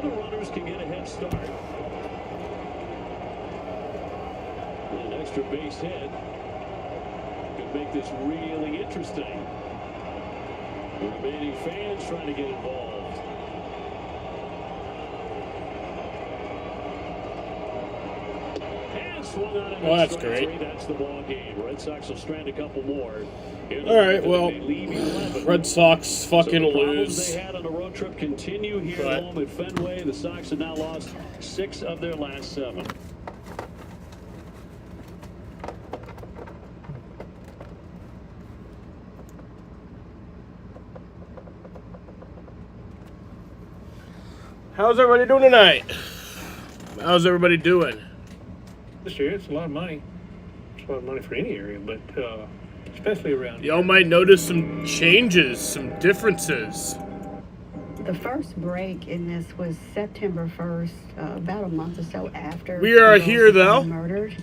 other runners can get a head start. An extra base hit could make this really interesting. The remaining fans trying to get involved. Oh, that's great. That's the ball game. Red Sox will strand a couple more. All right, well, Red Sox fucking lose. lose. They had on the road trip continue here at home at Fenway. The Sox have now lost 6 of their last 7. How's everybody doing tonight? How's everybody doing? This year, it's a lot of money. It's a lot of money for any area, but especially around Y'all might notice some changes, some differences. The first break in this was September 1st, about a month or so after. We are here, though. Murdered.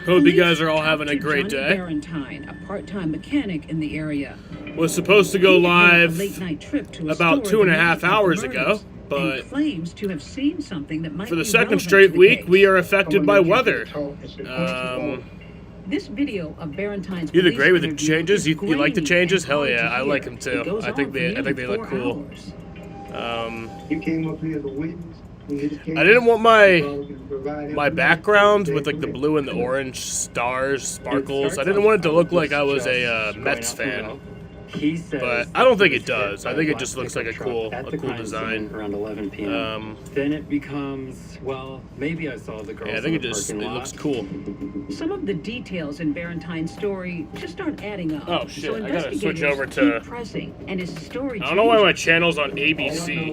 Hope you guys are all having a great day. Darlington, a part-time mechanic in the area, Was supposed to go live late-night trip to about 2.5 hours ago, but claims to have seen something that might for the be second relevant straight to the week, case. we are affected by weather. This video of Barentine's You police great with the interview changes? is You like the grainy changes? and Hell hard yeah, to I hear. like them It too. goes I think on for they nearly look 4 cool. hours. You came up here as a witness. I didn't want my background with like the blue and the orange stars, sparkles. I didn't want it to look like I was a Mets fan. He says, But I don't think it does. I think it just looks like a cool design. Around 11 p.m. Then it becomes, well, maybe I saw the girls. Yeah, I think in the parking lot. looks cool. Some of the details in Barentine's story just aren't adding up. Oh, shit, So I gotta switch investigators over to- keep pressing, and his story I don't know why my changes. channel's on ABC.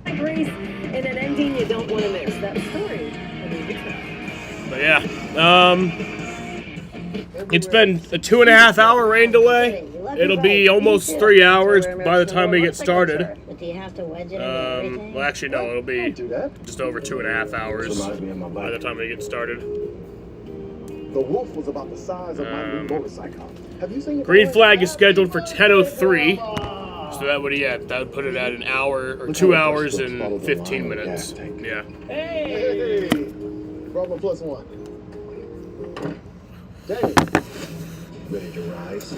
Grace, in an ending you don't want to miss. That story. But yeah, it's been a 2.5 hour rain delay. It'll be almost 3 hours by the time we get started. Well, actually, no, it'll be just over 2.5 hours by the time we get started. The wolf was about the size of my new motorcycle. Have you seen it? Green flag is scheduled for 10:03. So that would put it at an hour or 2 hours and 15 minutes. Yeah. Hey! Brother plus one. Danny. Ready to rise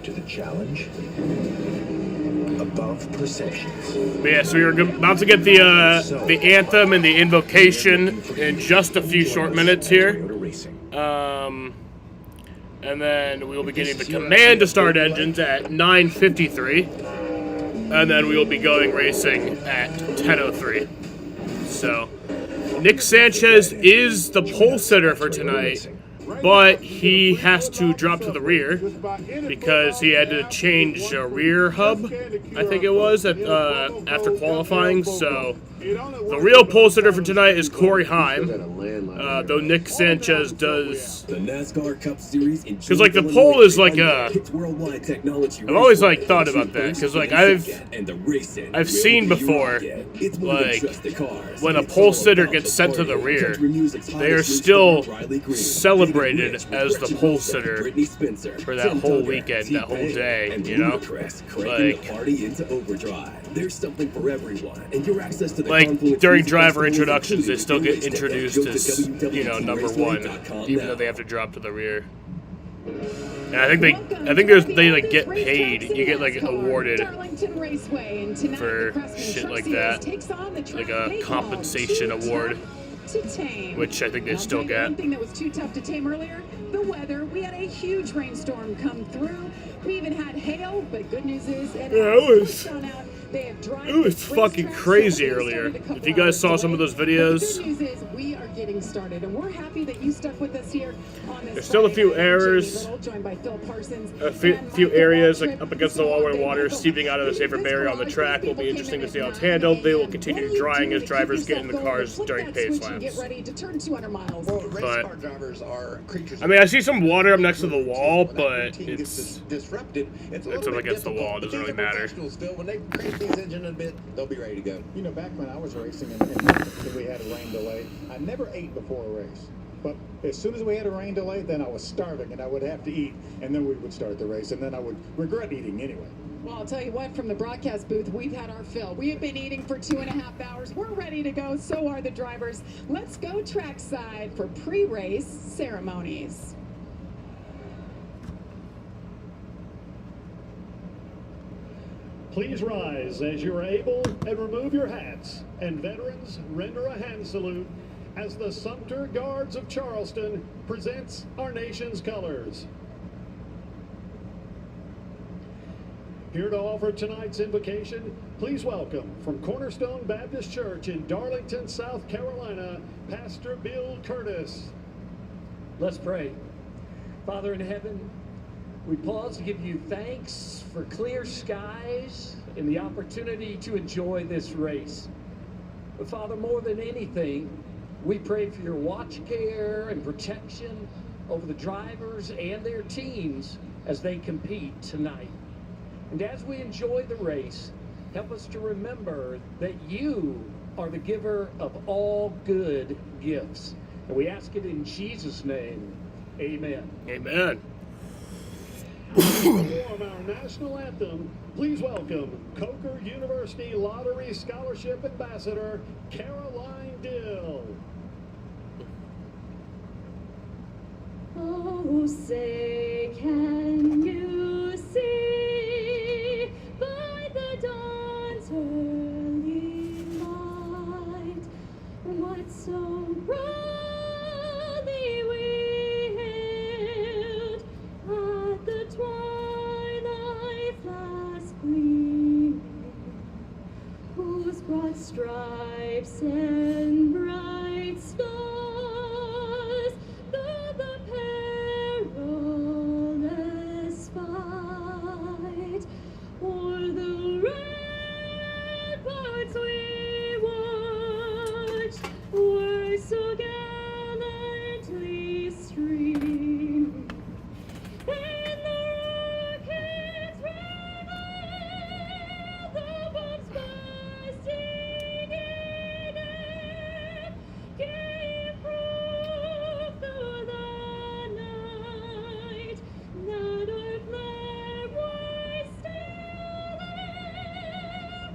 to the challenge above perceptions. But yeah, so we're about to get the anthem and the invocation in just a few short minutes here. And then we will be getting the command to start engines at 9:53. And then we will be going racing at 10:03. So, Nick Sanchez is the pole sitter for tonight, but he has to drop to the rear because he had to change a rear hub, I think it was, after qualifying. So, the real pole sitter for tonight is Corey Heim, though Nick Sanchez does. The NASCAR Cup Series in because like the pole is like a. worldwide technology. I've always like thought about that because like I've seen before like when a pole sitter gets sent to the rear, they are still celebrated as the pole sitter for that whole weekend, that whole day, you know, like. There's something for everyone, and your access to the like during driver introductions, they still get introduced as, you know, number one, even though they have to drop to the rear. And I think they like get paid. You get like awarded for shit like that, like a compensation award, which I think they still get. One thing that was too tough to tame earlier, the weather. We had a huge rainstorm come through. We even had hail, but good news is it was fucking crazy earlier. If you guys saw some of those videos, the good news is we are getting started, and we're happy that you stuck with us here on this. There's still a few errors, a few areas like up against the wall where water is seeping out of the safer barrier on the track. Will be interesting to see how it's handled. They will continue drying as drivers get in the cars during pace laps. But I mean, I see some water up next to the wall, but it's up against the wall. It doesn't really matter. These engine a bit, they'll be ready to go. You know, back when I was racing and we had a rain delay, I never ate before a race. But as soon as we had a rain delay, then I was starving and I would have to eat, and then we would start the race, and then I would regret eating anyway. Well, I'll tell you what, from the broadcast booth, we've had our fill. We have been eating for 2.5 hours. We're ready to go. So are the drivers. Let's go trackside for pre-race ceremonies. Please rise as you are able and remove your hats. And veterans, render a hand salute as the Sumter Guards of Charleston presents our nation's colors. Here to offer tonight's invocation, please welcome from Cornerstone Baptist Church in Darlington, South Carolina, Pastor Bill Curtis. Let's pray. Father in heaven, we pause to give you thanks for clear skies and the opportunity to enjoy this race. But Father, more than anything, we pray for your watch care and protection over the drivers and their teams as they compete tonight. And as we enjoy the race, help us to remember that you are the giver of all good gifts. And we ask it in Jesus' name. Amen. Amen. To perform our national anthem, please welcome Coker University Lottery Scholarship Ambassador, Caroline Dill. Oh, say, can you see by the dawn's early light what so proudly we hailed at the twilight's last gleaming, whose broad stripes and bright stars through the perilous fight o'er the ramparts we watched were so gallantly streaming, and the rockets revealed, the bombs bursting in air gave proof through the night that our flag was still there.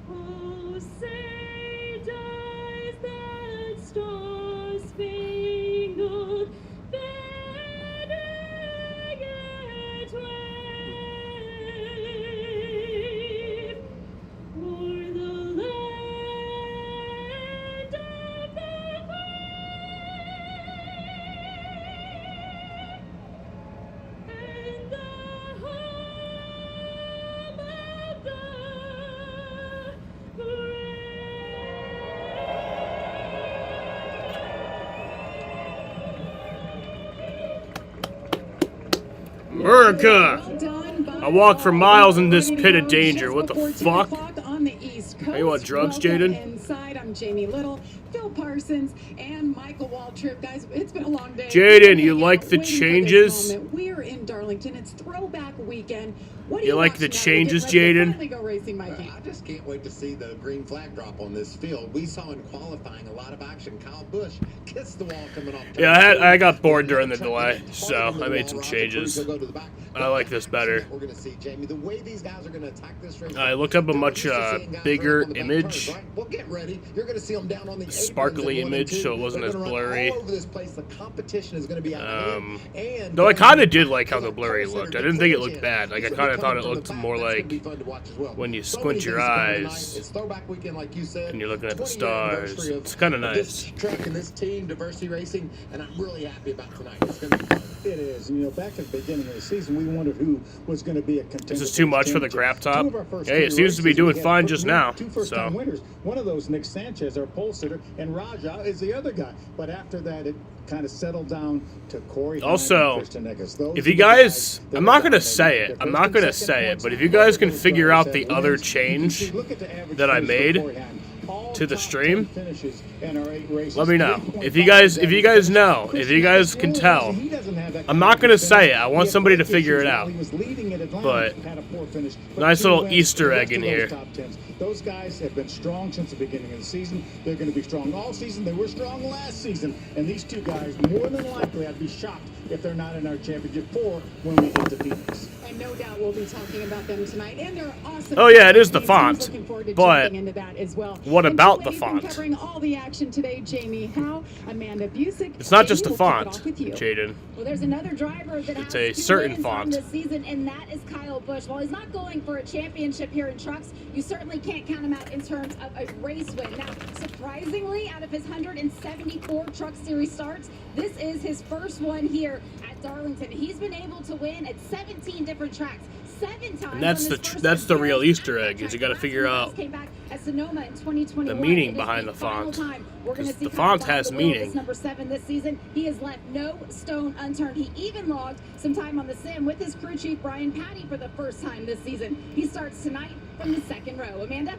Oh, say does that star-spangled banner yet wave o'er the land of the free and the home of the America! Well done by I walked for miles in this all pit of ready to go danger. just What the before 10 fuck? o'clock on the East Coast. Hey, you want drugs, Welcome Jaden? Inside, I'm Jamie Little, Phil Parsons, and Michael Waltrip. Guys, it's been a long day. Jaden, you Hanging like out, the waiting for this changes? moment. We're in Darlington. It's throwback weekend. What do You like watching the now? We're changes, getting ready to Jaden? finally go racing, Mikey. I just can't wait to see the green flag drop on this field. We saw in qualifying a lot of action. Kyle Busch kissed the wall coming off. Yeah, I got bored during the delay, so I made some changes. I like this better. We're going to see, Jamie, the way these guys are going to attack this race. I looked up a much bigger image, Well, get ready. You're going to see them down on the sparkly image, so it wasn't as blurry. all over this place. The competition is going to be out and Though I kind of did like how the blurry looked. I didn't think it looked bad. Like I kind of thought it looked more like when you squint your eyes It's throwback weekend, like you said, and you're looking at the 20th stars. anniversary of It's kind of this nice. track and this team, diversity racing, and I'm really happy about tonight. It's going to be fun. It is. You know, back at the beginning of the season, we wondered who was going to be a contender. This is too much for the crap top. Two of our first Hey, it three seems to be races, doing we had fine just now. Two first-time So winners. One of those, Nick Sanchez, our pole sitter, and Raja is the other guy. But after that, it kind of settled down to Corey. also, if you guys, I'm not gonna say it. I'm not gonna say it. But if you guys can figure out the other change that I made, to the stream, finishes in our 8 races. let me know. If you guys know, if you guys can tell, I'm not gonna say it. I want somebody to figure it out. But nice little Easter egg in here. Those guys have been strong since the beginning of the season. They're going to be strong all season. They were strong last season. And these two guys, more than likely, I'd be shocked if they're not in our championship 4 when we get to Phoenix. And no doubt we'll be talking about them tonight. And they're awesome. Oh yeah, it is the font. But into that as well. what about the font? Covering all the action today, Jamie Howe, Amanda Busick. It's not just the font, Jaden. Well, there's another driver that It's has a certain wins on font. this season, and that is Kyle Busch. While he's not going for a championship here in trucks, you certainly can't count him out in terms of a race win. Now, surprisingly, out of his 174 Truck Series starts, this is his first one here at Darlington. He's been able to win at 17 different tracks. 7 times. And that's the real Easter egg, is you got to figure out the meaning behind the font. Because the font has meaning. Number 7 this season. He has left no stone unturned. He even logged some time on the sim with his crew chief Brian Patty for the first time this season. He starts tonight from the second row. Amanda?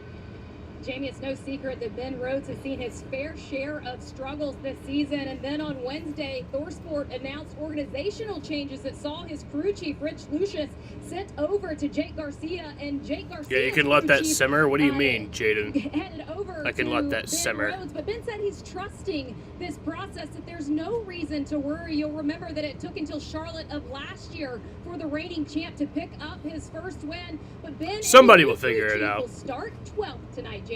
Jamie, it's no secret that Ben Rhodes has seen his fair share of struggles this season. And then on Wednesday, ThorSport announced organizational changes that saw his crew chief, Rich Lucius, sent over to Jake Garcia. And Jake Garcia, Yeah, you can let that simmer? What do you mean, Jaden? Headed over I can let that Ben simmer. Rhodes, but Ben said he's trusting this process, that there's no reason to worry. You'll remember that it took until Charlotte of last year for the reigning champ to pick up his first win. But Ben Somebody will figure it out. will start 12th tonight, Jamie.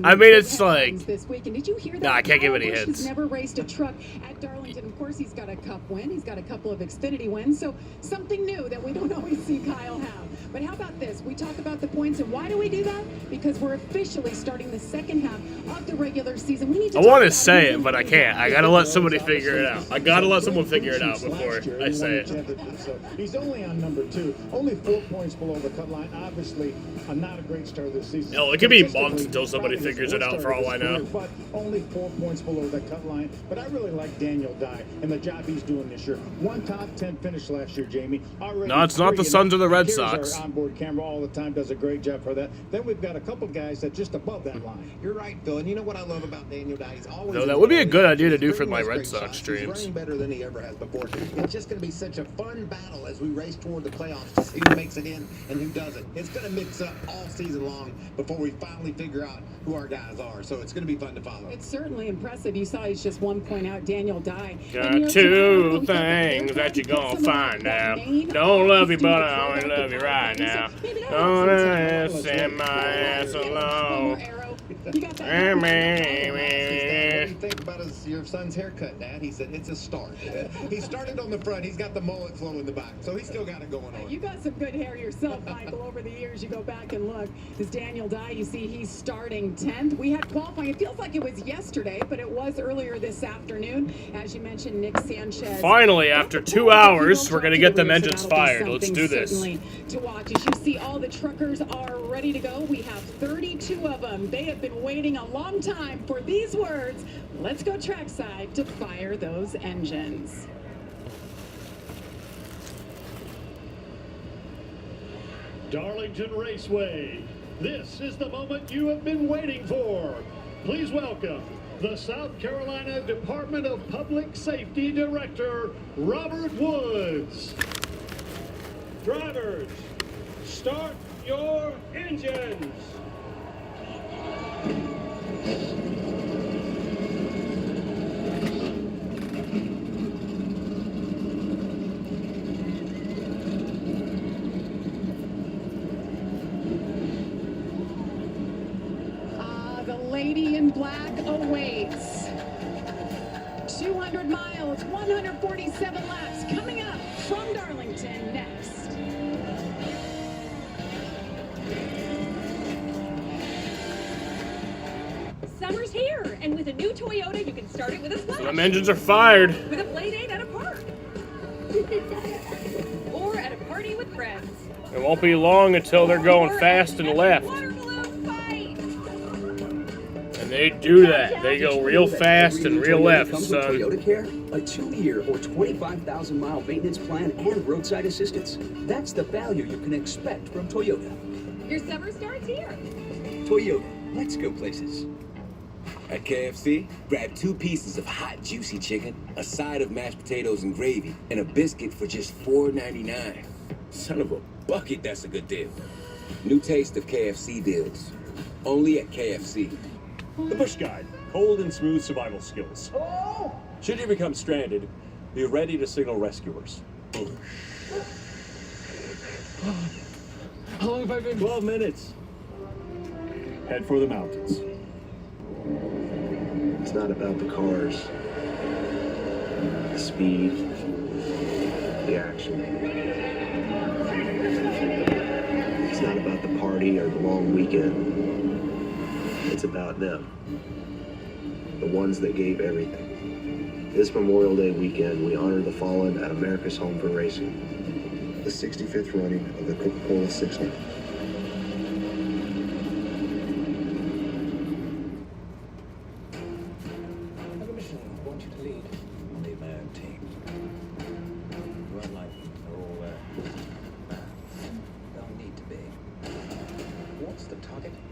I mean, it's like, this week. And did you hear that? nah, I can't give any Kyle Busch hints. has never raced a truck at Darlington. Of course, he's got a Cup win. He's got a couple of Xfinity wins. So something new that we don't always see Kyle have. But how about this? We talk about the points, and why do we do that? Because we're officially starting the second half of the regular season. We need to I want to say it, but I can't. I got to let somebody figure it out. I got to let someone figure it out before I say it. So he's only on number 2, only 4 points below the cut line. Obviously, not a great start this season. Hell, it could be months until somebody figures it out, for all I know. But only 4 points below the cut line. But I really like Daniel Dye and the job he's doing this year. 1 top 10 finish last year, Jamie. Already No, it's not the Suns or the Red Here's Sox. Our onboard camera all the time does a great job for that. Then we've got a couple guys that just above that line. You're right, Phil. And you know what I love about Daniel Dye? He's always No, that would be a good idea to do for my Red Sox He's streams. running better than he ever has before. It's just going to be such a fun battle as we race toward the playoffs to see who makes it in and who doesn't. It's going to mix up all season long before we finally figure out who our guys are. So it's going to be fun to follow. It's certainly impressive. You saw he's just 1 point out, Daniel Dye. Got 2 things that you're gonna find out. Don't love you, but I only love you right now. Gonna send my ass alone. What do you think about your son's haircut, Dad? He said it's a start. He started on the front. He's got the mullet flow in the back, so he's still got it going on. You got some good hair yourself, Michael. Over the years, you go back and look. This Daniel Dye, you see, he's starting 10th. We had qualifying. It feels like it was yesterday, but it was earlier this afternoon. As you mentioned, Nick Sanchez. Finally, after 2 hours, we're gonna get them engines fired. Let's do this. To watch, as you see, all the truckers are ready to go. We have 32 of them. They have been waiting a long time for these words. Let's go trackside to fire those engines. Darlington Raceway. This is the moment you have been waiting for. Please welcome the South Carolina Department of Public Safety Director, Robert Woods. Drivers, start your engines. The lady in black awaits. 200 miles, 147 laps coming up from Darlington next. Summer's here, and with a new Toyota, you can start it with a splash. Them engines are fired. With a play date at a park. Or at a party with friends. It won't be long until they're going fast and left. And they do that. They go real fast and real left, son. Toyota Care, a 2-year or 25,000-mile maintenance plan and roadside assistance. That's the value you can expect from Toyota. Your summer starts here. Toyota, Let's go places. At KFC, grab 2 pieces of hot, juicy chicken, a side of mashed potatoes and gravy, and a biscuit for just $4.99. Son of a bucket, that's a good deal. New taste of KFC deals. Only at KFC. The Bush Guide, cold and smooth survival skills. Should you become stranded, be ready to signal rescuers. How long have I been? 12 minutes. Head for the mountains. It's not about the cars, the speed, the action. It's not about the party or the long weekend. It's about them, the ones that gave everything. This Memorial Day weekend, we honor the fallen at America's Home for Racing, the 65th running of the Coca-Cola 600.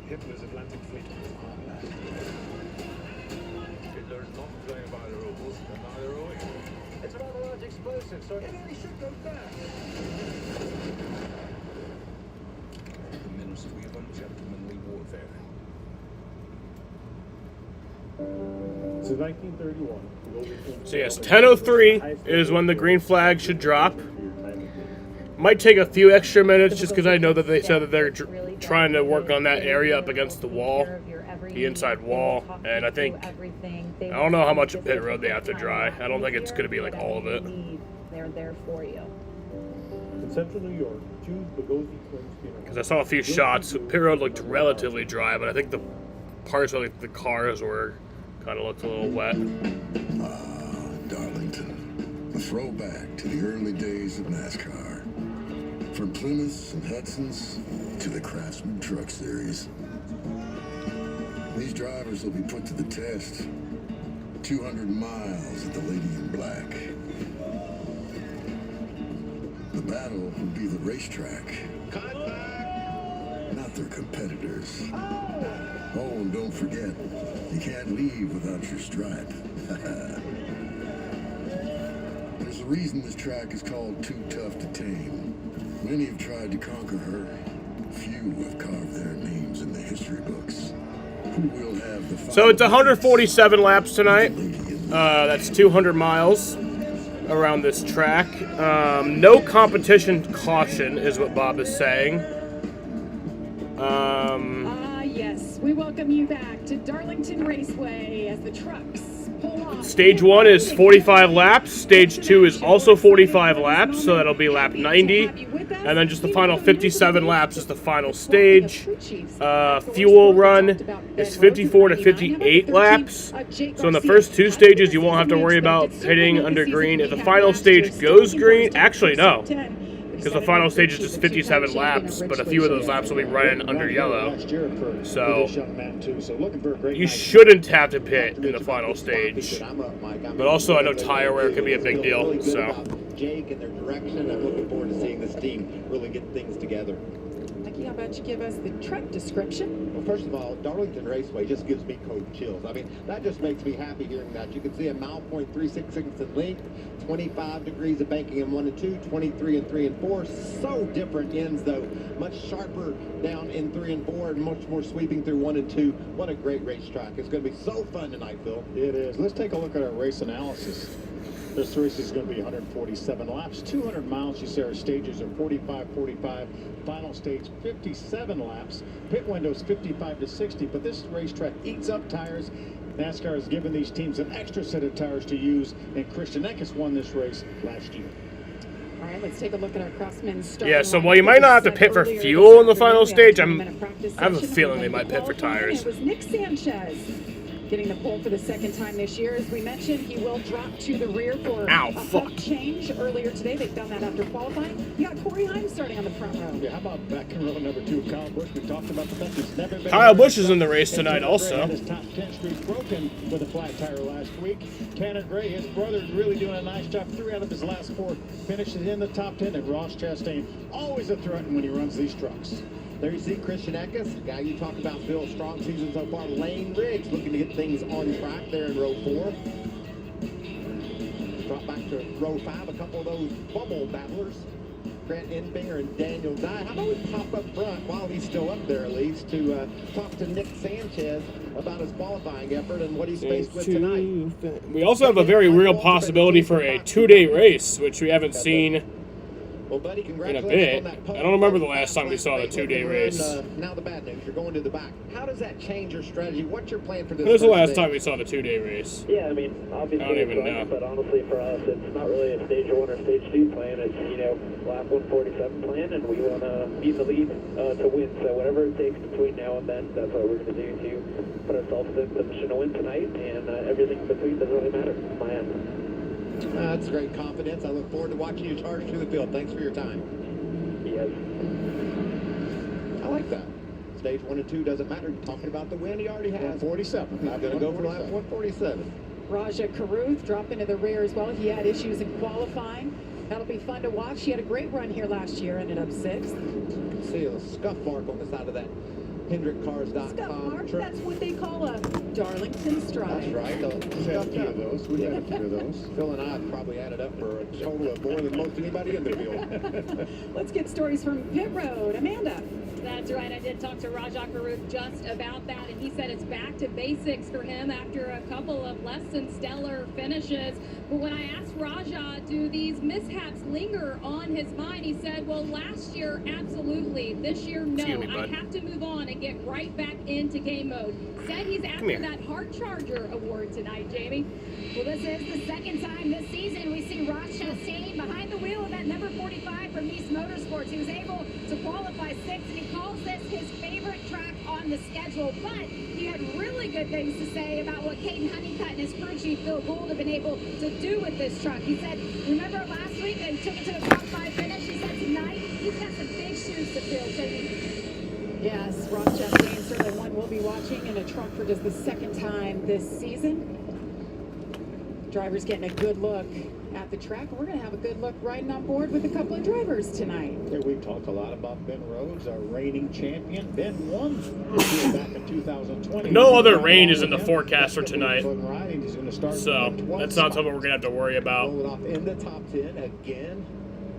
Hitler's Atlantic Fleet. Hitler's not playing by the rules, and neither are we. It's a rather large explosive, so it really should go fast. The Ministry of Ungentlemanly Warfare. Since 1931. So yes, 10:03 is when the green flag should drop. Might take a few extra minutes just because I know that they said that they're trying to work on that area up against the wall, the inside wall, and I think, I don't know how much of pit road they have to dry. I don't think it's going to be like all of it. They're there for you. In central New York, 2 Boghosi twins. Because I saw a few shots, pit road looked relatively dry, but I think the parts where like, the cars were kind of looked a little wet. Darlington, a throwback to the early days of NASCAR. From Plymouths and Hudsons to the Craftsman Truck Series. These drivers will be put to the test. 200 miles at the Lady in Black. The battle will be the racetrack. Not their competitors. Oh, and don't forget, you can't leave without your stripe. There's a reason this track is called Too Tough to Tame. Many have tried to conquer her. Few have carved their names in the history books. Who will have the final? So it's 147 laps tonight. That's 200 miles around this track. No competition caution is what Bob is saying. Yes, we welcome you back to Darlington Raceway as the trucks pull off. Stage 1 is 45 laps. Stage 2 is also 45 laps, so that'll be lap 90. And then just the final 57 laps is the final stage. Fuel run is 54 to 58 laps. So in the first 2 stages, you won't have to worry about pitting under green. If the final stage goes green, actually no. Because the final stage is just 57 laps, but a few of those laps will be running under yellow. So you shouldn't have to pit in the final stage. But also, I know tire wear can be a big deal. So Jake and their direction, I'm looking forward to seeing this team really get things together. Nikki, how about you give us the track description? Well, first of all, Darlington Raceway just gives me cold chills. I mean, that just makes me happy hearing that. You can see a 1.36 miles in length, 25 degrees of banking in 1 and 2, 23 in 3 and 4. So different ends, though. Much sharper down in 3 and 4 and much more sweeping through 1 and 2. What a great racetrack. It's going to be so fun tonight, Phil. It is. Let's take a look at our race analysis. This race is going to be 147 laps, 200 miles. You see our stages are 45-45. Final stage 57 laps. Pit windows 55 to 60. But this racetrack eats up tires. NASCAR has given these teams an extra set of tires to use, and Christian Eckes won this race last year. All right, let's take a look at our Crossman start. yeah, so while you might not have to pit for fuel in the final stage, I have a feeling they might pit for tires. It was Nick Sanchez getting the pole for the second time this year. As we mentioned, he will drop to the rear for a hub change earlier today. They've done that after qualifying. You got Corey Heim starting on the front row. Yeah, how about back in row number 2, Kyle Busch? We talked about the fact he's never been. Kyle Busch is in the race tonight also. His top 10 streak broken with a flat tire last week. Tanner Gray, his brother, is really doing a nice job. 3 out of his last 4 finishes in the top 10. And Ross Chastain, always a threat when he runs these trucks. There you see Christian Eckes, guy you talked about, Bill, strong season so far. Lane Riggs looking to get things on track there in row 4. Drop back to row 5, a couple of those bubble battlers. Grant Enfinger and Daniel Dye. How about we pop up front while he's still up there, at least, to talk to Nick Sanchez about his qualifying effort and what he's faced with tonight. We also have a very real possibility for a 2-day race, which we haven't seen Well, buddy, in a congratulations bit. on that I don't remember the last time we saw the 2-day race. Now the bad news, you're going to the back. How does that change your strategy? What's your plan for this? When was the first last day? time we saw the 2-day race? Yeah, I mean, obviously, I don't even it's know. but honestly, for us, it's not really a stage 1 or stage 2 plan. It's, lap 147 plan, and we want to be in the lead to win. So whatever it takes between now and then, that's what we're going to do to put ourselves in position to win tonight, and everything in between doesn't really matter on my end. That's great confidence. I look forward to watching you charge through the field. Thanks for your time. Yes. I like that. Stage 1 and 2 doesn't matter. You're talking about the win he already has. 147. I'm going to go for lap 147. Raja Karuth drop into the rear as well. He had issues in qualifying. That'll be fun to watch. He had a great run here last year, ended up 6th. You can see a scuff mark on the side of that HendrickCars.com. Scuff mark, that's what they call a Darlington stride. That's right. We've had a few of those. We've had a few of those. Phil and I have probably added up for a total of more than most anybody in the field. Let's get stories from pit road. Amanda. That's right. I did talk to Raja Karuth just about that, and he said it's back to basics for him after a couple of less than stellar finishes. But when I asked Raja, do these mishaps linger on his mind, he said, well, last year, absolutely. This year, no. Excuse me, I bud. have to move on and get right back into game mode. Said he's after that Hard Charger award tonight, Jamie. Well, this is the second time this season we see Ross Chastain behind the wheel of that number 45 from Nice Motorsports. He was able to qualify 6th, and he calls this his favorite track on the schedule. But he had really good things to say about what Caden Honeycutt and his crew chief Phil Gould have been able to do with this truck. He said, remember last week they took it to the top 5 finish? He said tonight he's got some big shoes to fill. Yes, Ross Chastain, certainly one we'll be watching in a truck for just the second time this season. Drivers getting a good look at the track. We're going to have a good look riding on board with a couple of drivers tonight. Yeah, we've talked a lot about Ben Rhodes, our reigning champion. Ben won this year back in 2020. No other rain is in the forecast for tonight, Riding. He's going to start so that's not something we're going to have to worry about. Rolling off in the top 10 again.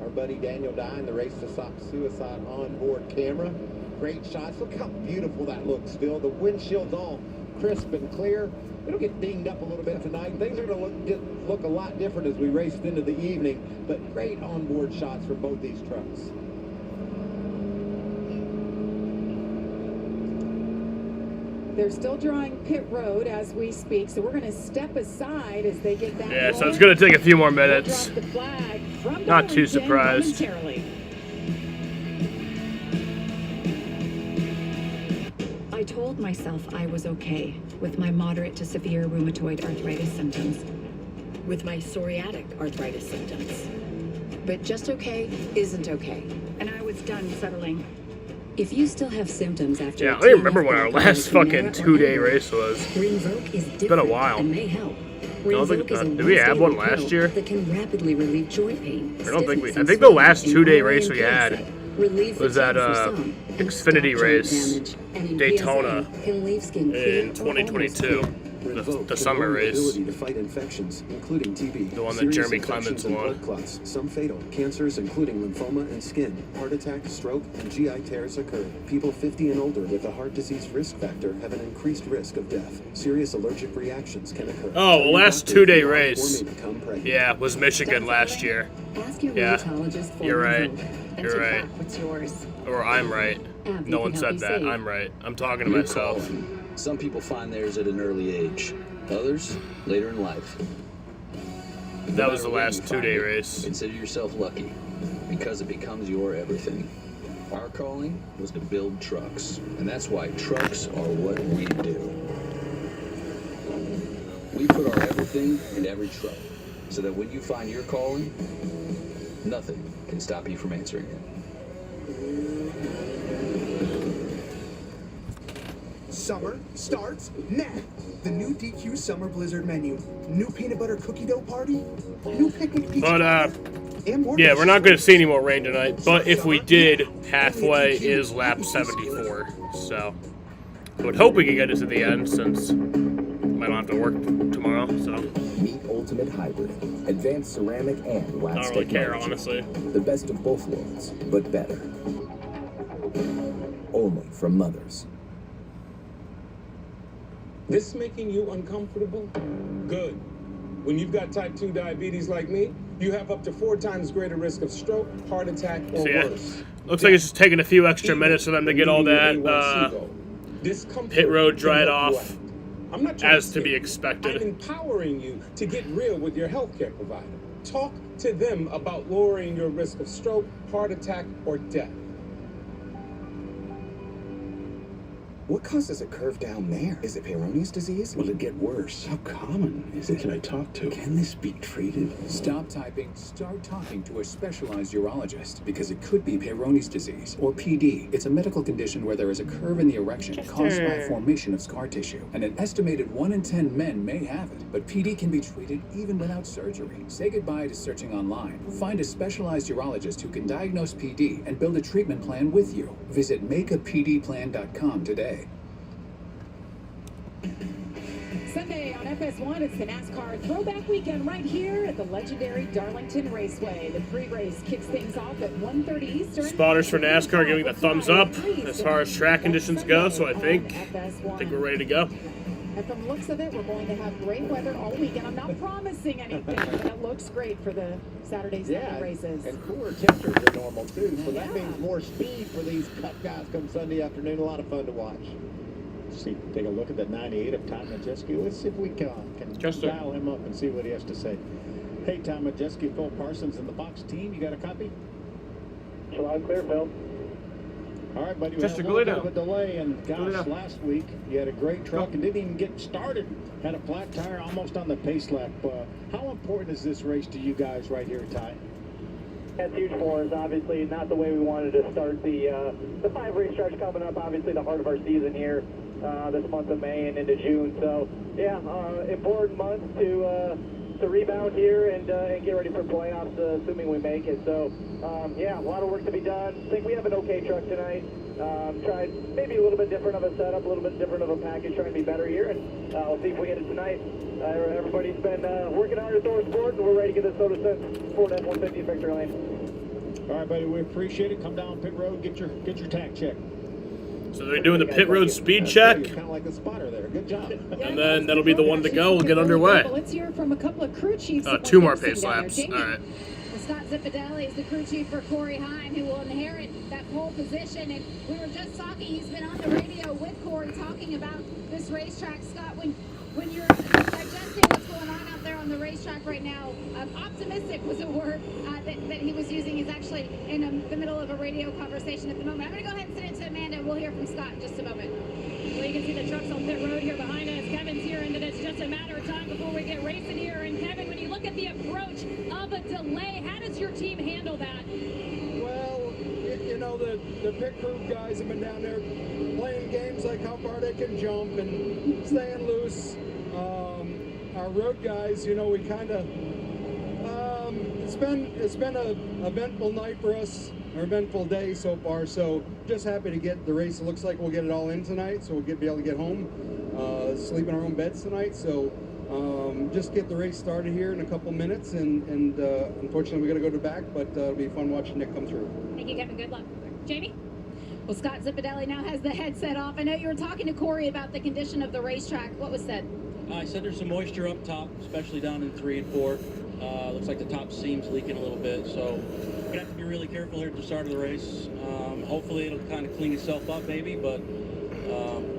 Our buddy Daniel Dye in the Race to Stop Suicide onboard camera. Great shots. Look how beautiful that looks, Phil. The windshield's all crisp and clear. It'll get dinged up a little bit tonight. Things are going to look a lot different as we race into the evening, but great onboard shots from both these trucks. They're still drawing pit road as we speak, so we're going to step aside as they get that. Yeah, so it's going to take a few more minutes. Drop the flag from Not too Darlington surprised. momentarily. I told myself I was okay with my moderate to severe rheumatoid arthritis symptoms, with my psoriatic arthritis symptoms. But just okay isn't okay, and I was done settling. If you still have symptoms after Yeah, I don't even remember when our last fucking 2-day race was. Rinvoq is It's been a while. and may help. I don't think, Rinvoq is a did we have one once-daily last pill year? that can rapidly relieve joint pain. I don't think we. stiffness, I and think the last swelling 2-day in race RA we and had PSA. Relieve was at fatigue for some, and Xfinity stop race, joint damage. And in Daytona PSA, can leave skin clear in or almost 2022. clear. The summer race. Ability to fight infections, including TB, The one that serious Jeremy infections Clements and won. blood clots, some fatal, cancers including lymphoma and skin, heart attack, stroke, and GI tears occur. People 50 and older with a heart disease risk factor have an increased risk of death. Serious allergic reactions can occur. Oh, Tell your last doctor if 2-day you are race. or may become pregnant. Yeah, was Michigan last year. Ask your Yeah, rheumatologist for you're right. Rinvoq and You're take right. back what's yours. Or I'm right. Abby No can one help said you that. save. I'm right. I'm talking to myself. Some people find theirs at an early age. Others, later in life. That was the last 2-day race. Consider yourself lucky, because it becomes your everything. Our calling was to build trucks, and that's why trucks are what we do. We put our everything in every truck, so that when you find your calling, nothing can stop you from answering it. Summer starts now. The new DQ Summer Blizzard menu. New peanut butter cookie dough party. New picnic pizza. But Yeah, we're not going to see any more rain tonight, but if we did, halfway is lap 74. So I would hope we could get it to the end since I don't have to work tomorrow. So Meet Ultimate Hybrid, advanced ceramic and wax I don't really care, technology. honestly. The best of both worlds, but better. Only from Mothers. This making you uncomfortable? Good. When you've got type 2 diabetes like me, you have up to 4 times greater risk of stroke, heart attack, or So yeah, worse. looks like it's just taking a few extra minutes for them to get all that pit road dried off, I'm not trying as to be I'm expected. empowering you to get real with your healthcare provider. Talk to them about lowering your risk of stroke, heart attack, or death. What causes a curve down there? Is it Peyronie's disease? Will it get worse? How common is it? Who can I talk to? Can this be treated? Stop typing, start talking to a specialized urologist because it could be Peyronie's disease or PD. It's a medical condition where there is a curve in the erection caused by formation of scar tissue. And an estimated 1 in 10 men may have it, but PD can be treated even without surgery. Say goodbye to searching online. Find a specialized urologist who can diagnose PD and build a treatment plan with you. Visit makeapdplan.com today. Sunday on FS1, it's the NASCAR Throwback Weekend right here at the legendary Darlington Raceway. The pre-race kicks things off at 1:30 Eastern. Spotters for NASCAR giving the thumbs up as far as track conditions go, so I think we're ready to go. And from the looks of it, we're going to have great weather all weekend. I'm not promising anything, but it looks great for the Saturday Sunday races. And cooler temperatures are normal too, so that means more speed for these Cup guys come Sunday afternoon. A lot of fun to watch. See, take a look at the 98 of Tom Majeski. Let's see if we can dial him up and see what he has to say. Hey, Tom Majeski, Phil Parsons and the Fox team. You got a copy? Loud clear, Phil. All right, buddy. We had a little bit of a delay, and gosh, last week you had a great truck and didn't even get started. Had a flat tire almost on the pace lap. How important is this race to you guys right here, Ty? That's huge for us. Obviously, not the way we wanted to start the 5 race stretch coming up. Obviously, the heart of our season here this month of May and into June. So, yeah, important month to rebound here and get ready for playoffs, assuming we make it. So, yeah, a lot of work to be done. I think we have an okay truck tonight. Tried maybe a little bit different of a setup, a little bit different of a package, trying to be better here, and we'll see if we get it tonight. Everybody's been working hard at Thor Sport, and we're ready to get this Soda Ford F-150 victory lane. All right, buddy, we appreciate it. Come down pit road, get your tag check. So they're doing the pit road speed check, Kind of like a spotter there. Good job. and then that'll be the one to go. We'll get underway. Well, let's hear from a couple of crew chiefs. 2 more pace laps. All right. Scott Zipadelli is the crew chief for Corey Heim, who will inherit that pole position. And we were just talking, he's been on the radio with Corey talking about this racetrack. Scott, when you're digesting what's going on out there on the racetrack right now, optimistic was a word that he was using. He's actually in the middle of a radio conversation at the moment. I'm going to go ahead and send it to Amanda, and we'll hear from Scott in just a moment. Well, you can see the trucks on pit road here behind us. Kevin's here, and it's just a matter of time before we get racing here. And Kevin, when you look at the approach of a delay, how does your team handle that? Well, you know, the pit crew guys have been down there playing games like how far they can jump and staying loose. Our road guys, you know, we kind of, it's been a eventful night for us, an eventful day so far. So just happy to get the race. It looks like we'll get it all in tonight, so we'll be able to get home, sleep in our own beds tonight. So just get the race started here in a couple minutes, and unfortunately we got to go to back, but it'll be fun watching Nick come through. Thank you, Kevin. Good luck. Jamie? Well, Scott Zipadelli now has the headset off. I know you were talking to Corey about the condition of the racetrack. What was said? I said there's some moisture up top, especially down in 3 and 4. Looks like the top seam's leaking a little bit, so we're gonna have to be really careful here at the start of the race. Hopefully it'll kind of clean itself up, maybe, but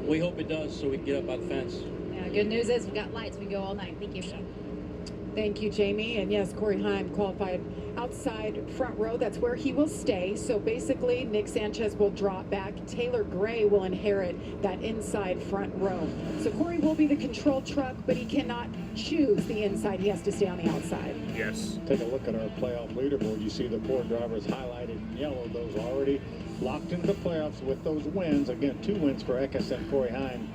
we hope it does, so we can get up by the fence. Yeah, good news is we've got lights. We can go all night. Thank you. Thank you, Jamie. And yes, Corey Heim qualified outside front row. That's where he will stay. So basically, Nick Sanchez will drop back. Taylor Gray will inherit that inside front row. So Corey will be the control truck, but he cannot choose the inside. He has to stay on the outside. Yes. Take a look at our playoff leaderboard. You see the 4 drivers highlighted in yellow. Those already locked into the playoffs with those wins. Again, 2 wins for Eckes and Corey Heim.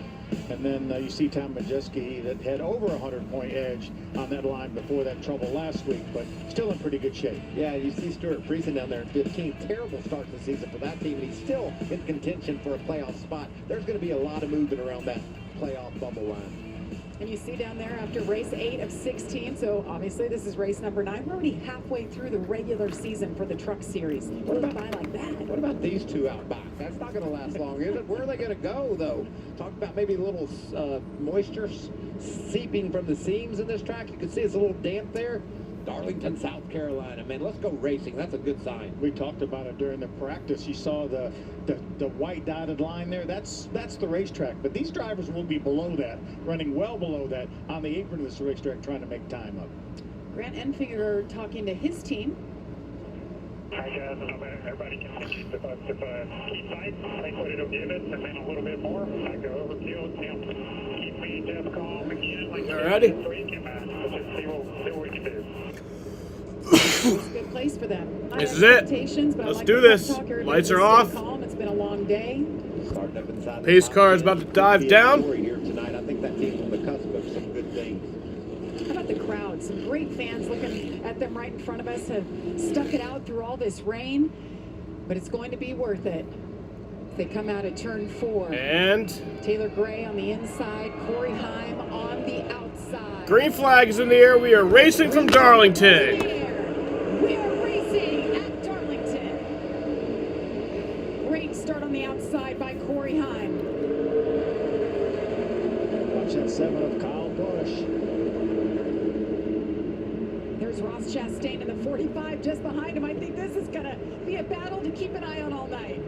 And then you see Tom Majewski that had over a 100-point edge on that line before that trouble last week, but still in pretty good shape. Yeah, you see Stuart Friesen down there in 15. Terrible start to the season for that team, and he's still in contention for a playoff spot. There's going to be a lot of movement around that playoff bubble line. And you see down there after race 8 of 16, so obviously this is race number 9. We're already halfway through the regular season for the Truck Series. What about by like that? What about these two out back? That's not going to last long, is it? Where are they going to go, though? Talk about maybe a little moisture seeping from the seams in this track. You can see it's a little damp there. Darlington, South Carolina. Man, let's go racing. That's a good sign. We talked about it during the practice. You saw the white dotted line there. That's the racetrack. But these drivers will be below that, running well below that on the apron of this racetrack, trying to make time up. Grant Enfinger talking to his team. Hi guys, everybody can keep the keep tight, think what it'll give us, and then a little bit more. I go over field, keep me just calm again. Like alrighty. So we can just see what we can do. It's a good place for them. This is it. Let's do this. Lights are off. Calm. It's been a long day. Pace car is about to dive down. Here tonight. I think that team's on the cusp of some good things. How about the crowd? Some great fans looking at them right in front of us have stuck it out through all this rain, but it's going to be worth it. They come out at turn 4. And Taylor Gray on the inside, Corey Heim on the outside. Green flag is in the air. We are racing from Darlington. We are racing at Darlington. Great start on the outside by Corey Heim. Watch that 7 of Kyle Busch. There's Ross Chastain in the 45 just behind him. I think this is going to be a battle to keep an eye on all night.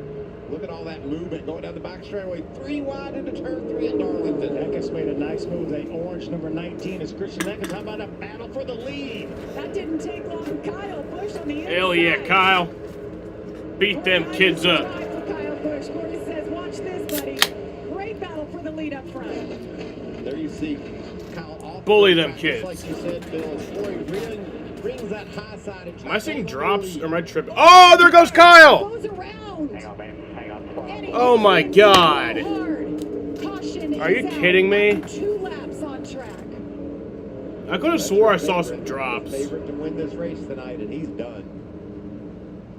Look at all that movement going down the back straightaway. 3 wide into turn 3 at Darlington. Eckes made a nice move. That orange number 19 is Christian Eckes. How about a battle for the lead? That didn't take long. Kyle Busch on the inside. Hell yeah, Kyle. Beat them kids up. For Kyle Busch. Corey says, watch this, buddy. Great battle for the lead up front. There you see Kyle off. Bully them kids. Like you said, Bill, as Corey brings that high side. Am I seeing drops or am I tripping? Oh, there goes Kyle. Goes around. Hang on, man. Hang on. Oh my God. Caution. Are you kidding me? 2 laps on track. I could have swore I saw some drops. Favorite to win this race tonight, and he's done.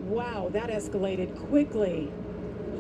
Wow, that escalated quickly.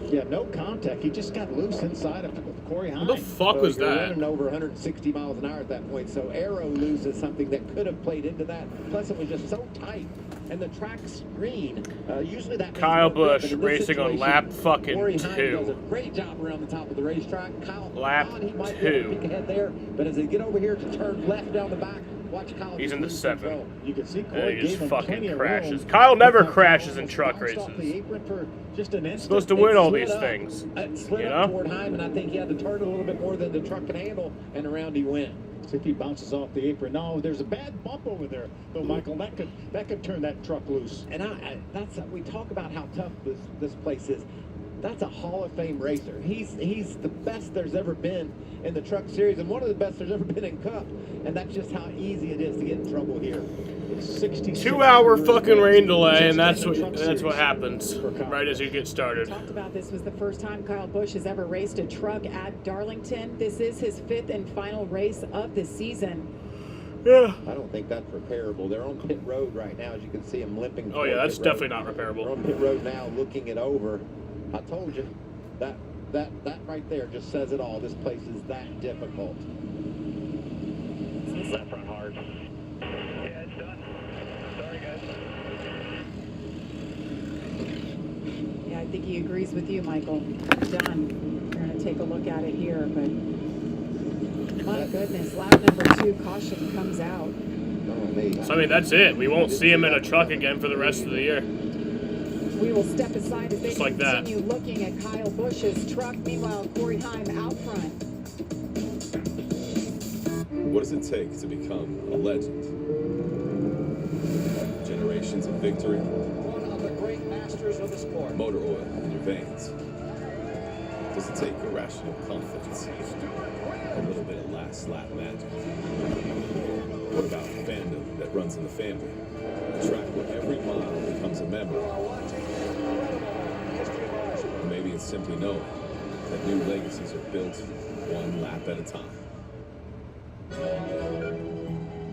Yeah, no contact. He just got loose inside of Corey Heim. What the fuck was You're that? running over 160 miles an hour at that point, so aero loses something that could have played into that. Plus, it was just so tight, and the track's green. Usually that makes Kyle no grip, Busch but in this racing on situation, lap fucking Corey Heim does a 2. great job around the top of the racetrack. Kyle, Lap he might be able to 2. peek ahead there, but as they get over here to turn left down the back, watch Kyle. He's in the 7. You can see And Corey he gave just him fucking plenty of crashes. room. Kyle never crashes in truck Bounced off the races. apron for just an instant. Supposed to win all Slid these up. things. It slid You up know? toward Heim, and I think he had to turn a little bit more than the truck can handle, and around he went. See if he bounces off the apron. No, there's a bad bump over there, though, Michael. That could turn that truck loose. And we talk about how tough this place is. That's a Hall of Fame racer. He's the best there's ever been in the Truck Series, and one of the best there's ever been in Cup. And that's just how easy it is to get in trouble here. It's 66 2-hour fucking rain delay, and Just that's in the Truck what Series happens for Kyle. right as you get started. Talked about this was the first time Kyle Busch has ever raced a truck at Darlington. This is his 5th and final race of the season. Yeah. I don't think that's repairable. They're on pit road right now, as you can see them limping. Oh yeah, toward that's pit road. definitely not They're repairable. on pit road now, looking it over. I told you, that right there just says it all. This place is that difficult. Left front hard. Yeah, it's done. Sorry, guys. Yeah, I think he agrees with you, Michael. Done. We're going to take a look at it here, but my goodness, lap number 2 caution comes out. So I mean, that's it. We won't see him in a truck again for the rest of the year. We will step aside as they Just like that. continue looking at Kyle Busch's truck. Meanwhile, Corey Heim out front. What does it take to become a legend? Generations of victory? One of the great masters of the sport. Motor oil in your veins? Does it take irrational confidence? A little bit of last lap magic? What about fandom that runs in the family? A track where every mile becomes a memory? Or maybe it's simply knowing that new legacies are built one lap at a time.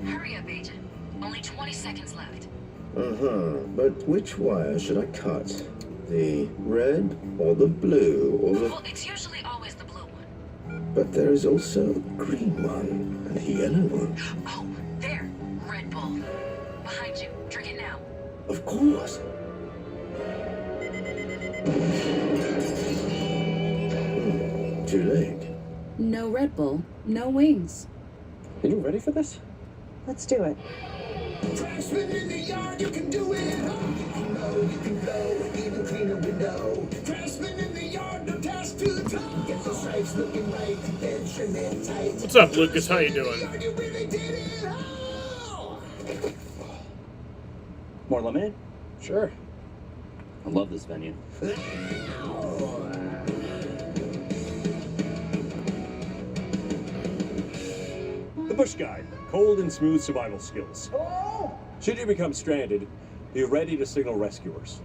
Hurry up, Agent. Only 20 seconds left. But which wire should I cut? The red or the blue or the... Well, it's usually always the blue one. But there is also a green one and a yellow one. Oh, there. Red Bull. Behind you. Drink it now. Of course. Too late. No Red Bull, no wings. Are you ready for this? Let's do it. Freshman in the yard, you can do it. You can mow, you can blow, even clean a window. Freshman in the yard, no task too tall. Get the stripes looking right, then trim it tight. What's up, Lucas? How you doing? You really did it all. More lemonade? Sure. I love this venue. The Bush Guide, cold and smooth survival skills. Should you become stranded, be ready to signal rescuers.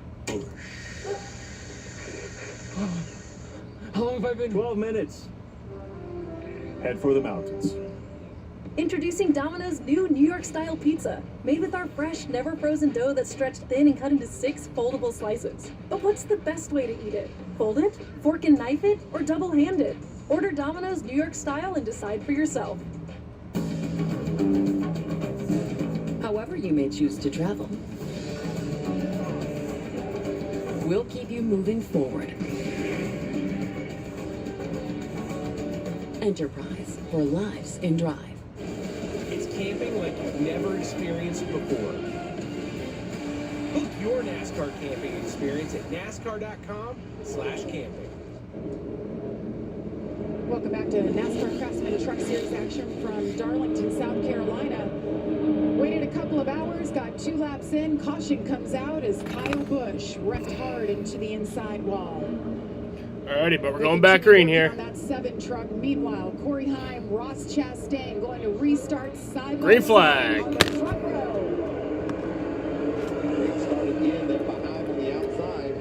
How long have I been? 12 minutes. Head for the mountains. Introducing Domino's new New York-style pizza, made with our fresh, never-frozen dough that's stretched thin and cut into 6 foldable slices. But what's the best way to eat it? Fold it, fork and knife it, or double-handed? Order Domino's New York-style and decide for yourself. However you may choose to travel, we'll keep you moving forward. Enterprise for lives in drive. It's camping like you've never experienced before. Book your NASCAR camping experience at NASCAR.com/camping. Welcome back to NASCAR Craftsman Truck Series action from Darlington, South Carolina. Waited a couple of hours, got 2 laps in. Caution comes out as Kyle Busch wrecked hard into the inside wall. Alrighty, but we're going back green here. On that 7 truck. Meanwhile, Corey Heim, Ross Chastain going to restart side. Green flag. On the front row. Restart again. They're behind on the outside.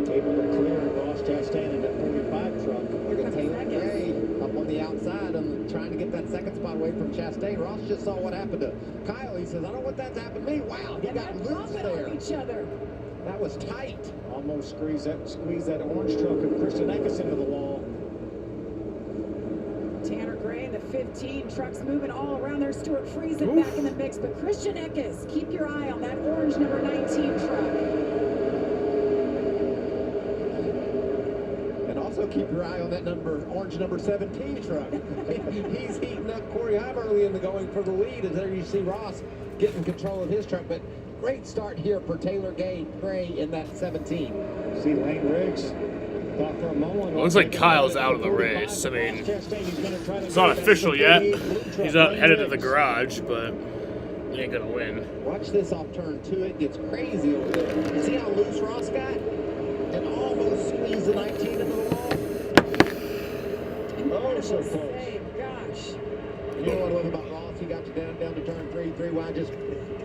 Able to clear Ross Chastain in that 45 truck. Here comes Taylor Megan. Gray up on the outside and trying to get that second spot away from Chastain. Ross just saw what happened to Kyle. He says, I don't want that to happen to me. Wow, he got loose there. On each other. That was tight. Almost squeeze that orange truck of Christian Eckes into the wall. Tanner Gray in the 15. Trucks moving all around there. Stuart Friesen back in the mix. But Christian Eckes, keep your eye on that orange number 19 truck. And also keep your eye on that orange number 17 truck. He's heating up Corey Heim early in the going for the lead. And there you see Ross getting control of his truck. But great start here for Taylor Gray in that 17. See Lane Riggs. Thought for a moment. Looks like Kyle's out of the race. I mean, it's not official yet. He's out headed to the garage, but he ain't gonna win. Watch this off turn 2. It gets crazy over there. You see how loose Ross got? And almost squeezed the 19 into the wall. Oh, so close. Gosh. You know what I love about Ross? He got you down to turn 3 wide, just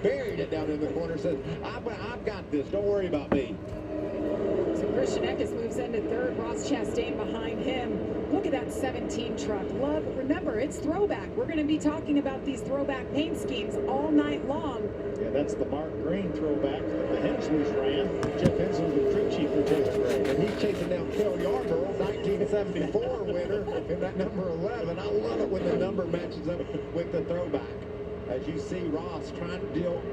buried it down in the corner. Says, I've got this. Don't worry about me. So Christian Eckes moves into 3rd. Ross Chastain behind him. Look at that 17 truck. Love, remember, it's throwback. We're going to be talking about these throwback paint schemes all night long. Yeah, that's the Mark Green throwback that the Hensleys ran. Jeff Hensley, the crew chief for Taylor Gray. And he's chasing down Phil Yarborough, 1974 winner in that number 11. I love it when the number matches up with the throwback. As you see Ross trying to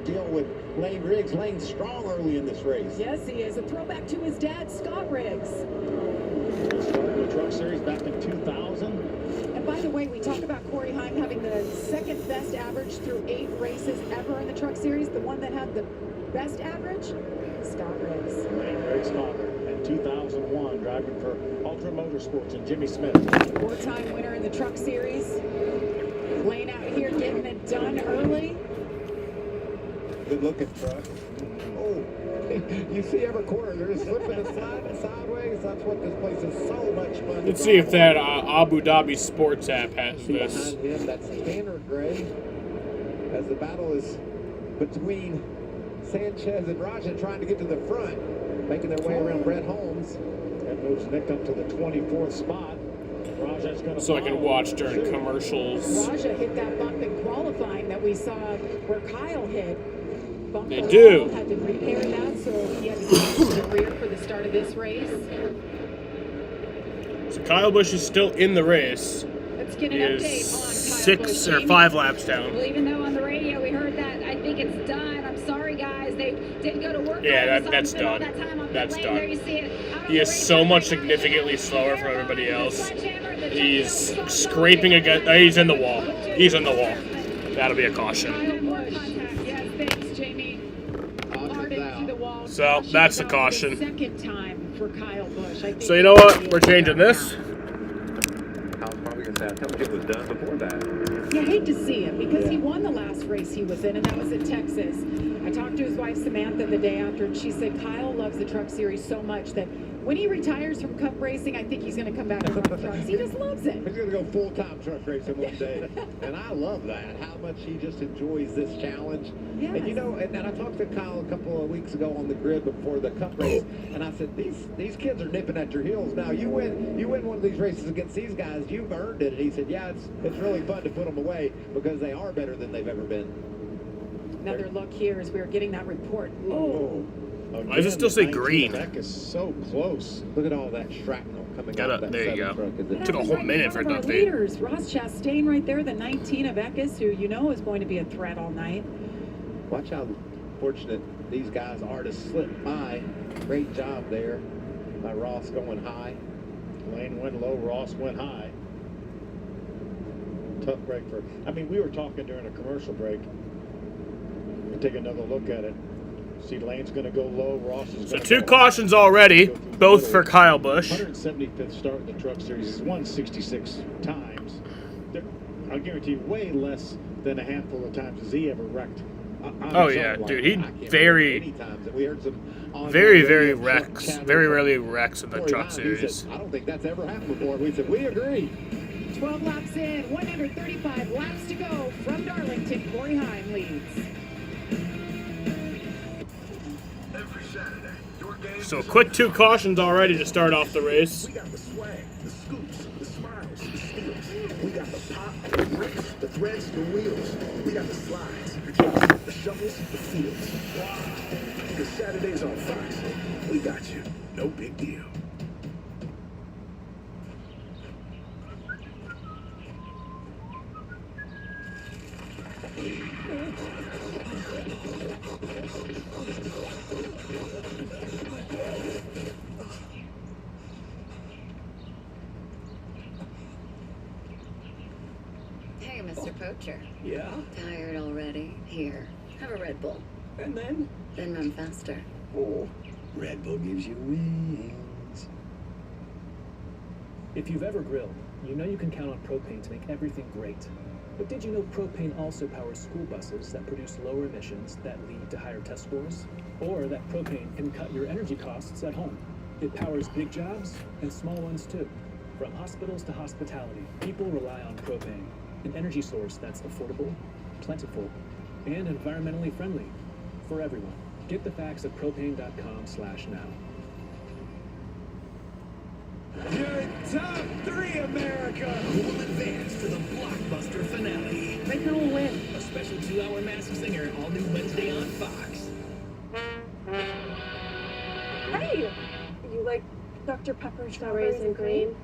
deal with Lane Riggs. Lane's strong early in this race. Yes, he is. A throwback to his dad, Scott Riggs. Started the Truck Series back in 2000. And by the way, we talk about Corey Heim having the 2nd best average through 8 races ever in the Truck Series. The one that had the best average, Scott Riggs. Lane Riggs' father in 2001, driving for Ultra Motorsports and Jimmy Smith. 4-time winner in the Truck Series. Lane out here getting it done early. Good looking truck. Oh, you see every corner, they're just slipping and sliding sideways. That's what this place is so much fun. Let's see if that Abu Dhabi Sports app has See this. behind him, that's Tanner Gray. As the battle is between Sanchez and Raja trying to get to the front. making their way around Brett Holmes. That moves Nick up to the 24th spot. Raja's going to So I can watch during commercials. Raja hit that bump in qualifying that we saw where Kyle hit. Bump They the do. wall, had to repair that, so he had to go to the rear for the start of this race. So Kyle Busch is still in the race. Let's get He an is update on Kyle 6 Busch. or 5 laps down. Well, even though on the radio we heard that, I think it's done. I'm sorry, guys. They didn't go to work. Yeah, on it. that's Spent all done. that time on That's pit lane. There done. you see it. Out on He the is race so track much right now. significantly slower from everybody else. He's scraping against. He's in the wall. He's in the wall. That'll be a caution. Yes, thanks, Jamie. Hard into the wall. So that's a caution. Second time for Kyle Busch. I think So you know what? We're changing this. I was probably going to say, I felt like it was done before that. You hate to see it because he won the last race he was in, and that was at Texas. I talked to his wife Samantha the day after, and she said Kyle loves the Truck Series so much that when he retires from Cup racing, I think he's going to come back and run trucks. He just loves it. He's going to go full-time truck racing one day. And I love that, how much he just enjoys this challenge. Yes. And you know, and I talked to Kyle a couple of weeks ago on the grid before the Cup race, and I said, these kids are nipping at your heels now. You win one of these races against these guys, you've earned it. And he said, yeah, it's really fun to put them away because they are better than they've ever been. Another look here as we were getting that report. Oh. Why does it still say green? That is so close. Look at all that shrapnel coming out of that There you go. truck. It took a whole minute for it to Our update. leaders, Ross Chastain right there, the 19 of Eckes, who you know is going to be a threat all night. Watch how fortunate these guys are to slip by. Great job there by Ross going high. Lane went low, Ross went high. Tough break for. I mean, we were talking during a commercial break. We'll take another look at it. See, Lane's going to go low. Ross is So going to 2 cautions already, both for Kyle Busch. 175th start in the Truck Series. He's won 66 times. I'll guarantee way less than a handful of times has he ever wrecked. Oh yeah, dude, he very rarely wrecks in the Truck Series. I don't think that's ever happened before. We said, we agree. 12 laps in, 135 laps to go from Darlington. Corey Heim leads. So quick 2 cautions already to start off the race. We got the swag, the scoops, the smiles, the steals. We got the pop, the bricks, the threads, the wheels. We got the slides, the kicks, the shovels, the seals. Wow. Because Saturdays on Fox, we got you. No big deal. Hey, Mr. Poacher. Yeah? Tired already? Here, have a Red Bull. And then? Then run faster. Oh, Red Bull gives you wings. If you've ever grilled, you know you can count on propane to make everything great. But did you know propane also powers school buses that produce lower emissions that lead to higher test scores? Or that propane can cut your energy costs at home? It powers big jobs and small ones too. From hospitals to hospitality, people rely on propane, an energy source that's affordable, plentiful, and environmentally friendly for everyone. Get the facts at propane.com/now. You're top 3, America! We'll advance to the blockbuster finale. Baker will win. A special 2-hour Masked Singer, all new Wednesday on Fox. Hey! You like Dr. Pepper strawberries and green?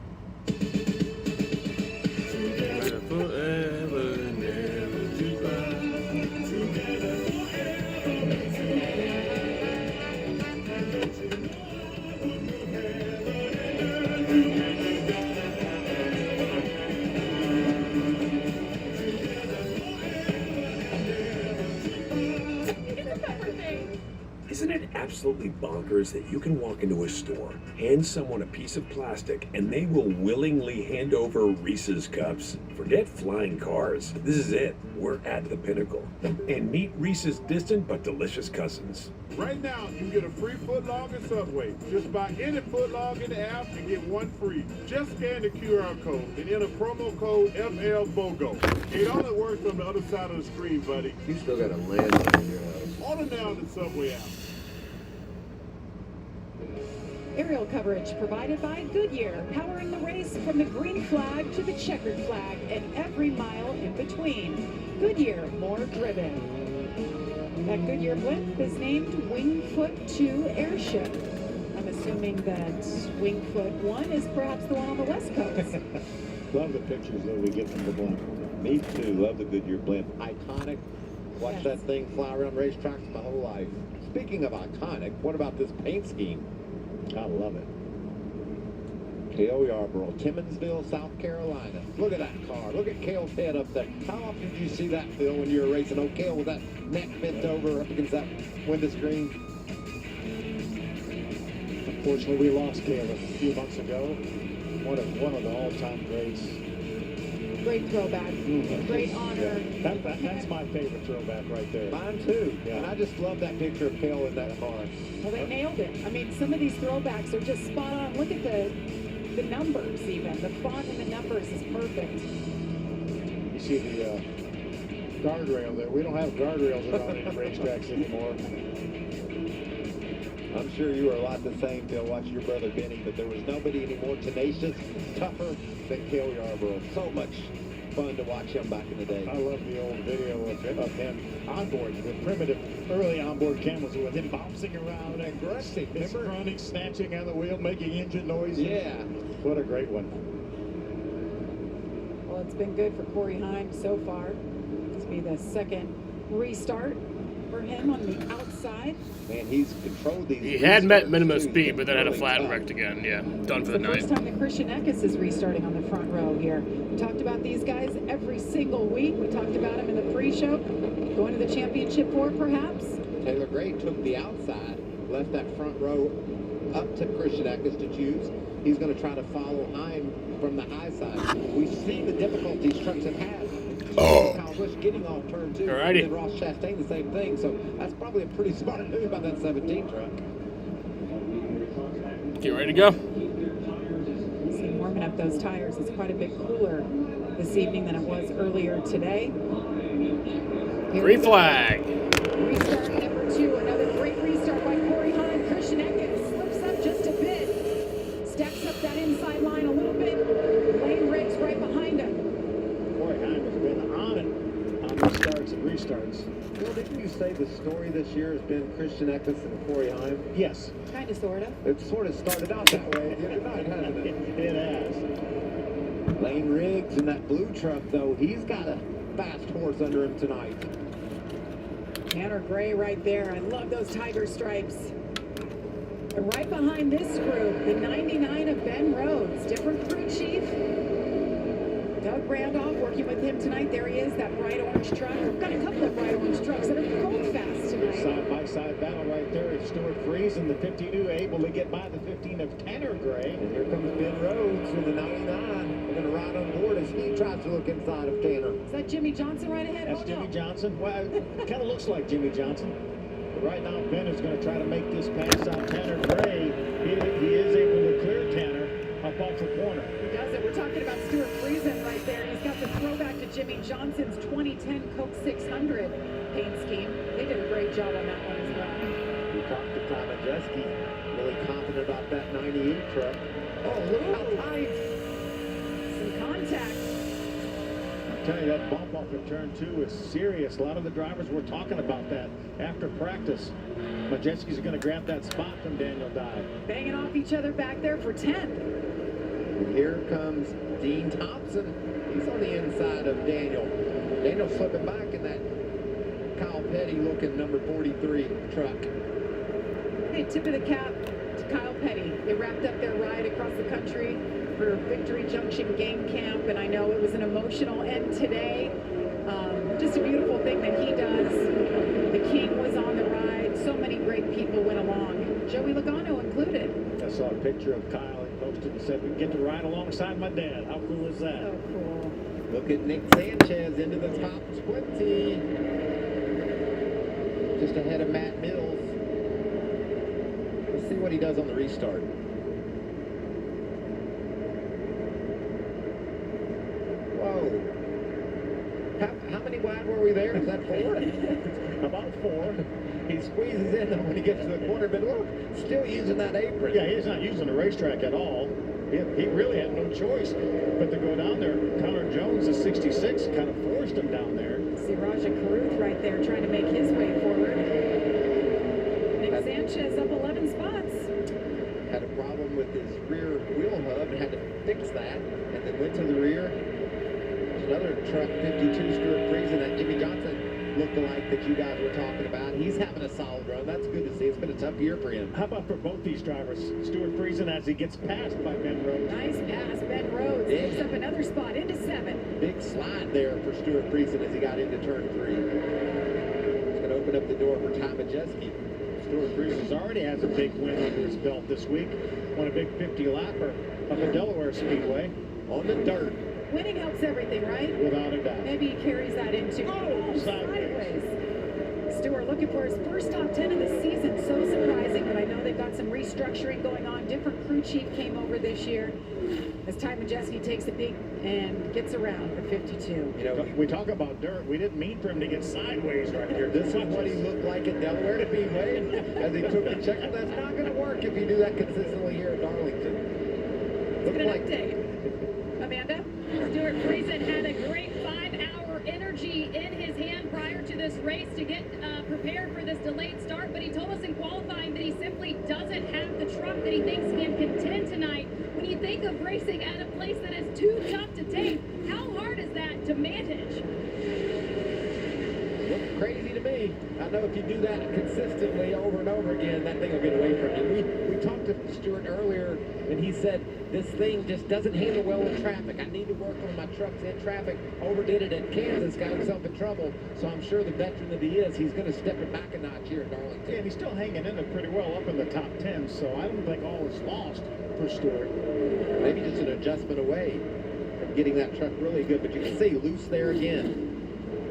Isn't it absolutely bonkers that you can walk into a store, hand someone a piece of plastic, and they will willingly hand over Reese's cups? Forget flying cars. This is it. We're at the pinnacle. And meet Reese's distant but delicious cousins. Right now, you can get a free footlong at Subway. Just buy any footlong in the app and get one free. Just scan the QR code and enter promo code FLBOGO. It only works on the other side of the screen, buddy. You still got a landline in your house. Order now on the Subway app. Aerial coverage provided by Goodyear, powering the race from the green flag to the checkered flag and every mile in between. Goodyear, more driven. That Goodyear blimp is named Wingfoot 2 Airship. I'm assuming that Wingfoot 1 is perhaps the one on the West Coast. Love the pictures that we get from the blimp. Me too. Love the Goodyear blimp. Iconic. Watch that thing fly around racetracks my whole life. Speaking of iconic, what about this paint scheme? I love it. Cale Yarborough, Timmonsville, South Carolina. Look at that car. Look at Cale's head up there. How often do you see that, Phil, when you're racing? Oh, Cale with that neck bent over up against that window screen. Unfortunately, we lost Cale a few months ago. One of the all-time greats. Great throwback. Great honor. Yeah. That's my favorite throwback right there. Mine too. Yeah. And I just love that picture of Cale in that car. Well, they nailed it. I mean, some of these throwbacks are just spot on. Look at the numbers even. The font and the numbers is perfect. You see the guardrail there. We don't have guardrails around any racetracks anymore. I'm sure you were a lot the same, Phil, watching your brother Benny, but there was nobody any more tenacious, tougher than Cale Yarborough. So much fun to watch him back in the day. I love the old video of him onboard, the primitive early onboard cameras with him bouncing around and aggressive. running, snatching on the wheel, making engine noises. Yeah. What a great one. Well, it's been good for Corey Heim so far. This will be the second restart for him on the outside. Man, he's controlled these. He had met minimum speed, but then had a flat and wrecked again. Yeah, done for the night. First time that Christian Eckes is restarting on the front row here. We talked about these guys every single week. We talked about him in the pre-show. Going to the championship 4, perhaps. Taylor Gray took the outside, left that front row up to Christian Eckes to choose. He's going to try to follow Heim from the high side. We've seen the difficulties trucks have had. Kyle Busch getting off turn 2. Alrighty. And Ross Chastain the same thing. So that's probably a pretty smart move about that 17 truck. Get ready to go. See, warming up those tires. It's quite a bit cooler this evening than it was earlier today. Green flag. Restart number 2. Another great restart by Corey Heim. Christian Eckes slips up just a bit. Stacks up that inside line a little bit. Lane Riggs right behind him. Corey Heim has been on it on the starts and restarts. Well, didn't you say the story this year has been Christian Eckes and Corey Heim? Yes. Kind of, sort of. It sort of started out that way the other night, hasn't it? It has. Lane Riggs in that blue truck, though, he's got a fast horse under him tonight. Tanner Gray right there. I love those tiger stripes. And right behind this group, the 99 of Ben Rhodes. Different crew chief. Doug Randolph working with him tonight. There he is, that bright orange truck. We've got a couple of bright orange trucks that are gold fast tonight. Side-by-side battle right there. It's Stuart Freeze and the 52 able to get by the 15 of Tanner Gray. And here comes Ben Rhodes with the 99. We're going to ride on board as he tries to look inside of Tanner. Is that Jimmy Johnson right ahead? That's Jimmy Johnson. Well, it kind of looks like Jimmy Johnson. But right now, Ben is going to try to make this pass out Tanner Gray. He is able to clear Tanner up off the corner. He does it. We're talking about Stuart Friesen right there. He's got the throwback to Jimmy Johnson's 2010 Coke 600 paint scheme. They did a great job on that one as well. We talked to Tom Majeski, really confident about that 98 truck. Oh, look how tight. Some contact. I'm telling you, that bump off of turn 2 is serious. A lot of the drivers were talking about that after practice. Majeski's going to grab that spot from Daniel Dye. Banging off each other back there for 10th. And here comes Dean Thompson. He's on the inside of Daniel. Daniel slipping back in that Kyle Petty looking number 43 truck. Hey, tip of the cap to Kyle Petty. They wrapped up their ride across the country for Victory Junction Game Camp, and I know it was an emotional end today. Just a beautiful thing that he does. The King was on the ride. So many great people went along. Joey Logano included. I saw a picture of Kyle. He posted and said, "We get to ride alongside my dad." How cool is that? So cool. Look at Nick Sanchez into the top 20. Just ahead of Matt Mills. Let's see what he does on the restart. Whoa. How many wide were we there? Is that 4? About 4. He squeezes in when he gets to the corner, but look, still using that apron. Yeah, he's not using the racetrack at all. He really had no choice but to go down there. Connor Jones, the 66, kind of forced him down there. See Raja Karuth right there trying to make his way forward. Nick Sanchez up 11 spots. Had a problem with his rear wheel hub and had to fix that, and then went to the rear. There's another truck, 52, Stuart Friesen, that Jimmy Johnson look-alike that you guys were talking about. He's having a solid run. That's good to see. It's been a tough year for him. How about for both these drivers? Stuart Friesen as he gets passed by Ben Rhodes. Nice pass, Ben Rhodes. Picks up another spot into 7. Big slide there for Stuart Friesen as he got into turn 3. It's going to open up the door for Ty Majeski. Stuart Friesen already has a big win under his belt this week. Won a big 50-lapper of the Delaware Speedway on the dirt. Winning helps everything, right? Without a doubt. Maybe he carries that into sideways. Stewart looking for his first top 10 of the season. So surprising, but I know they've got some restructuring going on. Different crew chief came over this year. As Ty Majeski takes a peek and gets around the 52. You know, we talk about dirt. We didn't mean for him to get sideways right here. This is what he looked like at Delaware to Speedway as he took the check. That's not going to work if you do that consistently here at Darlington. Let's get an update. Amanda? Stuart Friesen had a great 5-hour energy in his hand prior to this race to get prepared for this delayed start, but he told us in qualifying that he simply doesn't have the truck that he thinks can contend tonight. When you think of racing at a place that is too tough to take, how hard is that to manage? Looks crazy to me. I know if you do that consistently over and over again, that thing will get away from you. We talked to Stuart earlier, and he said, this thing just doesn't handle well in traffic. I need to work on my trucks in traffic. Overdid it at Kansas, got himself in trouble. So I'm sure the veteran that he is, he's going to step it back a notch here at Darlington. Yeah, and he's still hanging in there pretty well up in the top 10, so I don't think all is lost for Stuart. Maybe just an adjustment away from getting that truck really good, but you can see loose there again.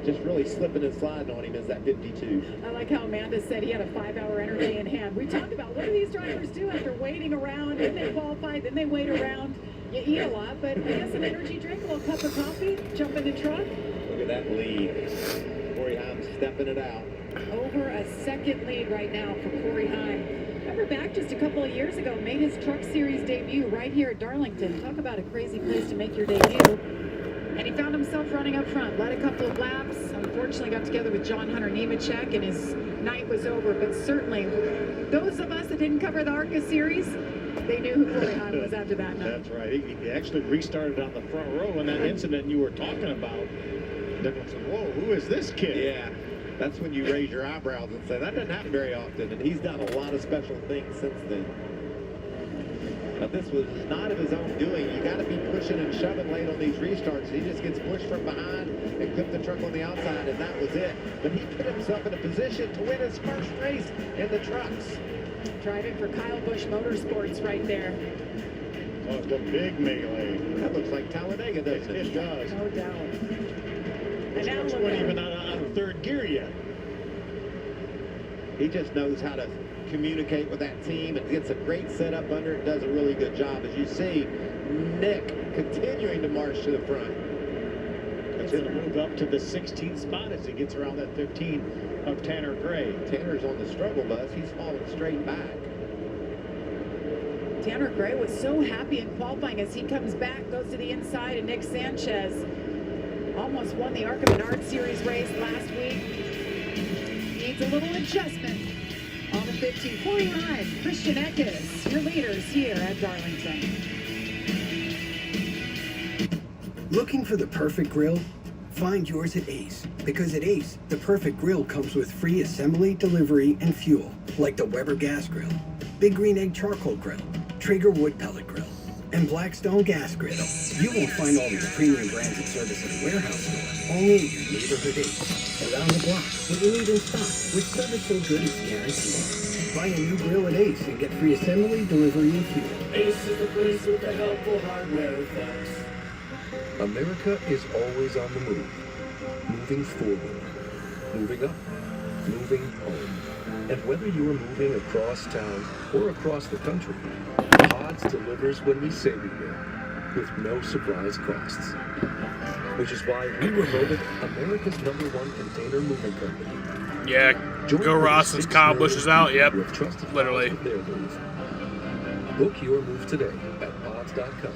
Just really slipping and sliding on him is that 52. I like how Amanda said he had a 5-hour energy in hand. We talked about what do these drivers do after waiting around, then they qualify, then they wait around. You eat a lot, but I guess an energy drink, a little cup of coffee, jump in the truck. Look at that lead. Corey Heim stepping it out. Over a second lead right now for Corey Heim. Remember back just a couple of years ago, made his Truck Series debut right here at Darlington. Talk about a crazy place to make your debut. And he found himself running up front, led a couple of laps, unfortunately got together with John Hunter Nemechek, and his night was over. But certainly, those of us that didn't cover the ARCA series, they knew who Corey Heim was after that night. That's right. He actually restarted on the front row in that incident you were talking about. Everyone said, whoa, who is this kid? Yeah, that's when you raise your eyebrows and say, that doesn't happen very often. And he's done a lot of special things since then. But this was not of his own doing. You got to be pushing and shoving late on these restarts. He just gets pushed from behind and clipped the truck on the outside, and that was it. But he put himself in a position to win his first race in the trucks. Driving for Kyle Busch Motorsports right there. Oh, it's a big melee. That looks like Talladega, doesn't it? It does. No doubt. This truck's not even out of third gear yet. He just knows how to communicate with that team and gets a great setup under it, does a really good job. As you see, Nick continuing to march to the front. It's going to move up to the 16th spot as he gets around that 15 of Tanner Gray. Tanner's on the struggle bus. He's falling straight back. Tanner Gray was so happy in qualifying as he comes back, goes to the inside, and Nick Sanchez almost won the ARCA Menard Series race last week. Needs a little adjustment on the 15. Corey Heim, Christian Eckes, your leaders here at Darlington. Looking for the perfect grill? Find yours at Ace. Because at Ace, the perfect grill comes with free assembly, delivery, and fuel. Like the Weber Gas Grill, Big Green Egg Charcoal Grill, Traeger Wood Pellet Grill, and Blackstone Gas Grill. You won't find all these premium brands and service in a warehouse store. Only in your neighborhood Ace. Around the block, what you need in stock, with service so good it's guaranteed. Buy a new grill at Ace and get free assembly, delivery, and fuel. Ace is the place with the helpful hardware effects. America is always on the move. Moving forward. Moving up. Moving home. And whether you're moving across town or across the country, Pods delivers when we say we will. with no surprise costs. Which is why we were voted America's #1 container moving company. Yeah, go Ross since Kyle Busch is out. Yep, literally. Book your move today at pods.com.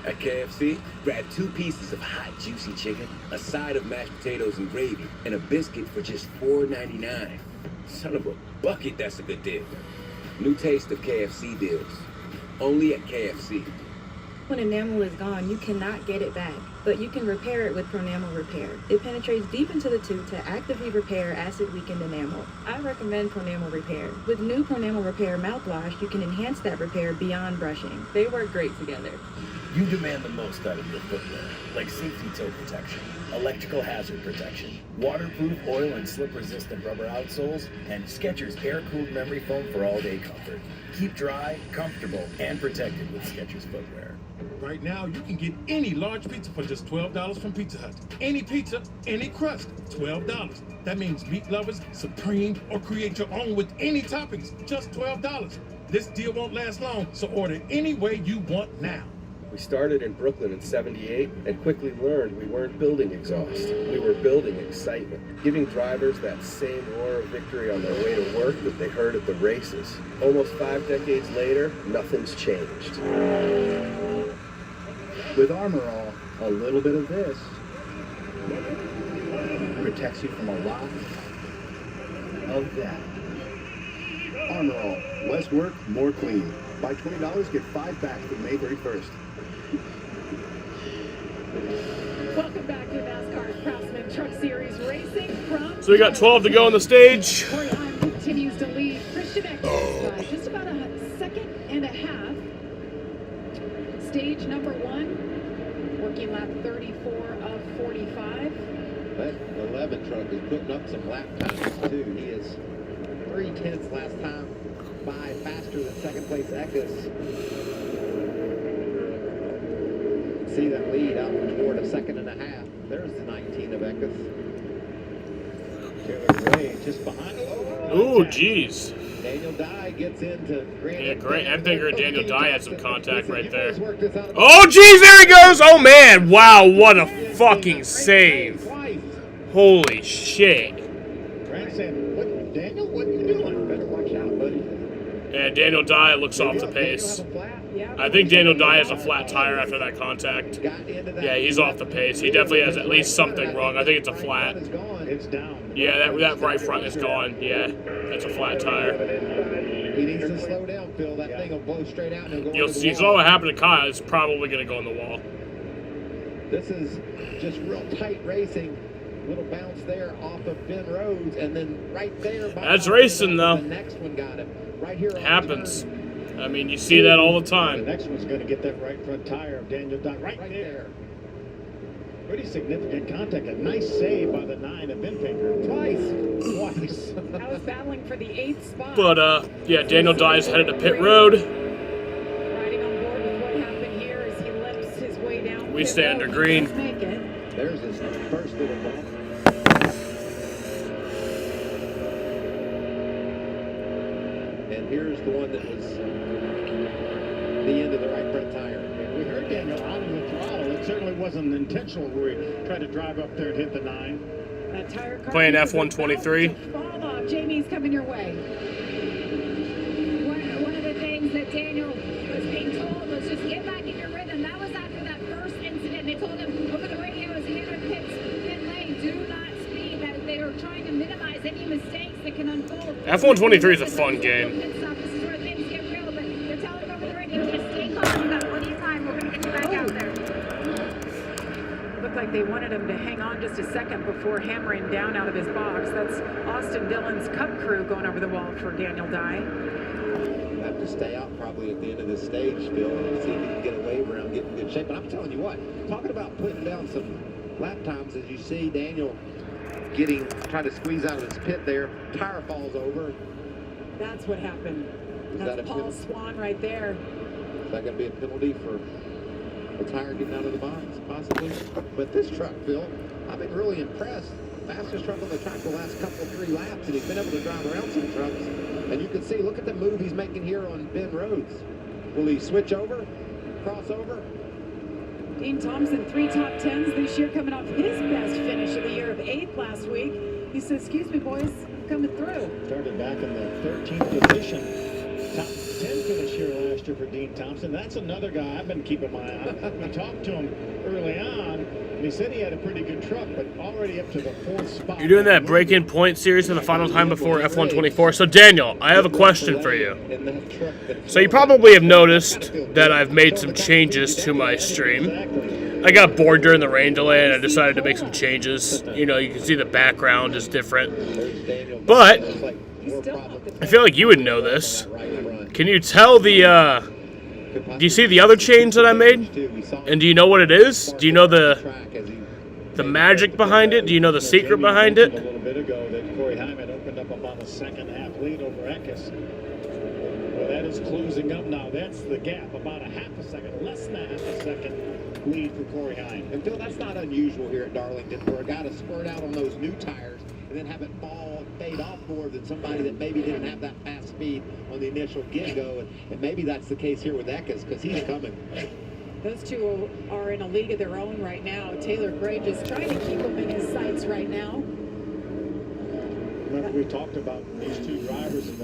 At KFC, grab 2 pieces of hot, juicy chicken, a side of mashed potatoes and gravy, and a biscuit for just $4.99. Son of a bucket, that's a good deal. New taste of KFC deals. Only at KFC. When enamel is gone, you cannot get it back, but you can repair it with Pronamel Repair. It penetrates deep into the tooth to actively repair acid-weakened enamel. I recommend Pronamel Repair. With new Pronamel Repair mouthwash, you can enhance that repair beyond brushing. They work great together. You demand the most out of your footwear, like safety toe protection, electrical hazard protection, waterproof oil and slip-resistant rubber outsoles, and Skechers air-cooled memory foam for all-day comfort. Keep dry, comfortable, and protected with Skechers footwear. Right now, you can get any large pizza for just $12 from Pizza Hut. Any pizza, any crust, $12. That means meat lovers, supreme, or create your own with any toppings, just $12. This deal won't last long, so order any way you want now. We started in Brooklyn in '78 and quickly learned we weren't building exhaust. We were building excitement, giving drivers that same roar of victory on their way to work that they heard at the races. Almost 5 decades later, nothing's changed. With Armor All, a little bit of this protects you from a lot of that. Armor All, less work, more clean. Buy $20, get 5 back from May 31st. Welcome back to NASCAR's Craftsman Truck Series Racing from... So we got 12 to go on the stage. Corey Heim continues to lead Christian Eckes by just about a second and a half. Stage number 1, working lap 34 of 45. That 11 truck is putting up some lap times too. He is 3/10 last time by faster than second place Eckes. See that lead out toward a second and a half. There's the 19 of Eckes. Taylor Gray just behind. Ooh, jeez. Daniel Dye gets into Yeah, great. I think Daniel Dye had some contact right there. Oh, jeez, there he goes. Oh, man. Wow, what a fucking save. Holy shit. Grant said, "What, Daniel, what are you doing? Better watch out, buddy." And Daniel Dye looks off the pace. I think Daniel Dye has a flat tire after that contact. Yeah, he's off the pace. He definitely has at least something wrong. I think it's a flat. It's down. Yeah, that right front is gone. Yeah, that's a flat tire. He needs to slow down, Phil. That thing will blow straight out and he'll go You'll see. So what happened to Kyle is probably going to go on the wall. This is just real tight racing. Little bounce there off of Ben Rhodes, and then right there. That's racing, though. The next one got him. Right here. It happens. I mean, you see that all the time. The next one's going to get that right front tire of Daniel Dye right there. Pretty significant contact. A nice save by the 9 of Binfinger. Twice. I was battling for the 8th spot. But, yeah, Daniel Dye is headed to pit road. Riding on board with what happened here as he limps his way down. We stay under green. There's his first little bump. And here's the one that was the end of the right front tire. We heard Daniel out of the throttle. It certainly wasn't intentional where he tried to drive up there and hit the 9. That tire car Playing F123. fall off. Jamie's coming your way. One of the things that Daniel was being told was just get back in your rhythm. That was after that first incident. They told him over the radio as he entered pit lane, do not speed. That they are trying to minimize any mistakes that can unfold. F123 is a fun game. This is where things get real, but they're telling him over the radio, just stay calm. You got plenty of time. We're going to get you back out there. Looked like they wanted him to hang on just a second before hammering down out of his box. That's Austin Dillon's Cup crew going over the wall for Daniel Dye. Have to stay out probably at the end of this stage, Phil, and see if he can get a wave around, get in good shape. But I'm telling you what, talking about putting down some lap times, as you see Daniel trying to squeeze out of his pit there, tire falls over. That's what happened. That's Paul Swan right there. Is that going to be a penalty for the tire getting out of the box, possibly? But this truck, Phil, I've been really impressed. Fastest truck on the track the last couple, 3 laps, and he's been able to drive around some trucks. And you can see, look at the move he's making here on Ben Rhodes. Will he switch over? Cross over? Dean Thompson, 3 top 10s this year, coming off his best finish of the year of 8th last week. He says, excuse me, boys, I'm coming through. Started back in the 13th position. Top 10 finish here last year for Dean Thompson. That's another guy I've been keeping my eye on. We talked to him early on, and he said he had a pretty good truck, but already up to the 4th spot. You're doing that break-in point series for the final time before F124. So, Daniel, I have a question for you. So you probably have noticed that I've made some changes to my stream. I got bored during the rain delay, and I decided to make some changes. You know, you can see the background is different. But I feel like you would know this. Can you tell the, do you see the other change that I made? And do you know what it is? Do you know the magic behind it? Do you know the secret behind it? A little bit ago that Corey Hyman opened up about a second-half lead over Eckes. Well, that is closing up now. That's the gap, about a half a second, less than a half a second lead for Corey Hyman. And Phil, that's not unusual here at Darlington for a guy to spurt out on those new tires and then have it fade off more than somebody that maybe didn't have that fast speed on the initial get-go. And maybe that's the case here with Eckes because he's coming. Those two are in a league of their own right now. Taylor Gray just trying to keep them in his sights right now. Remember, we talked about these two drivers and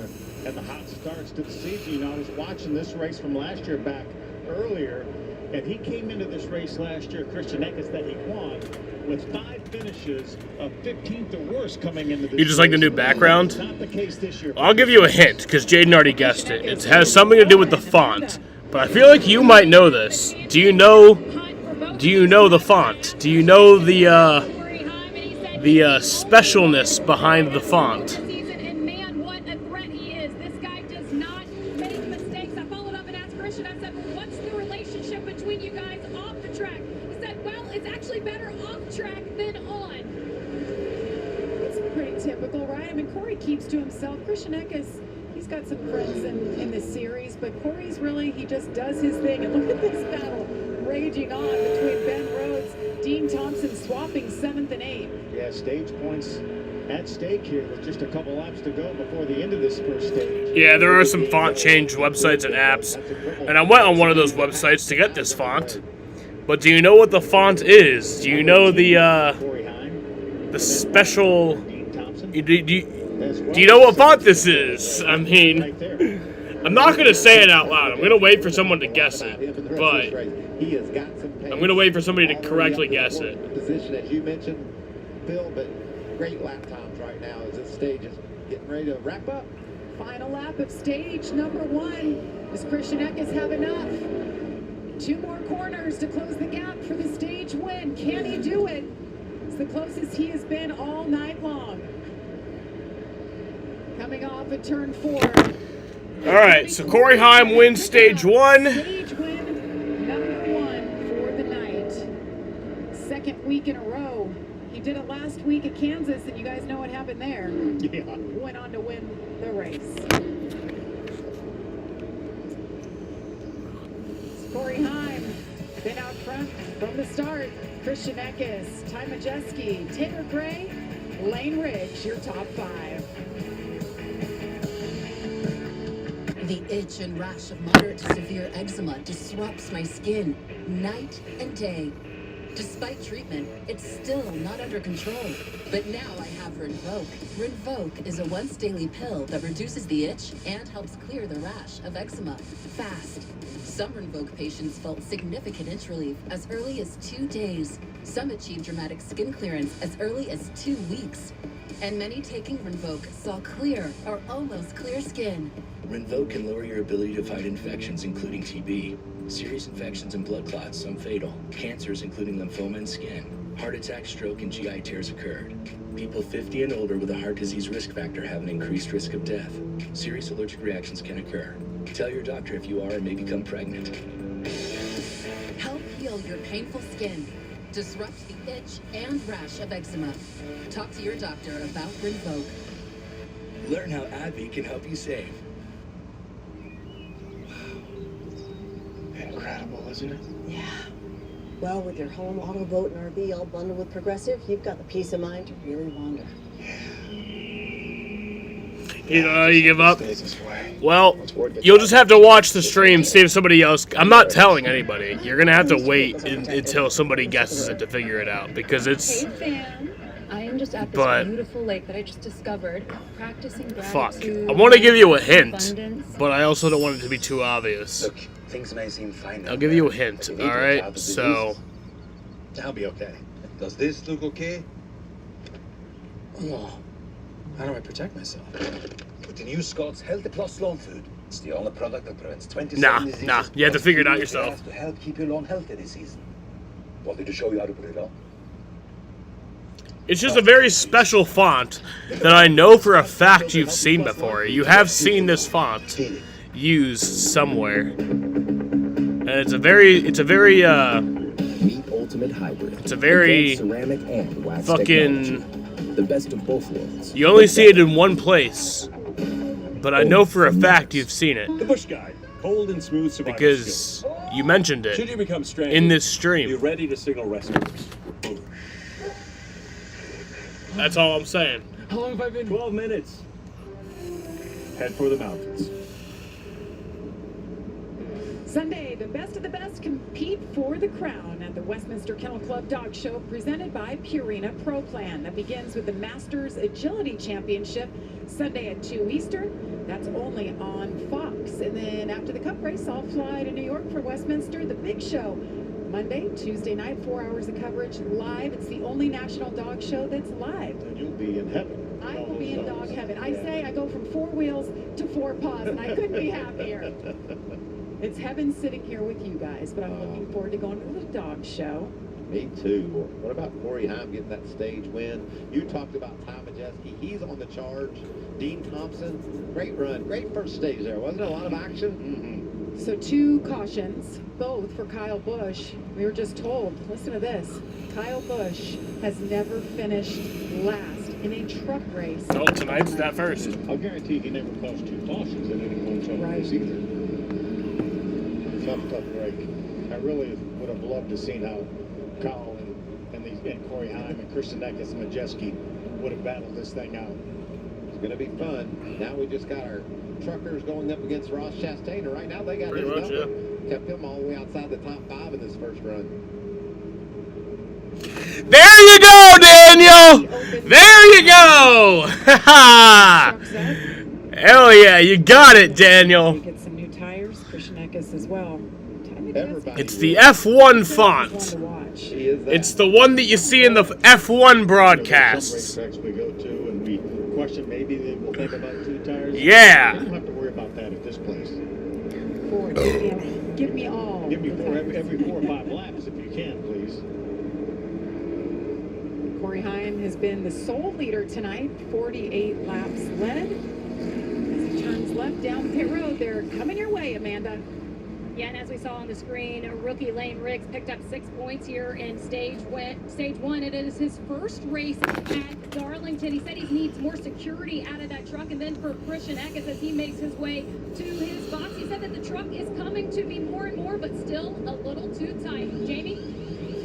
the hot starts to the season. You know, I was watching this race from last year back earlier, and he came into this race last year, Christian Eckes, that he won, with 5 finishes of 15th or worse coming into this. You just like the new background? Not the case this year. I'll give you a hint, because Jaden already guessed it. It has something to do with the font. But I feel like you might know this. Do you know the font? Do you know the specialness behind the font? And man, what a threat he is. This guy does not make mistakes. I followed up and asked Christian, I said, well, what's the relationship between you guys off the track? He said, well, it's actually better off track than on. It's pretty typical, right? I mean, Corey keeps to himself. Christian Eckes, he's got some friends in this series, but Corey's really, he just does his thing. And look at this battle raging on between Ben Rhodes, Dean Thompson swapping 7th and 8th. Yeah, stage points at stake here with just a couple laps to go before the end of this first stage. Yeah, there are some font change websites and apps, and I went on one of those websites to get this font. But do you know what the font is? Do you know the special? Do you know what font this is? I mean, I'm not going to say it out loud. I'm going to wait for someone to guess it. But I'm going to wait for somebody to correctly guess it. Position, as you mentioned, Phil, but great lap times right now as this stage is getting ready to wrap up. Final lap of stage number 1. Does Christian Eckes have enough? 2 more corners to close the gap for the stage win. Can he do it? It's the closest he has been all night long. Coming off at turn 4. All right, so Corey Heim wins stage 1. Stage win number 1 for the night. 2nd week in a row. He did it last week at Kansas, and you guys know what happened there. Yeah. Went on to win the race. It's Corey Heim, been out front from the start. Christian Eckes, Ty Majeski, Taylor Gray, Lane Ridge, your top 5. The itch and rash of moderate to severe eczema disrupts my skin night and day. Despite treatment, it's still not under control. But now I have Rinvoq. Rinvoq is a once-daily pill that reduces the itch and helps clear the rash of eczema fast. Some Rinvoq patients felt significant itch relief as early as 2 days. Some achieved dramatic skin clearance as early as 2 weeks. And many taking Rinvoq saw clear or almost clear skin. Rinvoq can lower your ability to fight infections, including TB, serious infections and blood clots, some fatal, cancers, including lymphoma and skin. Heart attack, stroke, and GI tears occurred. People 50 and older with a heart disease risk factor have an increased risk of death. Serious allergic reactions can occur. Tell your doctor if you are or may become pregnant. Help heal your painful skin. Disrupt the itch and rash of eczema. Talk to your doctor about Rinvoq. Learn how AbbVie can help you save. Incredible, isn't it? Yeah. Well, with your home, auto, boat, and RV all bundled with Progressive, you've got the peace of mind to really wander. You give up? Well, you'll just have to watch the stream, see if somebody else... I'm not telling anybody. You're going to have to wait until somebody guesses it to figure it out, because it's... Hey, fam. I am just at this beautiful lake that I just discovered, practicing gratitude. Fuck. I want to give you a hint, abundance. but I also don't want it to be too obvious. Look, things may seem fine. I'll give you a hint, alright? So... I'll be okay. Does this look okay? Oh, how do I protect myself? With the new Scott's Healthy Plus Slow Food. It's the only product that prevents 27 diseases. Nah. You have to figure it out yourself. To help keep your lung healthy this season. Wanted to show you how to put it on. It's just a very special font that I know for a fact you've seen before. You have seen this font used somewhere. And it's a very Ultimate hybrid. It's a very ceramic and wax fucking the best of both worlds. You only see it in one place, but I know for a fact you've seen it. The Bush Guide, cold and smooth survival because you mentioned it Should you become stranded, in this stream. Be ready to signal rescuers. That's all I'm saying. How long have I been? 12 minutes. Head for the mountains. Sunday, the best of the best compete for the crown at the Westminster Kennel Club Dog Show presented by Purina Pro Plan. That begins with the Masters Agility Championship Sunday at 2 Eastern. That's only on Fox. And then after the cup race, I'll fly to New York for Westminster, the big show. Monday, Tuesday night, 4 hours of coverage live. It's the only national dog show that's live. And you'll be in heaven. I will be in dog heaven. I say I go from 4 wheels to 4 paws, and I couldn't be happier. It's heaven sitting here with you guys, but I'm looking forward to going to the dog show. Me too. What about Corey Heim getting that stage win? You talked about Ty Majeski. He's on the charge. Dean Thompson, great run. Great first stage there. Wasn't it a lot of action? So 2 cautions, both for Kyle Busch. We were just told, listen to this, Kyle Busch has never finished last in a truck race. Oh, tonight's that first. I'll guarantee he never caused 2 cautions in any one truck race either. Tough break. I really would have loved to see how Kyle and Corey Heim and Christian Eckes and Majeski would have battled this thing out. It's going to be fun. Now we just got our truckers going up against Ross Chastain. And right now they got his number. Kept him all the way outside the top 5 in this first run. There you go, Daniel! There you go! Hell yeah, you got it, Daniel. Get some new tires, Christian Eckes as well. It's the F1 font. It's the one that you see in the F1 broadcasts. Some racetracks we go to and we question maybe they will think about 2 tires. Yeah. We don't have to worry about that at this place. 4, give me all. Give me 4 every 4 or 5 laps if you can, please. Corey Heim has been the sole leader tonight, 48 laps led. As he turns left down pit road, they're coming your way, Amanda. Yeah, and as we saw on the screen, rookie Lane Riggs picked up 6 points here in stage 1. It is his first race at Darlington. He said he needs more security out of that truck. And then for Christian Eckes, as he makes his way to his box, he said that the truck is coming to be more and more, but still a little too tight. Jamie,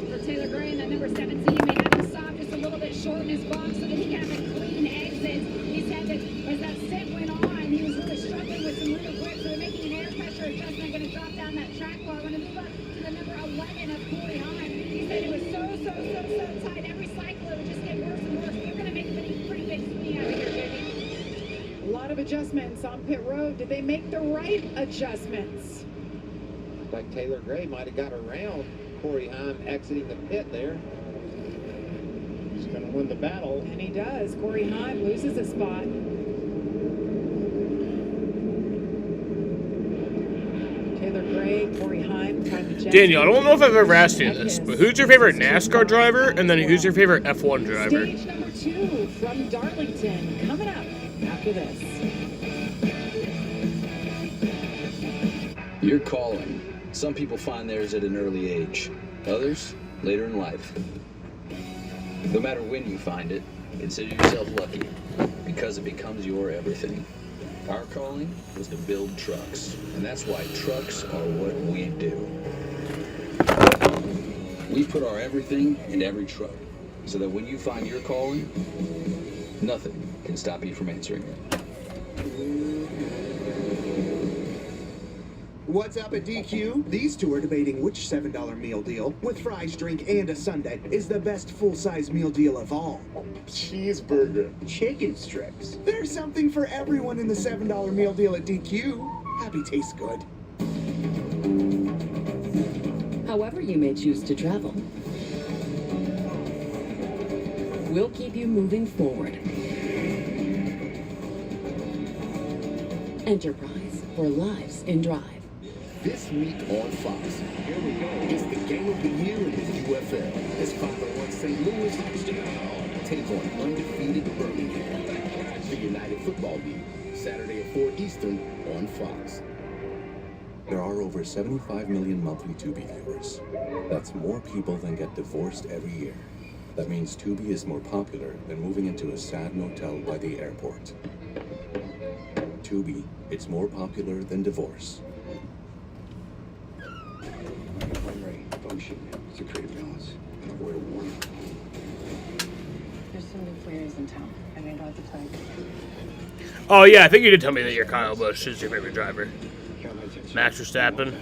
for Taylor Gray in that number 17, may have to stop just a little bit short in his box so that he can have a clean exit. He said that as that sit went on, he was really struggling with some little grips. So they're making an air pressure adjustment, going to drop down that track bar. We're going to move up to the number 11 of Corey Heim. He said it was so tight. Every cycle it would just get worse and worse. We're going to make a pretty big swing out of here, Jamie. A lot of adjustments on pit road. Did they make the right adjustments? Like Taylor Gray might have got around Corey Heim exiting the pit there. He's going to win the battle. And he does. Corey Heim loses a spot. Taylor Gray, Corey Heim, Ty Majeski. Daniel, I don't know if I've ever asked you this, but who's your favorite NASCAR driver, and then who's your favorite F1 driver? Stage number 2 from Darlington coming up after this. Your calling. Some people find theirs at an early age, others later in life. No matter when you find it, consider yourself lucky, because it becomes your everything. Our calling was to build trucks, and that's why trucks are what we do. We put our everything in every truck, so that when you find your calling, nothing can stop you from answering it. What's up at DQ? These two are debating which $7 meal deal, with fries, drink, and a sundae, is the best full-size meal deal of all. Cheeseburger. Chicken strips. There's something for everyone in the $7 meal deal at DQ. Happy tastes good. However you may choose to travel, we'll keep you moving forward. Enterprise, for lives in drive. This week on Fox, here we go. It's the game of the year in the UFL. As 501 St. Louis take on undefeated Birmingham. The United Football League, Saturday at 4 Eastern on Fox. There are over 75 million monthly Tubi viewers. That's more people than get divorced every year. That means Tubi is more popular than moving into a sad motel by the airport. Tubi, it's more popular than divorce. I'm ready. Function. It's a creative balance. And avoid a war. There's some new players in town. I made out the flag. Oh yeah, I think you did tell me that your Kyle Busch is your favorite driver. Max Verstappen.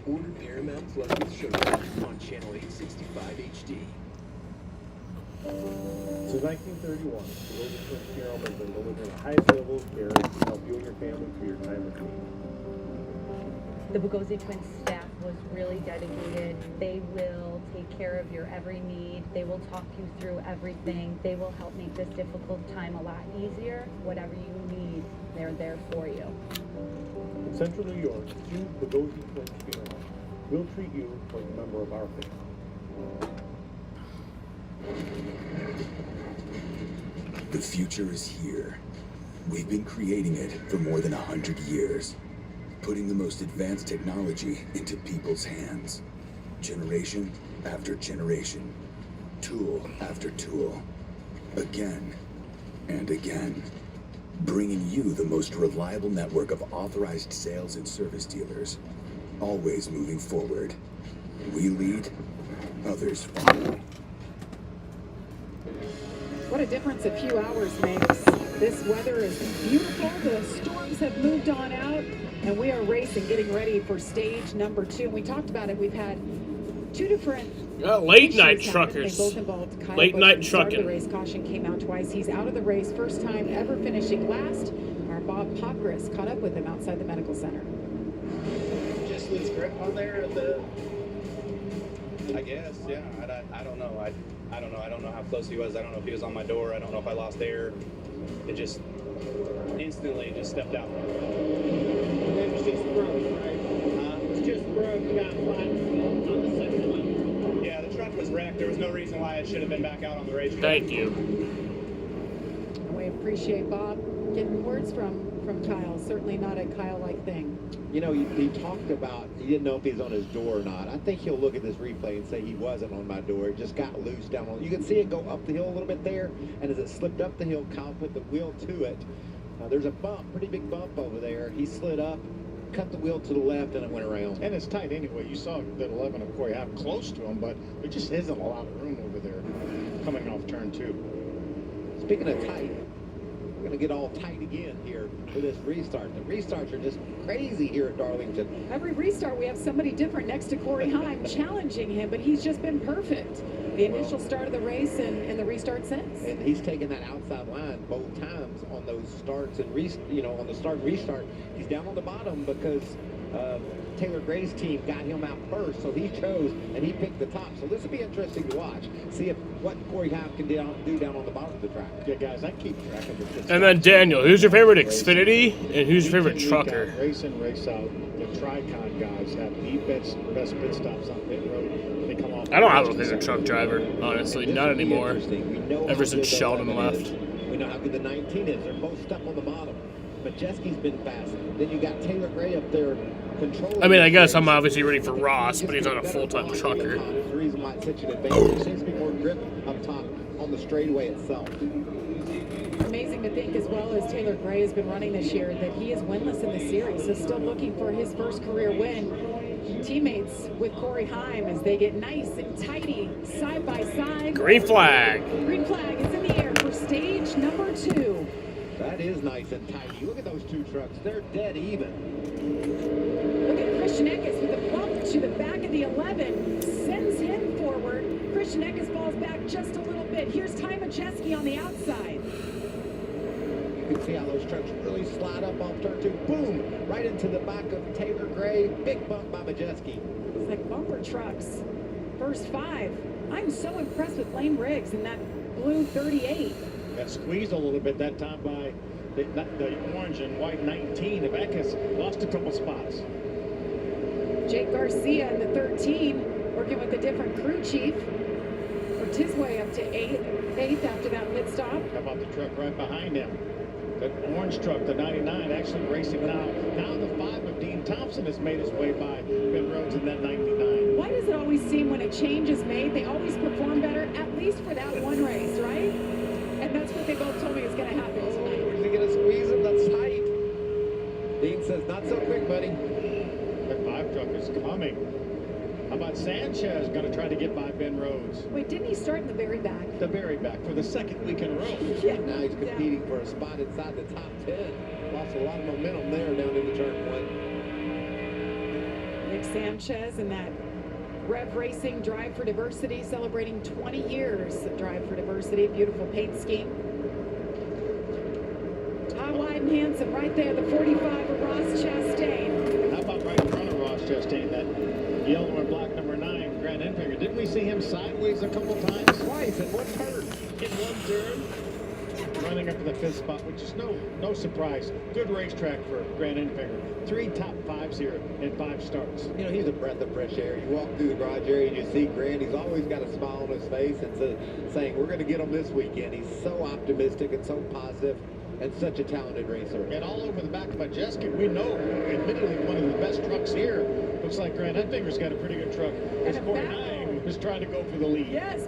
Order Paramount Plus with Sugar on Channel 865 HD. Since 1931, the Golden Twins Funeral has been delivering the highest level of care to help you and your family through your time of need. The Bugosi Twins staff was really dedicated. They will take care of your every need. They will talk you through everything. They will help make this difficult time a lot easier. Whatever you need, they're there for you. In Central New York, Jude Bugosi Twins Funeral will treat you like a member of our family. The future is here. We've been creating it for more than 100 years, putting the most advanced technology into people's hands, generation after generation, tool after tool, again and again, bringing you the most reliable network of authorized sales and service dealers, always moving forward. We lead, others follow. What a difference a few hours makes. This weather is beautiful. The storms have moved on out, and we are racing, getting ready for stage number 2. And we talked about it. We've had two different late night issues truckers. They both involved Kyle Late Busch. night At the start of trucking. The race caution came out twice. He's out of the race, first time ever finishing last. Our Bob Popgris caught up with him outside the medical center. Just lose grip on there at the. I guess, yeah. I don't know. I don't know. I don't know how close he was. I don't know if he was on my door. I don't know if I lost air. It just instantly just stepped out. It was just broke, right? It was just broke. You got flat on the second one. Yeah, the truck was wrecked. There was no reason why it should have been back out on the racetrack. Thank you. And we appreciate Bob getting words from Kyle. Certainly not a Kyle-like thing. You know, he talked about he didn't know if he was on his door or not. I think he'll look at this replay and say he wasn't on my door. It just got loose down on. You can see it go up the hill a little bit there, and as it slipped up the hill, Kyle put the wheel to it. There's a bump, pretty big bump over there. He slid up, cut the wheel to the left, and it went around. And it's tight anyway. You saw that 11 of Corey Happ close to him, but there just isn't a lot of room over there coming off turn 2. Speaking of tight, we're going to get all tight again here for this restart. The restarts are just crazy here at Darlington. Every restart, we have somebody different next to Corey Haim challenging him, but he's just been perfect. The initial start of the race and the restart since. And he's taken that outside line both times on those starts and on the start and restart. He's down on the bottom because Taylor Gray's team got him out first, so he chose and he picked the top. So this will be interesting to watch. See what Corey Haim can do down on the bottom of the track. Yeah, guys, I keep track of the And then Daniel, who's your favorite Xfinity and who's your favorite Week in, trucker? week out, race in, race out. The Tricon guys have the best pit stops on pit road. They come off. I don't have a favorite truck driver, honestly. Not anymore. Ever since Sheldon left. We know how good the 19 is. They're both stuck on the bottom. Majeski's been fast. Then you got Taylor Gray up there controlling. I mean, I guess I'm obviously ready for Ross, but he's not a full-time trucker. There's a reason why it's such an advantage. There seems to be more grip up top on the straightaway itself. Amazing to think, as well as Taylor Gray has been running this year, that he is winless in the series, so still looking for his first career win. Teammates with Corey Haim as they get nice and tidy side by side. Green flag. Green flag is in the air for stage number 2. That is nice and tidy. Look at those two trucks. They're dead even. Look at Christian Eckes with a bump to the back of the 11. Sends him forward. Christian Eckes falls back just a little bit. Here's Ty Majeski on the outside. You can see how those trucks really slide up off turn 2. Boom! Right into the back of Taylor Gray. Big bump by Majeski. It's like bumper trucks. First 5. I'm so impressed with Lane Riggs in that blue 38. Got squeezed a little bit that time by the orange and white 19 of Eckes. Lost a couple spots. Jake Garcia in the 13, working with a different crew chief. Worked his way up to 8th after that pit stop. How about the truck right behind him? That orange truck, the 99, actually racing now. Now the 5 of Dean Thompson has made his way by Ben Rhodes in that 99. Why does it always seem when a change is made, they always perform better, at least for that one race, right? And that's what they both told me is going to happen tonight. Is he going to squeeze him? That's tight. Dean says, not so quick, buddy. That 5 truck is coming. How about Sanchez going to try to get by Ben Rhodes? Wait, didn't he start in the very back? The very back for the second week in a row. Yeah. Now he's competing for a spot inside the top 10. Lost a lot of momentum there down into turn 1. Nick Sanchez and that Rev Racing Drive for Diversity, celebrating 20 years of Drive for Diversity. Beautiful paint scheme. High, wide, and handsome right there, the 45 of Ross Chastain. How about right in front of Ross Chastain, that yellow and black number 9, Grant Enfinger? Didn't we see him sideways a couple times? Twice in one turn. In one turn. Running up to the 5th spot, which is no surprise. Good racetrack for Grant Enfinger. 3 top 5s here in 5 starts. You know, he's a breath of fresh air. You walk through the garage area and you see Grant. He's always got a smile on his face and saying, we're going to get him this weekend. He's so optimistic and so positive and such a talented racer. And all over the back of Majeski, we know, admittedly, one of the best trucks here. Looks like Grant Enfinger's got a pretty good truck. As Corey Heim is trying to go for the lead. Yes.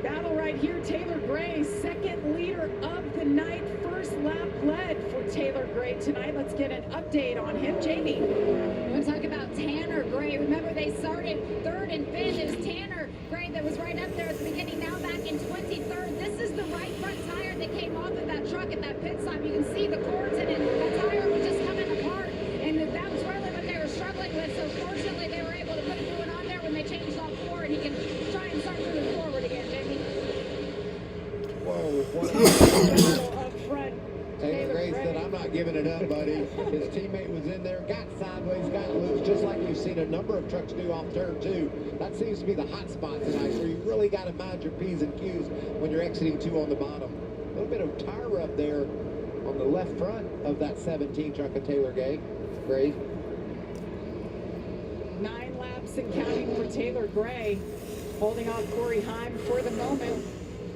Battle right here. Taylor Gray, second leader of the night. First lap led for Taylor Gray tonight. Let's get an update on him. Jamie. We're talking about Tanner Gray. Remember, they started 3rd and 5th. It was Tanner Gray that was right up there at the beginning. Now back in 23rd. This is the right front tire that came off of that truck at that pit stop. You can see the cords in it. That tire was just coming apart. And that was really what they were struggling with. So fortunately, they were able to put a new one on there when they changed all 4. And he can try and start moving forward again, Jamie. Whoa, what up front. Taylor Gray said, I'm not giving it up, buddy. His teammate was in there, got sideways, got loose, just like we've seen a number of trucks do off turn 2. That seems to be the hot spot tonight, where you really got to mind your P's and Q's when you're exiting 2 on the bottom. A little bit of tire rub there on the left front of that 17 truck of Taylor Gray. 9 laps and counting for Taylor Gray, holding off Corey Heim for the moment.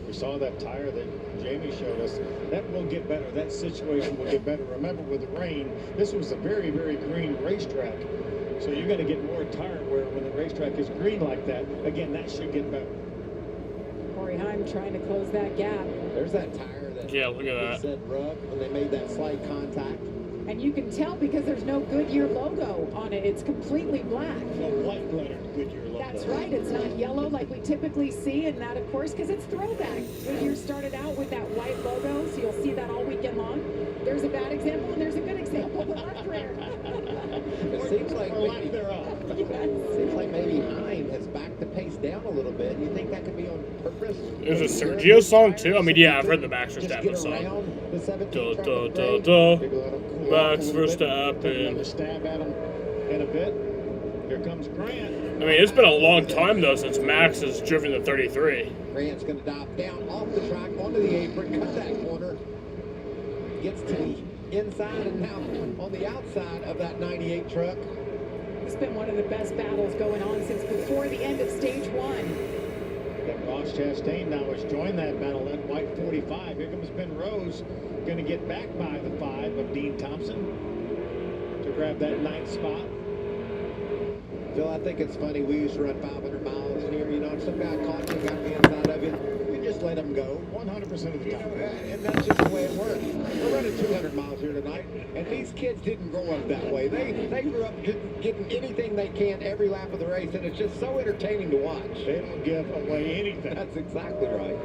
We saw that tire that Jamie showed us. That will get better. That situation will get better. Remember, with the rain, this was a very, very green racetrack. So you're going to get more tire wear when the racetrack is green like that. Again, that should get better. Corey Heim trying to close that gap. There's that tire that look at that. said rub when they made that slight contact. And you can tell because there's no Goodyear logo on it. It's completely black. No white lettered Goodyear logo. That's right. It's not yellow like we typically see. And that, of course, because it's throwback. Goodyear started out with that white logo, so you'll see that all weekend long. There's a bad example, and there's a good example. The left rear. It seems like seems like maybe Heim has backed the pace down a little bit. You think that could be on purpose? There's a Sergio song too. I mean, yeah, I've heard the Max Verstappen song. Max Verstappen. Another stab at him in a bit. Here comes Grant. I mean, it's been a long time though since Max has driven the 33. Grant's going to dive down off the track onto the apron, cut that corner, gets to the inside and now on the outside of that 98 truck. It's been one of the best battles going on since before the end of stage 1. And Ross Chastain now has joined that battle, that white 45. Here comes Ben Rose, going to get back by the 5 of Dean Thompson to grab that 9th spot. Phil, I think it's funny. We used to run 500 miles here. You know, if some guy caught you, got the inside of you, you just let him them go 100% of the time. And that's just the way it works. We're running 200 miles here tonight, and these kids didn't grow up that way. They grew up getting anything they can every lap of the race, and it's just so entertaining to watch. They don't give away anything. That's exactly right.